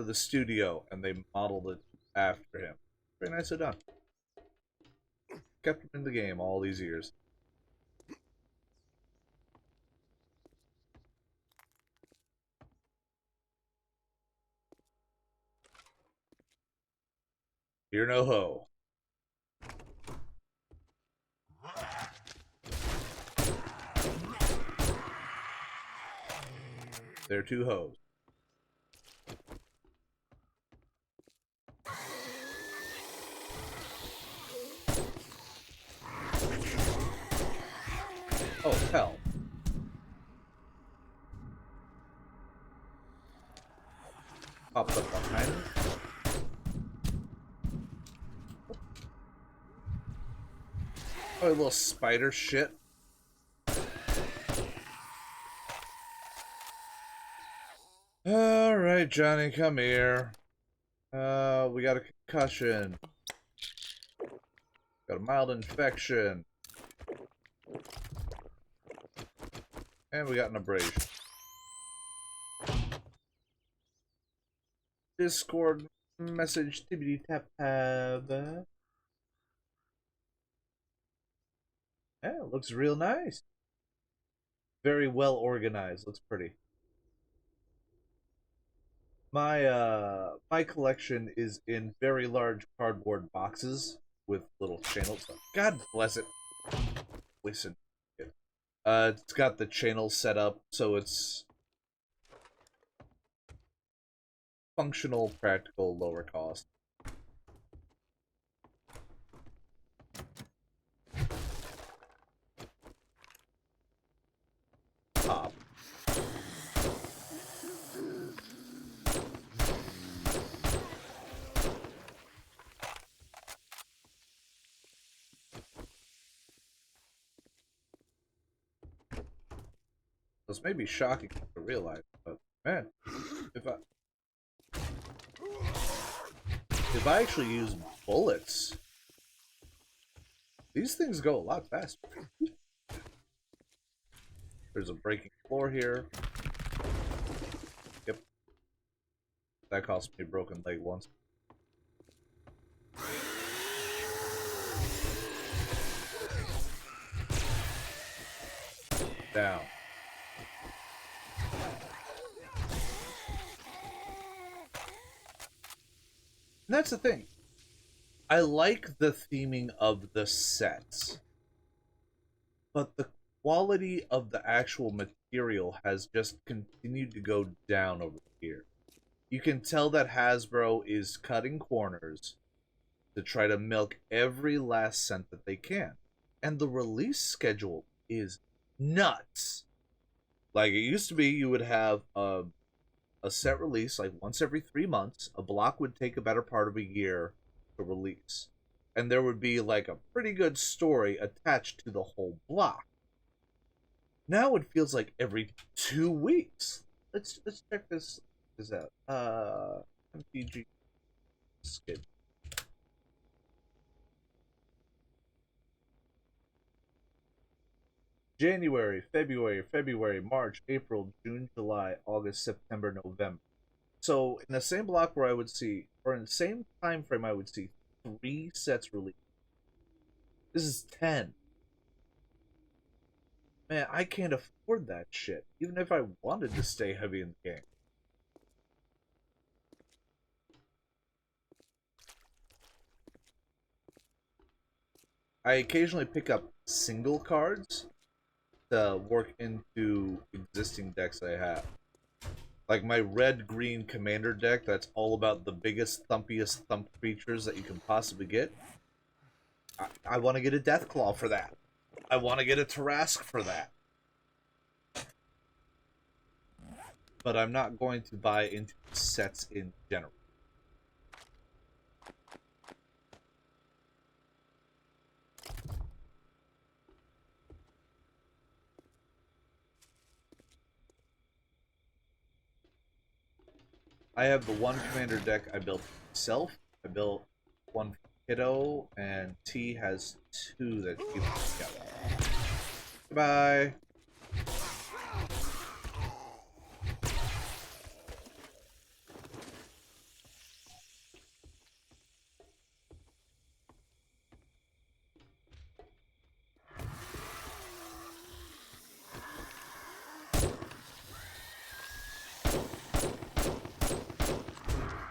the studio and they modeled it after him. Very nicely done. Kept him in the game all these years. Hear no ho. They're two hoes. Oh, hell. Popped up behind him. Oh, a little spider shit. Alright, Johnny, come here. We got a concussion. Got a mild infection. And we got an abrasion. Discord message tibbity tap tab. Yeah, it looks real nice. Very well organized. Looks pretty. My collection is in very large cardboard boxes with little channels. God bless it. Listen. It's got the channel set up so it's functional, practical, lower cost. Pop. This may be shocking to realize, but man, if I actually use bullets, these things go a lot faster. There's a breaking floor here. Yep. That cost me a broken leg once. Down. And that's the thing. I like the theming of the sets, but the quality of the actual material has just continued to go down over here. You can tell that Hasbro is cutting corners to try to milk every last cent that they can. And the release schedule is nuts. Like it used to be, you would have a set release like once every 3 months. A block would take a better part of a year to release. And there would be like a pretty good story attached to the whole block. Now it feels like every 2 weeks. Let's check this out. MTG schedule. January, February, March, April, June, July, August, September, November. So in the same block where I would see, or in the same time frame, I would see 3 sets released. This is 10. Man, I can't afford that shit, even if I wanted to stay heavy in the game. I occasionally pick up single cards to work into existing decks I have. Like my red-green commander deck that's all about the biggest, thumpiest thump creatures that you can possibly get. I want to get a Deathclaw for that. I want to get a Tarask for that. But I'm not going to buy into sets in general. I have the one commander deck I built myself. I built one for Kiddo, and T has 2 that she put together. Goodbye.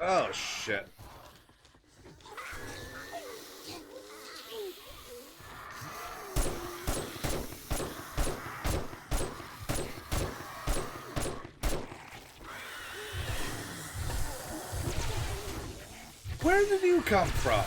Oh, shit. Where did you come from?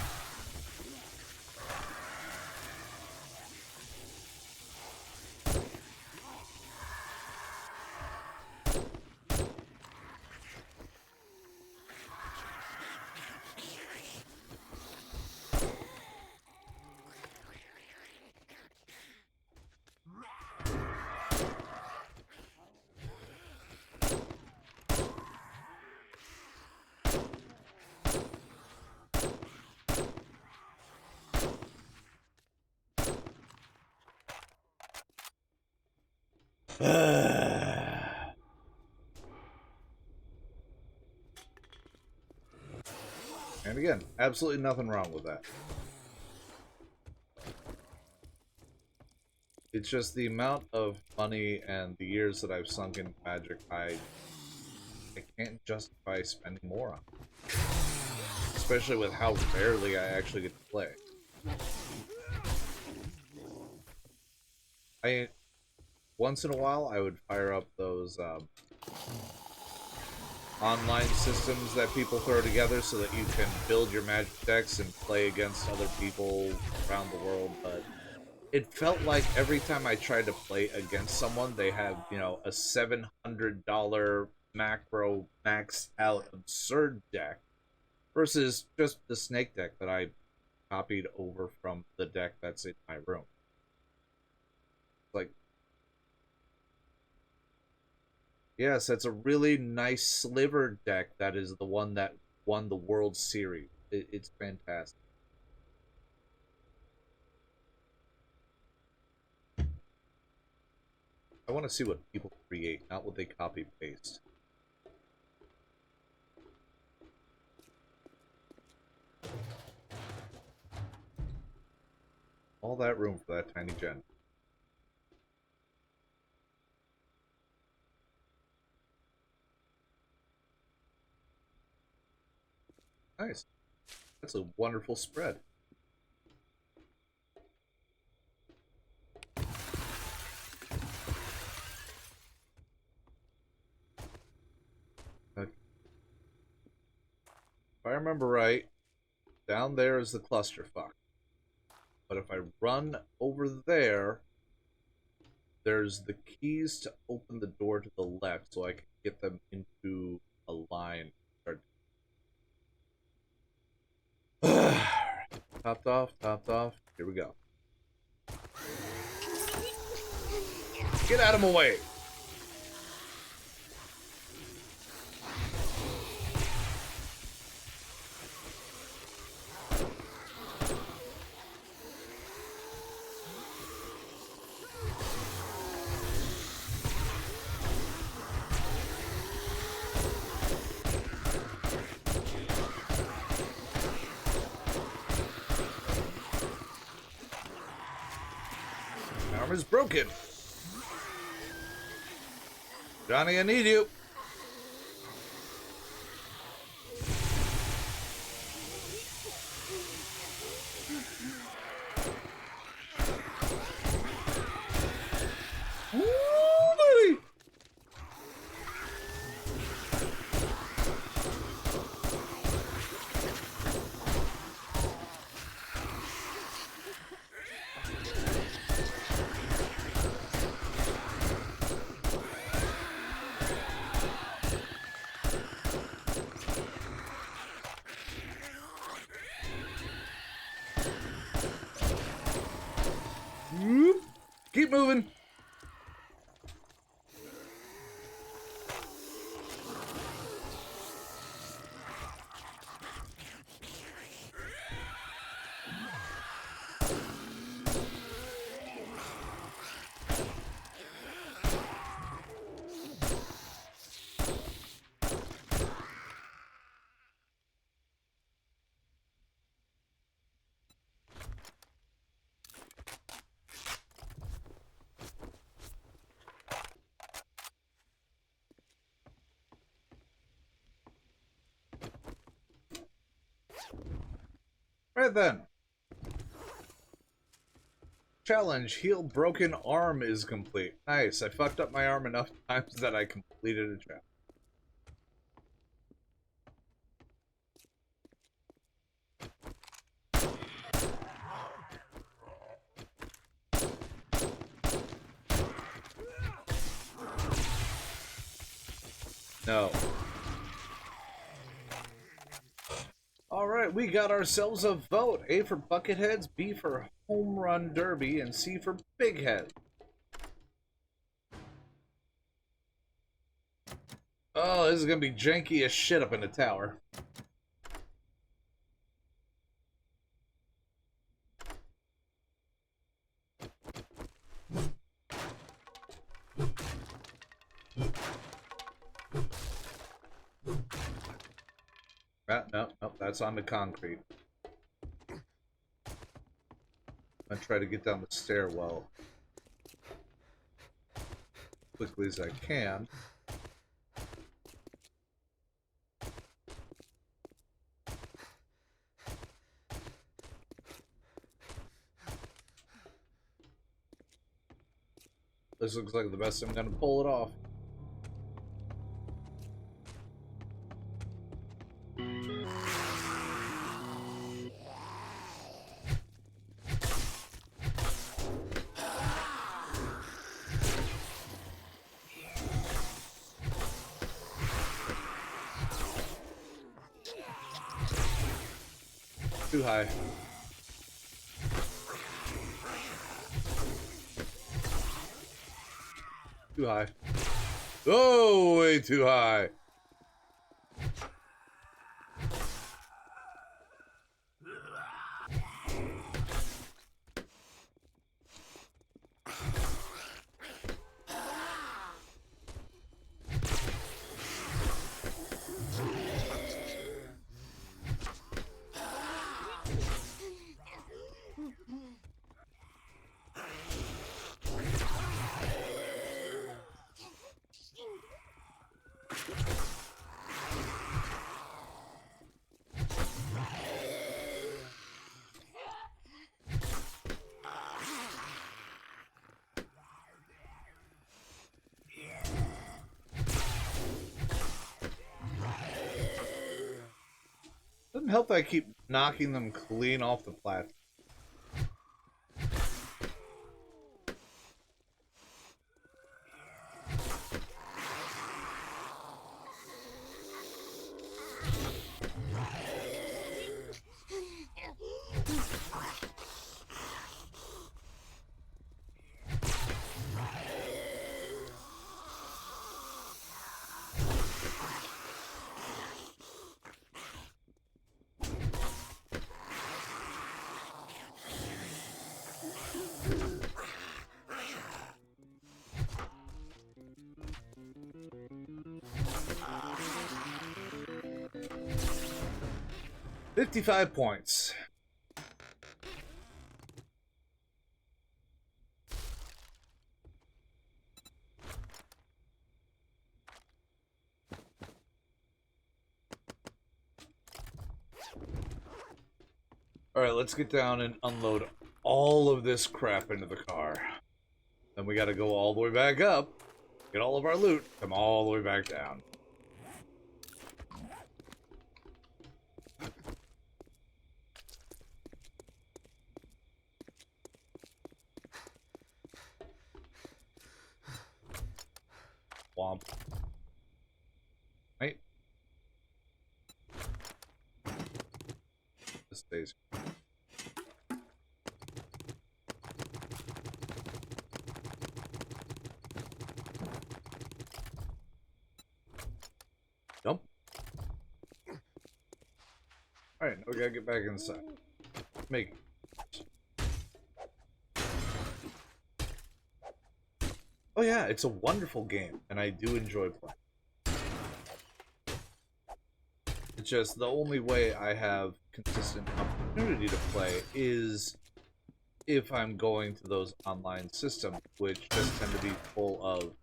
And again, absolutely nothing wrong with that. It's just the amount of money and the years that I've sunk in Magic, I can't justify spending more on it. Especially with how rarely I actually get to play. Once in a while, I would fire up those online systems that people throw together so that you can build your Magic decks and play against other people around the world, but it felt like every time I tried to play against someone, they have, you know, a $700 macro maxed out absurd deck versus just the snake deck that I copied over from the deck that's in my room. Like, yes, that's a really nice sliver deck that is the one that won the World Series. It's fantastic. I want to see what people create, not what they copy paste. All that room for that tiny gen. Nice. That's a wonderful spread. Okay. If I remember right, down there is the clusterfuck. But if I run over there, there's the keys to open the door to the left so I can get them into a line. Topped off, topped off. Here we go. Get out of my way! My arm is broken. Johnny, I need you. Woo, buddy. Whoop. Keep moving. Right then. Challenge, heal broken arm is complete. Nice, I fucked up my arm enough times that I completed a challenge. No. Alright, we got ourselves a vote. A for Bucketheads, B for Home Run Derby, and C for Big Head. Oh, this is gonna be janky as shit up in the tower. No, that's on the concrete. I'm gonna try to get down the stairwell as quickly as I can. This looks like the best I'm gonna pull it off. Too high. Too high. Oh, way too high. doesn't help that I keep knocking them clean off the platform. $55 points. Alright, let's get down and unload all of this crap into the car. Then we gotta go all the way back up, get all of our loot, come all the way back down. Womp. Right? This stays. Jump. Alright, now we gotta get back inside. Make it. Oh yeah, it's a wonderful game, and I do enjoy playing. It's just the only way I have consistent opportunity to play is if I'm going to those online systems, which just tend to be full of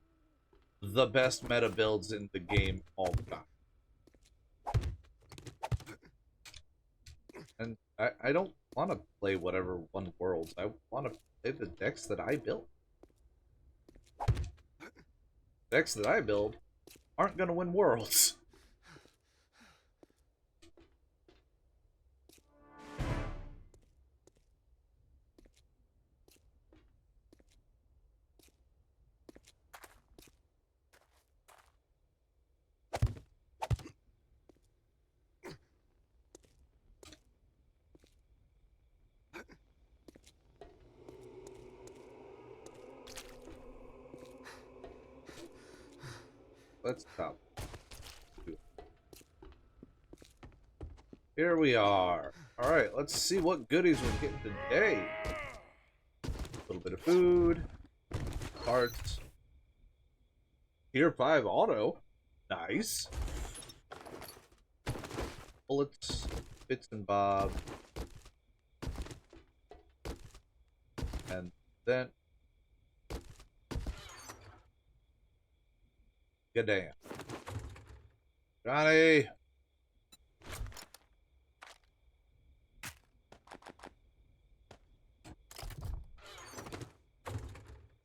the best meta builds in the game all the time. And I don't want to play whatever won Worlds. I want to play the decks that I built. Decks that I build aren't going to win Worlds. Let's stop. Here we are. Alright, let's see what goodies we're getting today. A little bit of food. Parts. Tier 5 auto. Nice. Bullets. Bits and bobs. And then... Good damn. Johnny!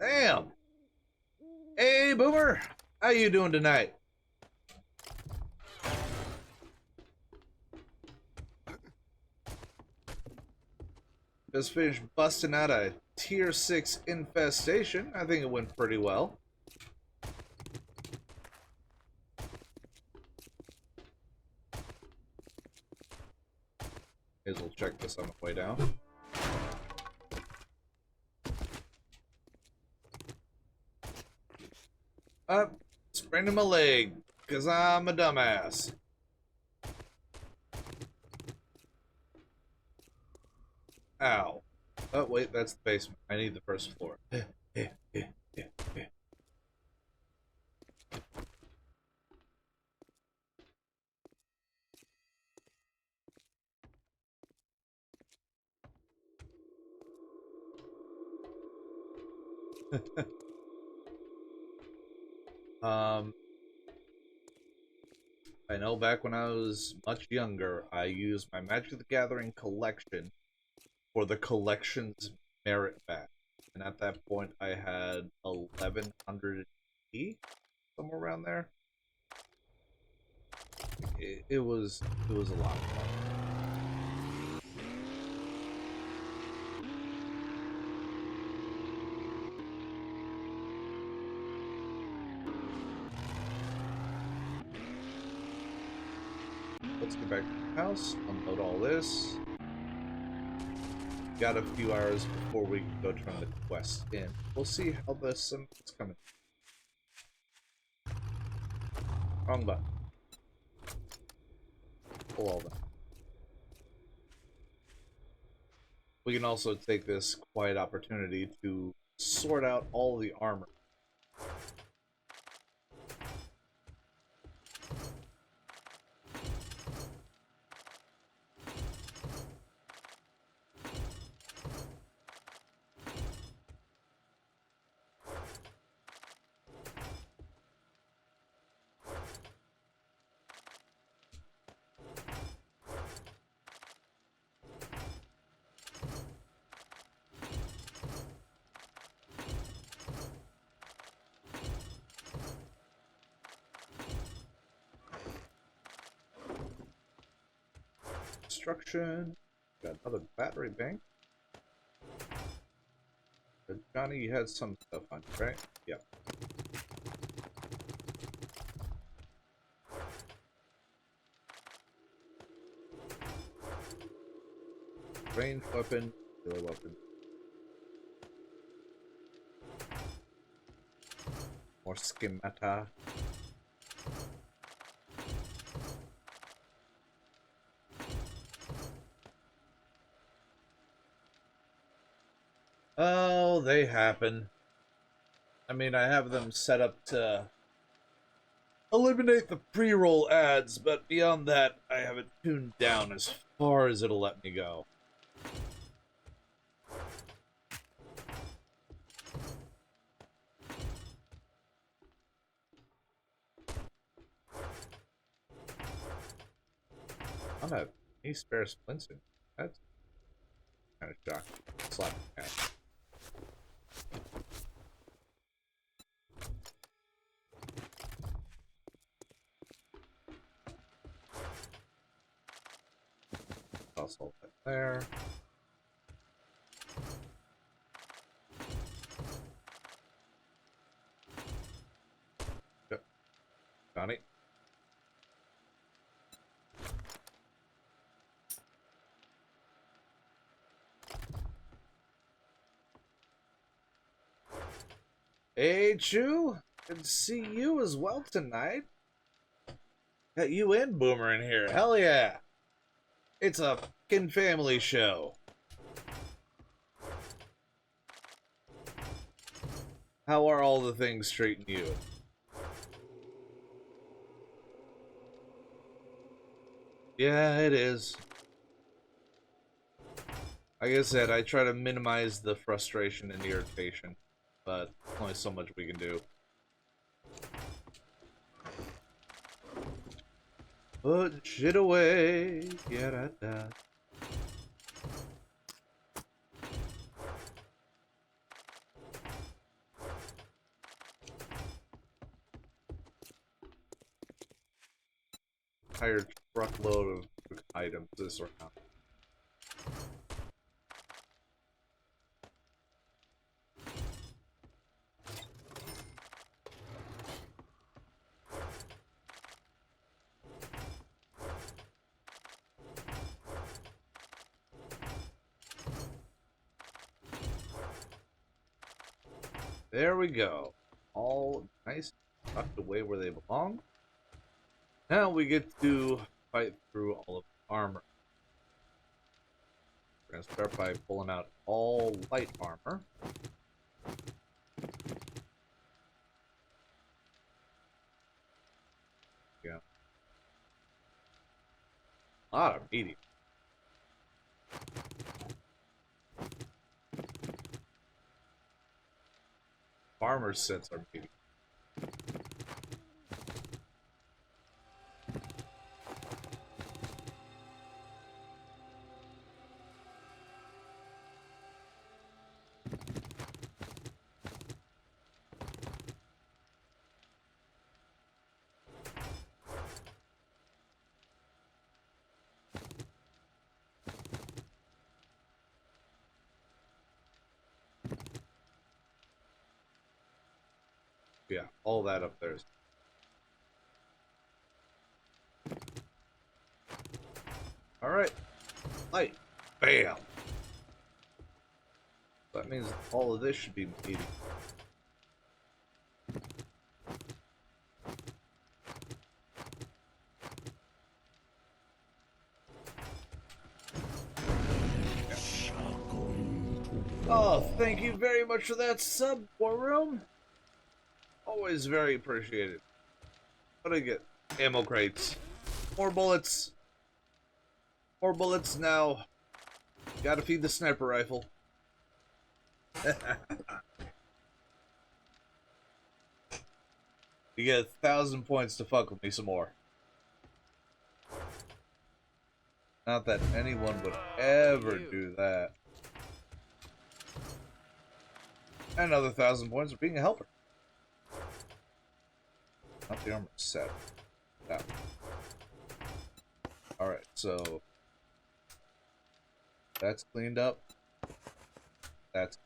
Damn! Hey, Boomer! How you doing tonight? Just finished busting out a Tier 6 infestation. I think it went pretty well. Guess we'll check this on the way down. Spraining my leg, because I'm a dumbass. Ow. Oh, wait, that's the basement. I need the first floor. I know back when I was much younger, I used my Magic the Gathering collection for the collection's merit badge. And at that point, I had 1,100 E, somewhere around there. It was a lot of fun. let's get back to the house, unload all this. Got a few hours before we can go turn the quest in. We'll see how the sun's coming. Wrong button. Pull all that. We can also take this quiet opportunity to sort out all the armor. Construction. Got another battery bank. Johnny, you had some stuff on you, right? Yep. Ranged weapon, melee weapon. More schemata. Oh, they happen. I mean, I have them set up to eliminate the pre-roll ads, but beyond that, I have it tuned down as far as it'll let me go. I don't have any spare splints in. That's kind of shocking. Slap the cat. Toss all that there. Yep. Johnny. Hey, Chew. Good to see you as well tonight. Got you and Boomer in here. Hell yeah. It's a fucking family show. How are all the things treating you? Yeah, it is. Like I said, I try to minimize the frustration and irritation, but only so much we can do. Put shit away. Yeah, da. Entire truckload of items this round. There we go. All nice, tucked away where they belong. Now we get to fight through all of the armor. We're going to start by pulling out all light armor. Yeah. A lot of medium. Farmer's sets are medium. Yeah, all that up there is. Alright. Light. Bam. That means all of this should be meaty. Oh, thank you very much for that sub, War Room. Always very appreciated. What do I get? Ammo crates. More bullets. More bullets now. Gotta feed the sniper rifle. You get 1,000 points to fuck with me some more. Not that anyone would ever do that. Another 1,000 points for being a helper. Not the armor set. That one. Alright, so that's cleaned up. That's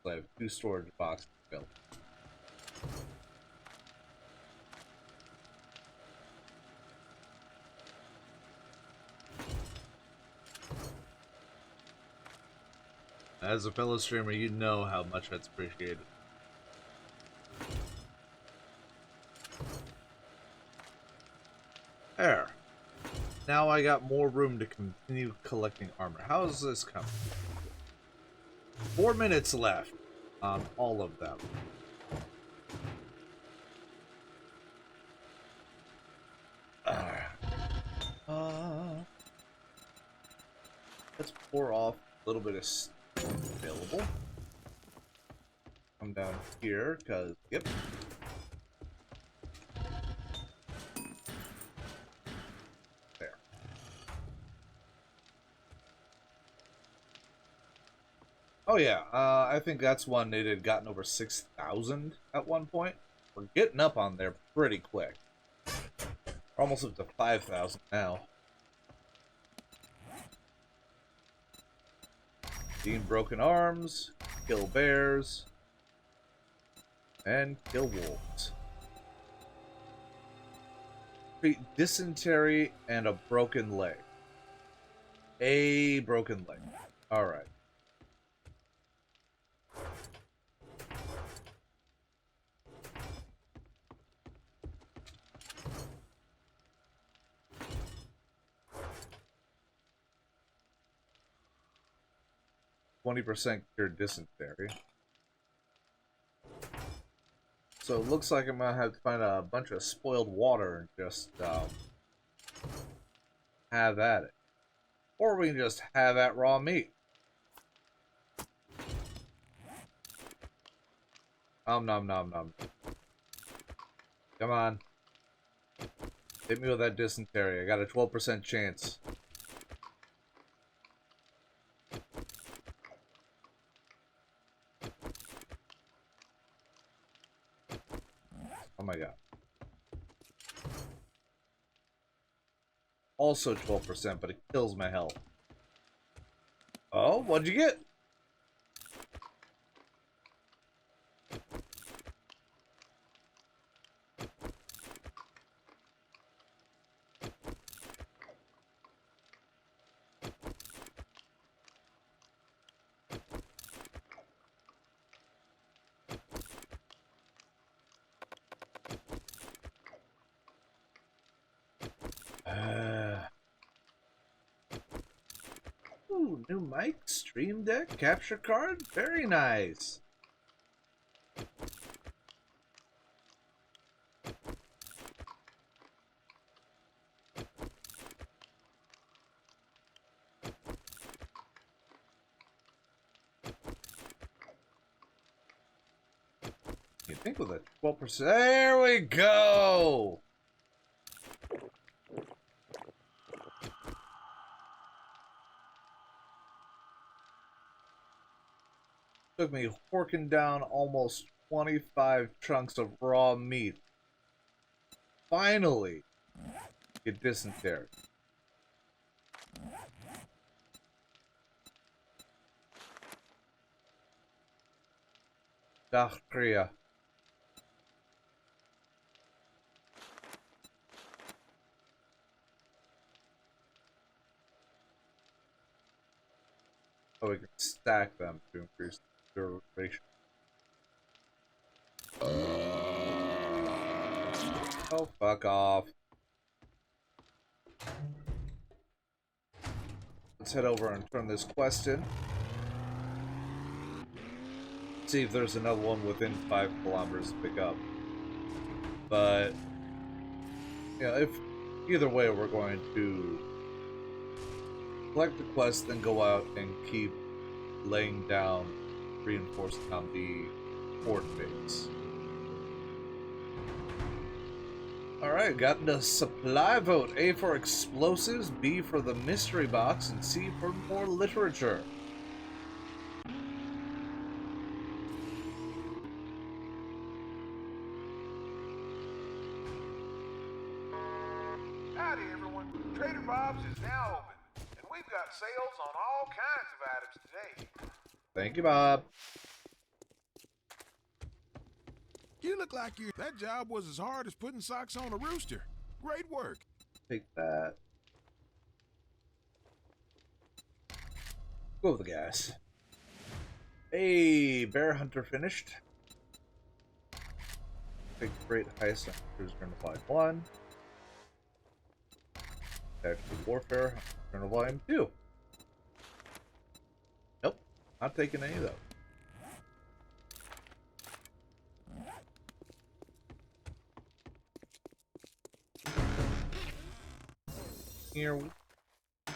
I have 2 storage boxes filled. As a fellow streamer, you know how much that's appreciated. There. Now I got more room to continue collecting armor. How is this coming? 4 minutes left on all of them. Let's pour off a little bit of stuff available. Come down here, because, yep. There. Oh yeah, I think that's one it had gotten over 6,000 at one point. We're getting up on there pretty quick. We're almost up to 5,000 now. Being broken arms, kill bears, and kill wolves. Treat dysentery and a broken leg. A broken leg. Alright. %, cured dysentery. So it looks like I'm gonna have to find a bunch of spoiled water and just have at it. Or we can just have at raw meat. Nom nom nom. Come on. Hit me with that dysentery. I got a 12% chance. Oh my god. Also 12%, but it kills my health. Oh, what'd you get? Ooh, new mic, stream deck, capture card, very nice. You think with a 12%? There we go. Took me horking down almost 25 chunks of raw meat. Finally, get dysentery. Dachkria. Oh, we can stack them to increase the duration. Oh, fuck off. Let's head over and turn this quest in. See if there's another one within 5 kilometers to pick up. But, you know, if either way, we're going to collect the quest, then go out and keep laying down reinforcement on the port base. Alright, got the supply vote. A for explosives, B for the mystery box, and C for more literature.
Howdy, everyone. Trader Bob's is now open, and we've got sales on all kinds of items today.
Thank you, Bob.
You look like you. That job was as hard as putting socks on a rooster. Great work.
Take that. Go with the gas. Hey, bear hunter finished. Big great heist on Cruise Journal Volume 1. Tactical Warfare Journal Volume 2. Nope, not taking any of those. Here, a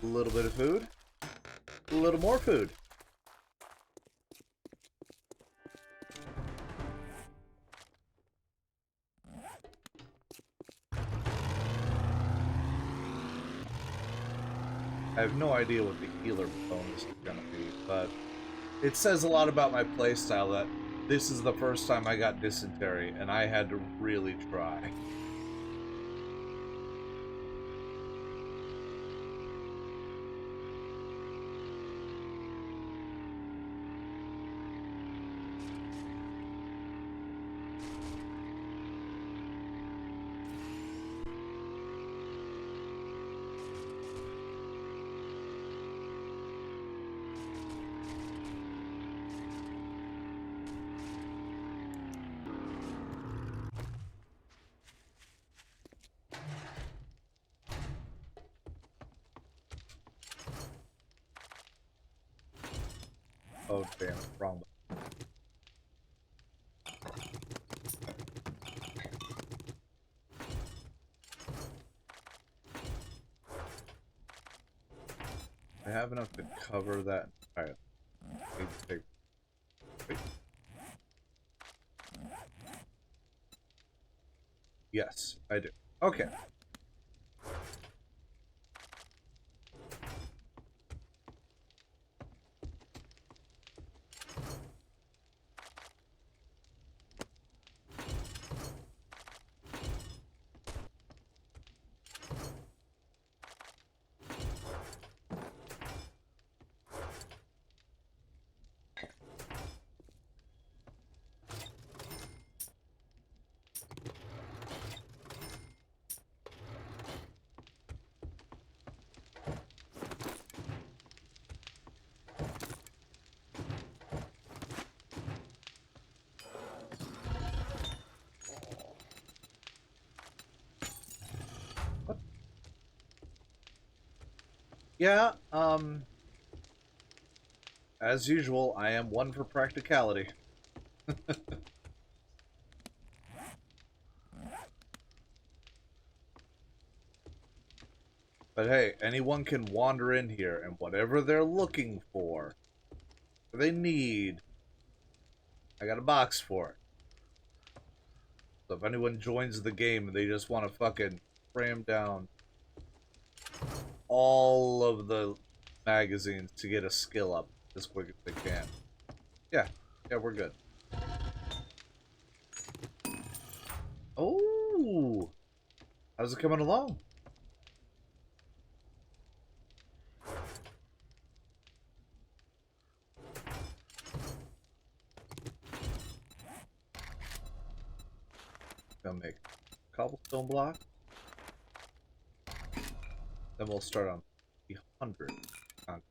little bit of food, a little more food. I have no idea what the healer bonus is gonna be, but it says a lot about my playstyle that this is the first time I got dysentery, and I had to really try. Oh damn, wrong. I have enough to cover that entire need to take. Wait. Yes, I do. Okay. Yeah, as usual, I am one for practicality. But hey, anyone can wander in here, and whatever they're looking for, or they need, I got a box for it. So if anyone joins the game and they just want to fucking cram down all of the magazines to get a skill up as quick as they can. Yeah, we're good. Oh, how's it coming along? Gonna make cobblestone block. Then we'll start on the 100 concrete.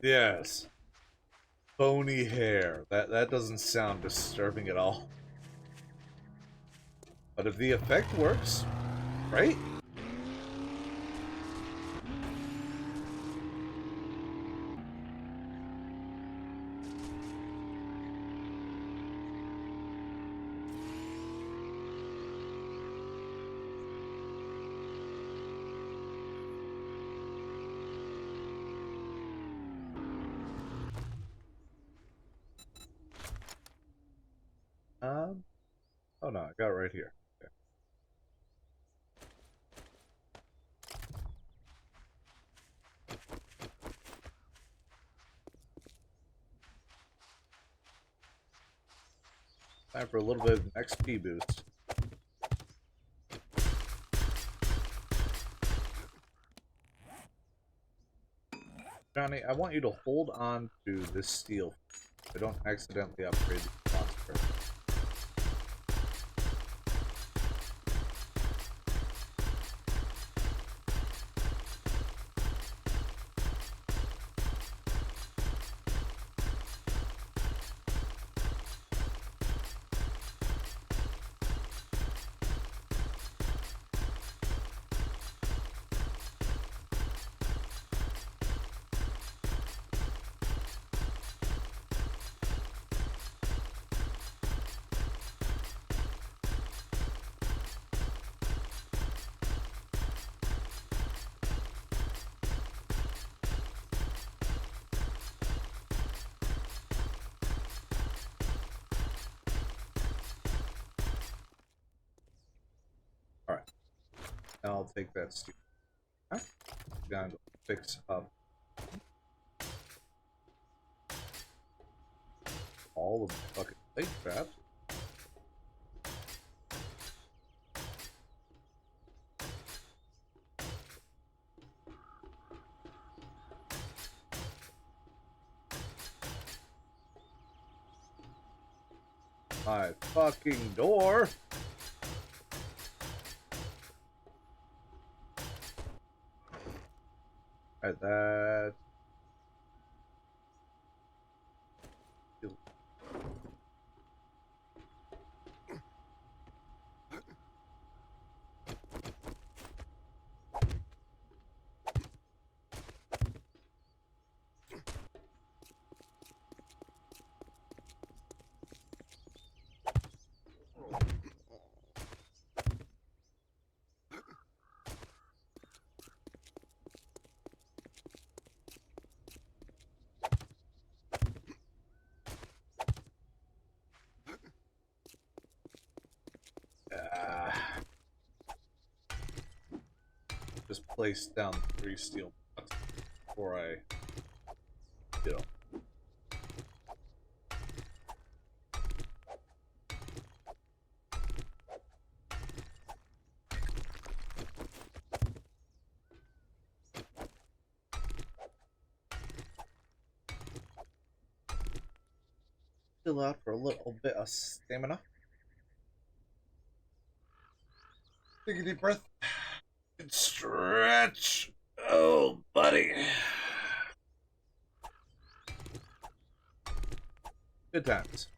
Yes. Bony hair. That doesn't sound disturbing at all. But if the effect works, right? Um, oh no, I got it right here. Okay. Time for a little bit of an XP boost. Johnny, I want you to hold on to this steel so I don't accidentally upgrade the monster. Alright. Now I'll take that steel. Huh? Gonna go fix up all of the fucking plate traps. My fucking door! Alright, that... just place down 3 steel blocks before I do. Chill out for a little bit of stamina. Take a deep breath. And stretch. Oh, buddy. Good times.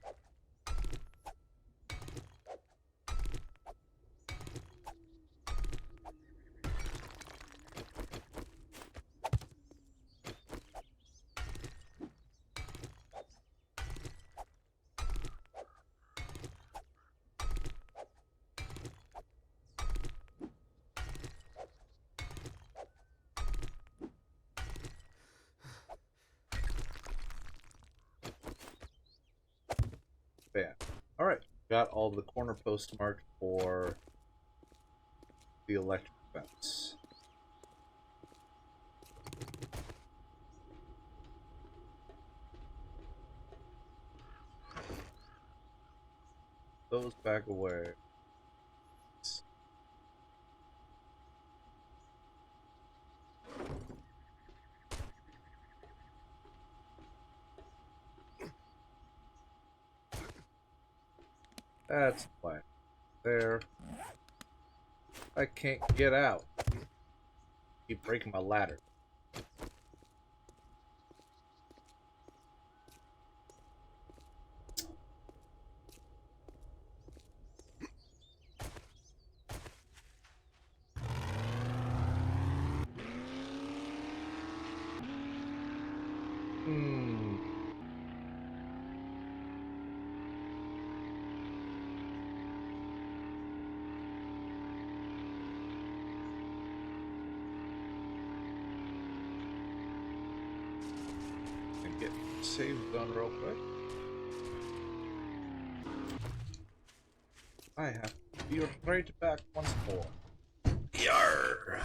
Bam. Alright. Got all the corner posts marked for the electric fence. Those back away. That's fine. There. I can't get out. Keep breaking my ladder. save zone real quick. I have to be right back once more. Yarr!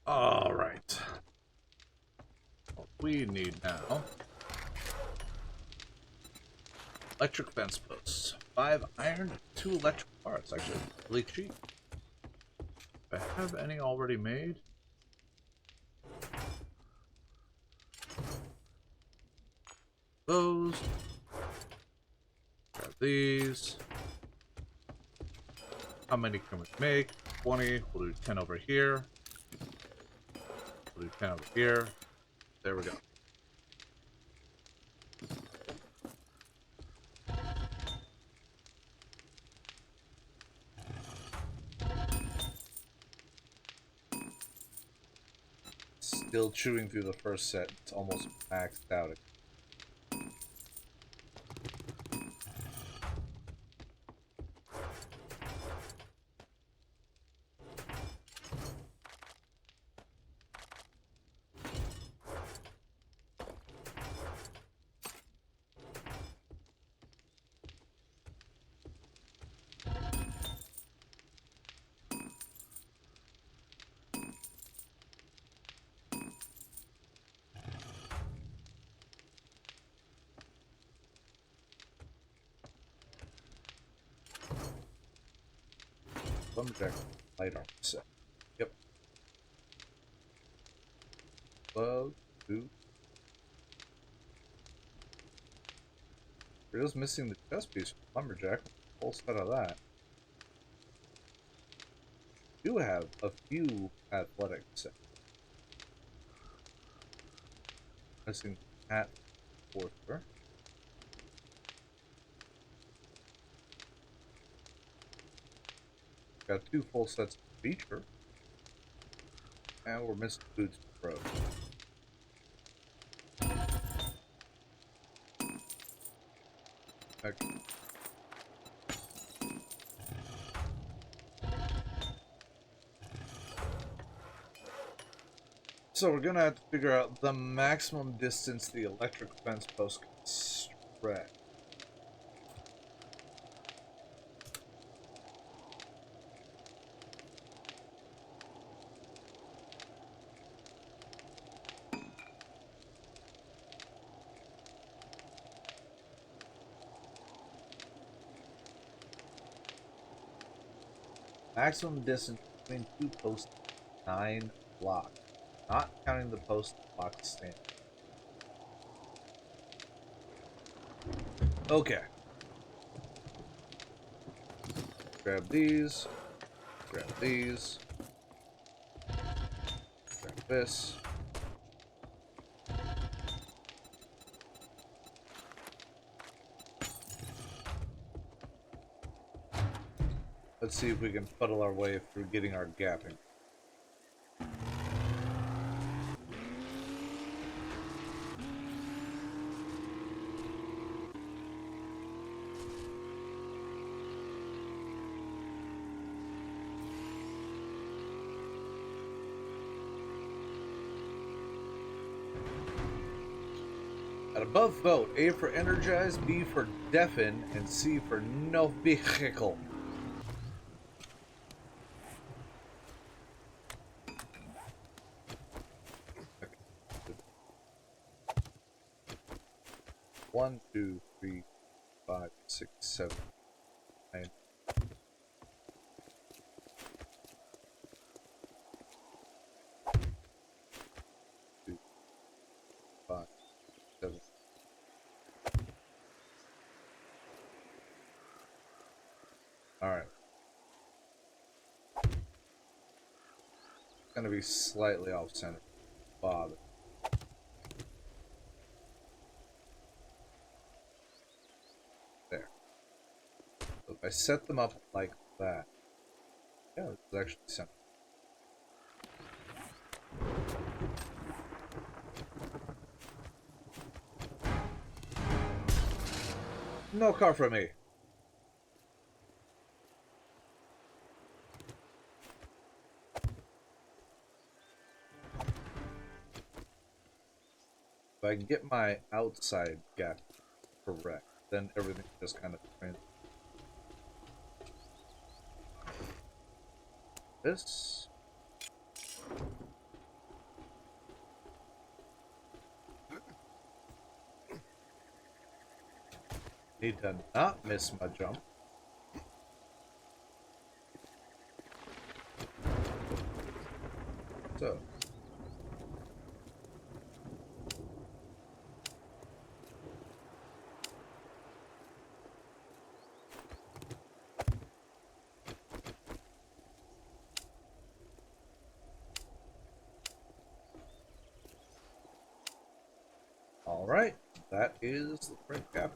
Alright. What we need now... electric fence posts. 5 iron, 2 electric parts. Actually, really cheap. Do I have any already made? Those. Grab these. How many can we make? 20. We'll do 10 over here. We'll do 10 over here. There we go. Still chewing through the first set. It's almost maxed out. Lumberjack light armor set. Yep. Glove, boot. We're just missing the chest piece from Lumberjack. Full set of that. Do have a few athletic sets. Missing hat forcer. Got 2 full sets of feature. And we're missing boots for pro. Heck. So we're gonna have to figure out the maximum distance the electric fence post can spread. Maximum distance between two posts, 9 blocks. Not counting the post block stand. Okay. Grab these. Grab these. Grab this. Let's see if we can fuddle our way through getting our gapping. At above vote, A for energize, B for deafen, and C for no vehicle. One, two, three, 5, 6, 7, 9. 2, 5, 7. Alright. Gonna be slightly off center. Bother. There. So if I set them up like that, yeah, it's actually center. No car for me. If I can get my outside gap correct, then everything just kind of trans. This. Need to not miss my jump. So. Alright, that is the print gap.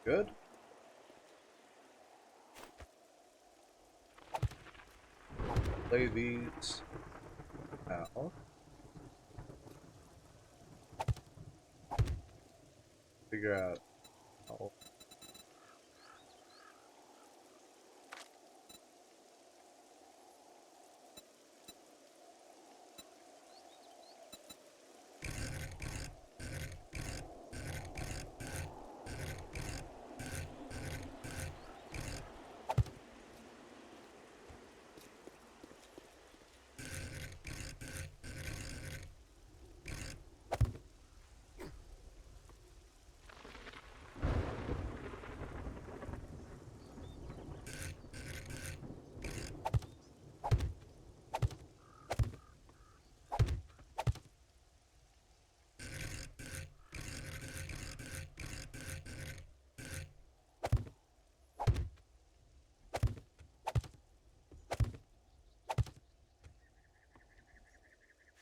Good. Lay these out. Figure out how.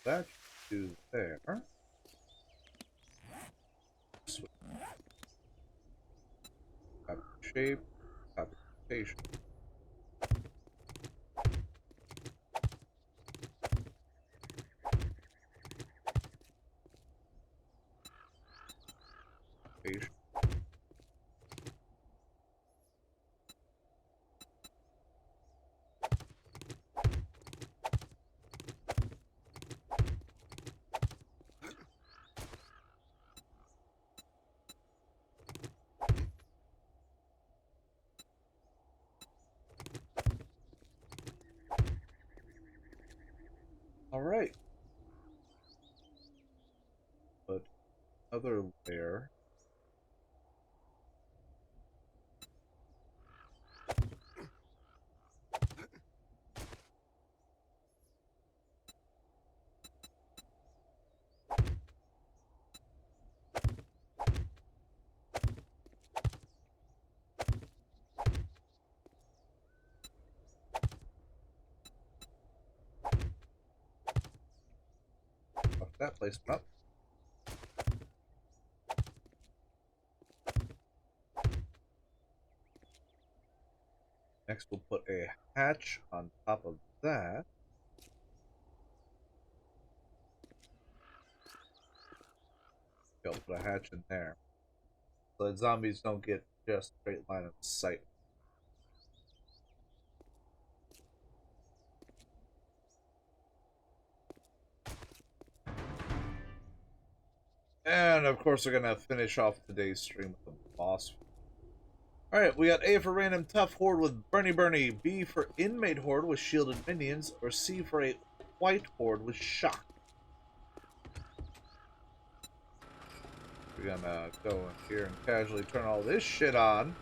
That to there. Switch. Copy shape, copy rotation. Rotation. Alright. But other layer. Fuck that placement up. Next, we'll put a hatch on top of that. I'll put a hatch in there. So that zombies don't get just straight line of sight. And of course, we're gonna finish off today's stream with the boss. Alright, we got A for random tough horde with Bernie, B for inmate horde with shielded minions, or C for a white horde with shock. We're gonna go in here and casually turn all this shit on.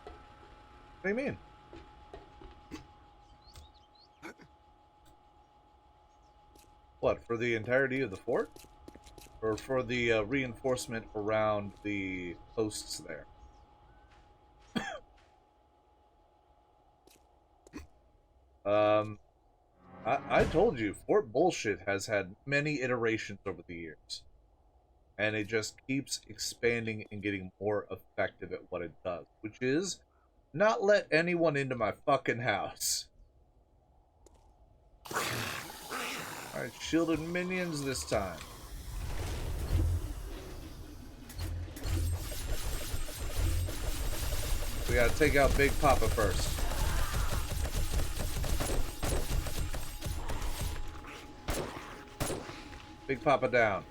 What do you mean? What, for the entirety of the fort? Or for the reinforcement around the posts there? I told you, Fort Bullshit has had many iterations over the years. And it just keeps expanding and getting more effective at what it does. Which is, not let anyone into my fucking house. Alright, shielded minions this time. We gotta take out Big Papa first. Big Papa down.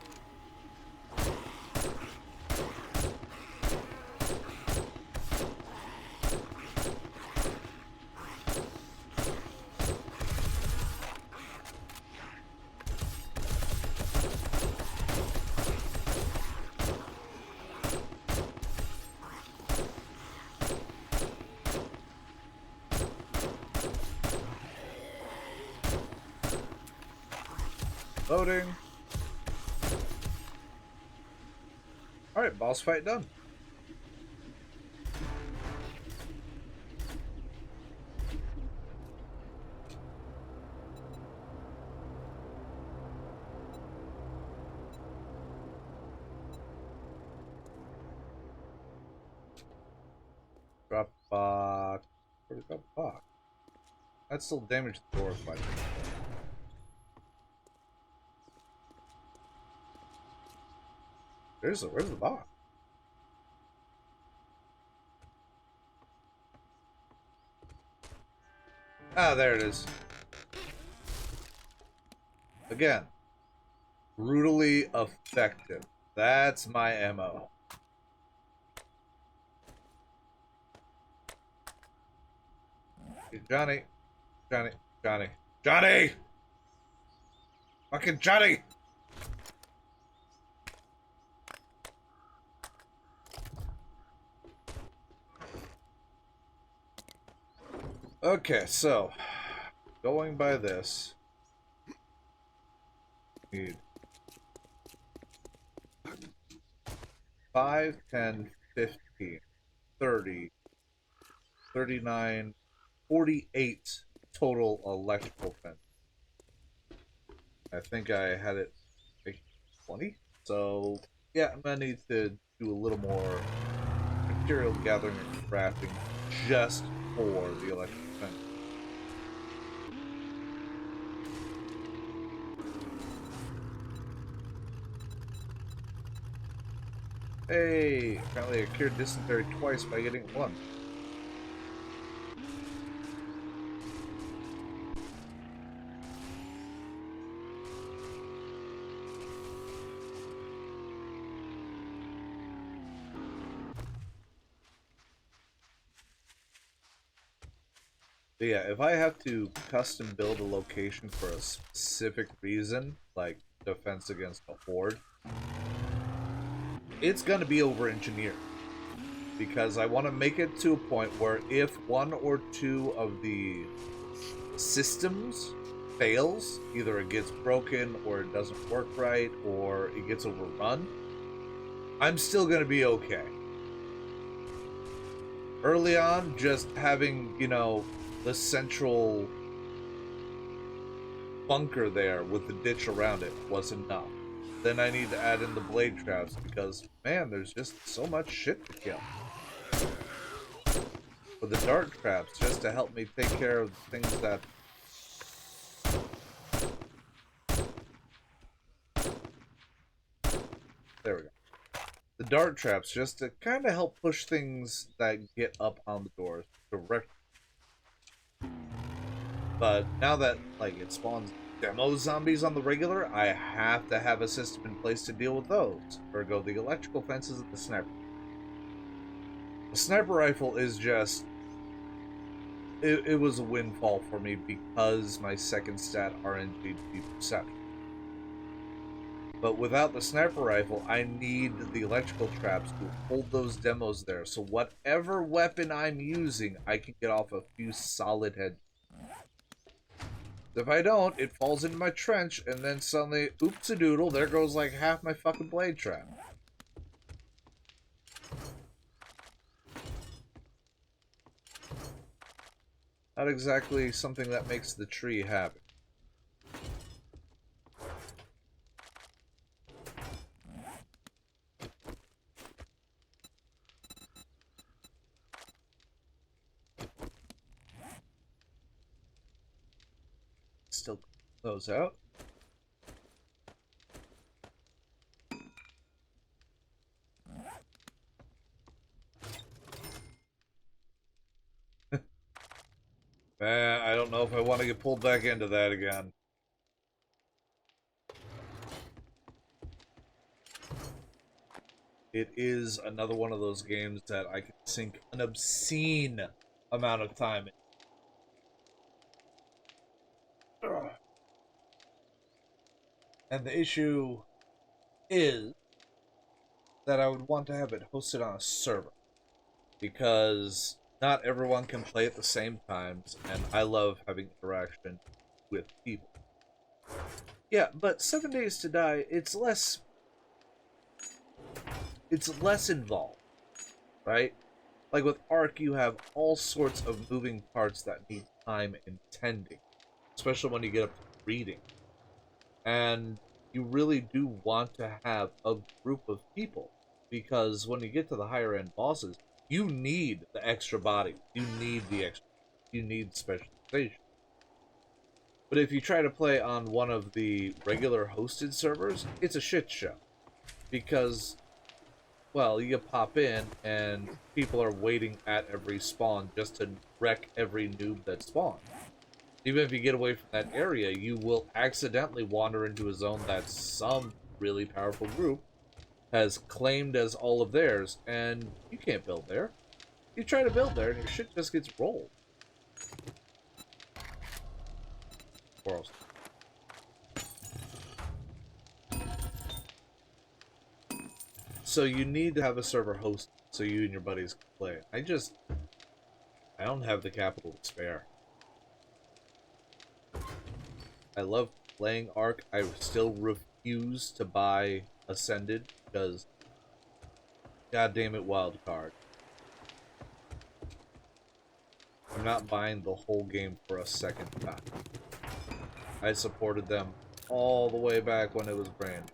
Loading. Alright, boss fight done. Drop box. Where'd it go? Box. That still damaged the door quite a bit. Where's the box? Ah, there it is. Again, brutally effective. That's my MO. Hey, Johnny. Johnny! Fucking Johnny! Okay, so going by this, need 5, 10, 15, 30, 39, 48 total electrical fence. I think I had it like 20. So yeah, I'm gonna need to do a little more material gathering and crafting just for the electrical fence. Hey, apparently I cured dysentery twice by getting one. But yeah, if I have to custom build a location for a specific reason, like defense against a horde, it's gonna be over-engineered. Because I want to make it to a point where if one or two of the systems fails, either it gets broken or it doesn't work right or it gets overrun, I'm still going to be okay. Early on, just having, you know, the central bunker there with the ditch around it was enough. Then I need to add in the blade traps because, man, there's just so much shit to kill. With the dart traps, just to help me take care of things that... There we go. The dart traps, just to kind of help push things that get up on the doors directly. But now that, like, it spawns demo zombies on the regular, I have to have a system in place to deal with those. Ergo, the electrical fences and the sniper. The sniper rifle is just... It was a windfall for me because my second stat RNG to be perception. But without the sniper rifle, I need the electrical traps to hold those demos there. So whatever weapon I'm using, I can get off a few solid heads. If I don't, it falls into my trench, and then suddenly, oops-a-doodle, there goes like half my fucking blade trap. Not exactly something that makes the tree happy. Still those out. Man, I don't know if I want to get pulled back into that again. It is another one of those games that I can sink an obscene amount of time in. Ugh. And the issue is that I would want to have it hosted on a server. Because not everyone can play at the same times, and I love having interaction with people. Yeah, but 7 Days to Die, it's less involved, right? Like with Ark, you have all sorts of moving parts that need time and tending, especially when you get up to reading. And you really do want to have a group of people, because when you get to the higher end bosses, you need the extra body. You need the extra. You need specialization. But if you try to play on one of the regular hosted servers, it's a shit show. Because, well, you pop in and people are waiting at every spawn just to wreck every noob that spawns. Even if you get away from that area, you will accidentally wander into a zone that some really powerful group has claimed as all of theirs, and you can't build there. You try to build there, and your shit just gets rolled. Quarrels. So you need to have a server host so you and your buddies can play. I don't have the capital to spare. I love playing Ark. I still refuse to buy Ascended because, god damn it, wildcard. I'm not buying the whole game for a second time. I supported them all the way back when it was brand new.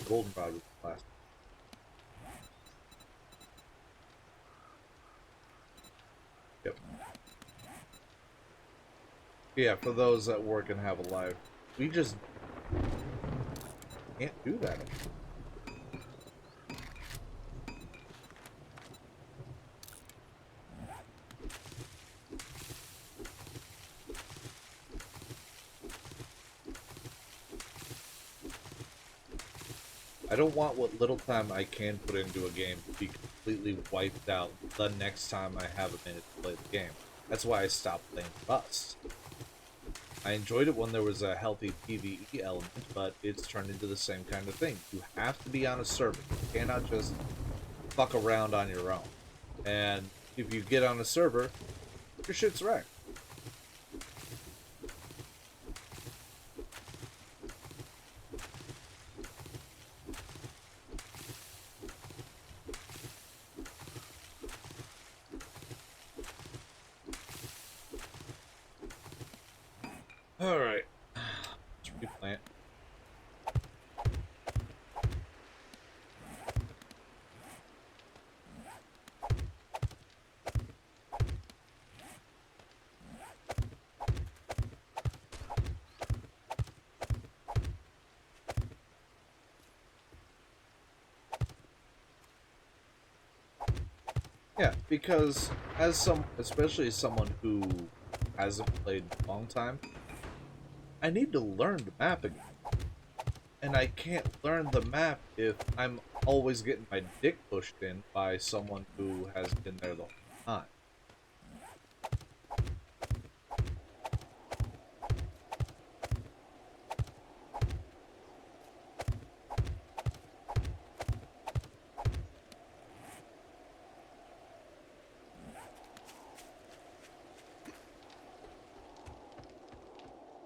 Goldenrod was plastic. Yep. Yeah, for those that work and have a life, we just can't do that anymore. I don't want what little time I can put into a game to be completely wiped out the next time I have a minute to play the game. That's why I stopped playing Rust. I enjoyed it when there was a healthy PvE element, but it's turned into the same kind of thing. You have to be on a server. You cannot just fuck around on your own. And if you get on a server, your shit's wrecked. Alright. Let's replant. Yeah, because especially as someone who hasn't played in a long time, I need to learn the map again. And I can't learn the map if I'm always getting my dick pushed in by someone who has been there the whole time.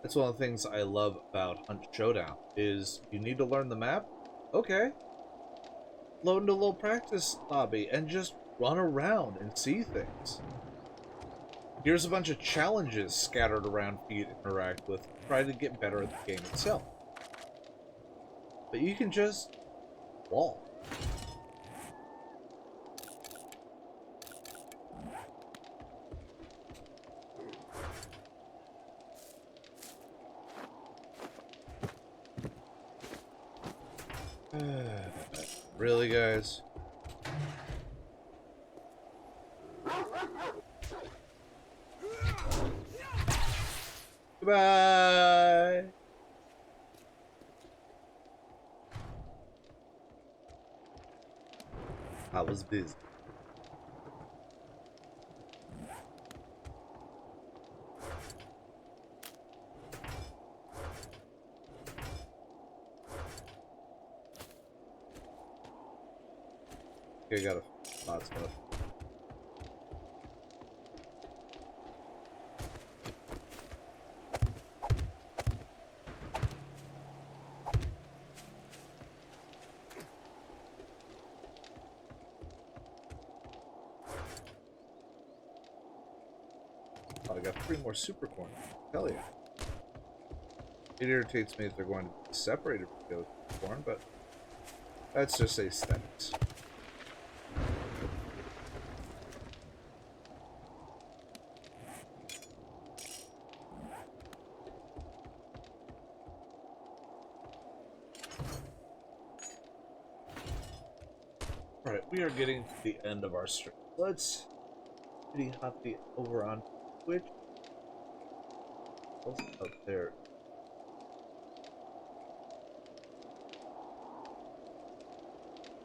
That's one of the things I love about Hunt Showdown is you need to learn the map? Okay. Load into a little practice lobby and just run around and see things. Here's a bunch of challenges scattered around for you to interact with. Try to get better at the game itself. But you can just wall. Really, guys? Goodbye! I was busy. Okay, I got a lot of stuff. Oh, I got 3 more super corn. Hell yeah. It irritates me if they're going to be separated from the other corn, but that's just aesthetics. Alright, we are getting to the end of our stream. Let's hop the over on Twitch. What's up there?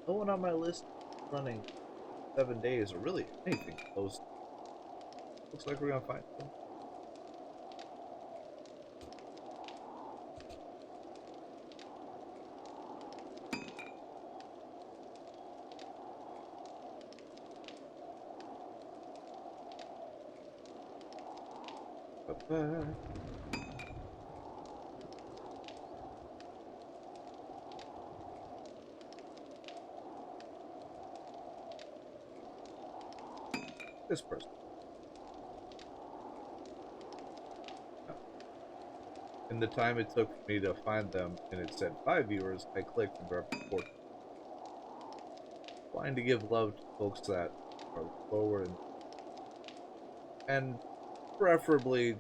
No one on my list running 7 days or really anything close. Looks like we're gonna find them. Bye-bye. This person. In the time it took for me to find them, and it said 5 viewers, I clicked and we're up to 4. Trying to give love to folks that are lower and preferably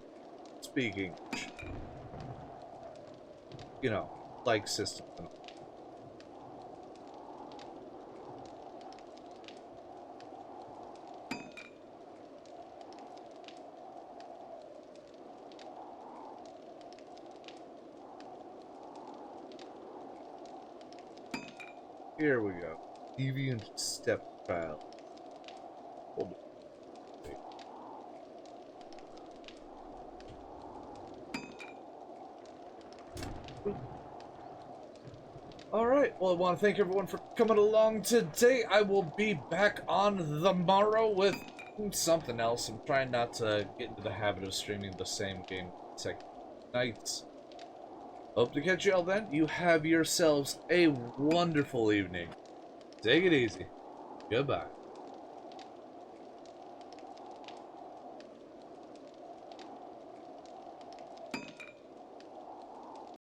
speak English. You know, like systems and all. Here we go. Deviant stepchild. Hold it. Alright, well I want to thank everyone for coming along today. I will be back on the morrow with something else. I'm trying not to get into the habit of streaming the same game consecutive nights. Hope to catch you all then. You have yourselves a wonderful evening. Take it easy. Goodbye.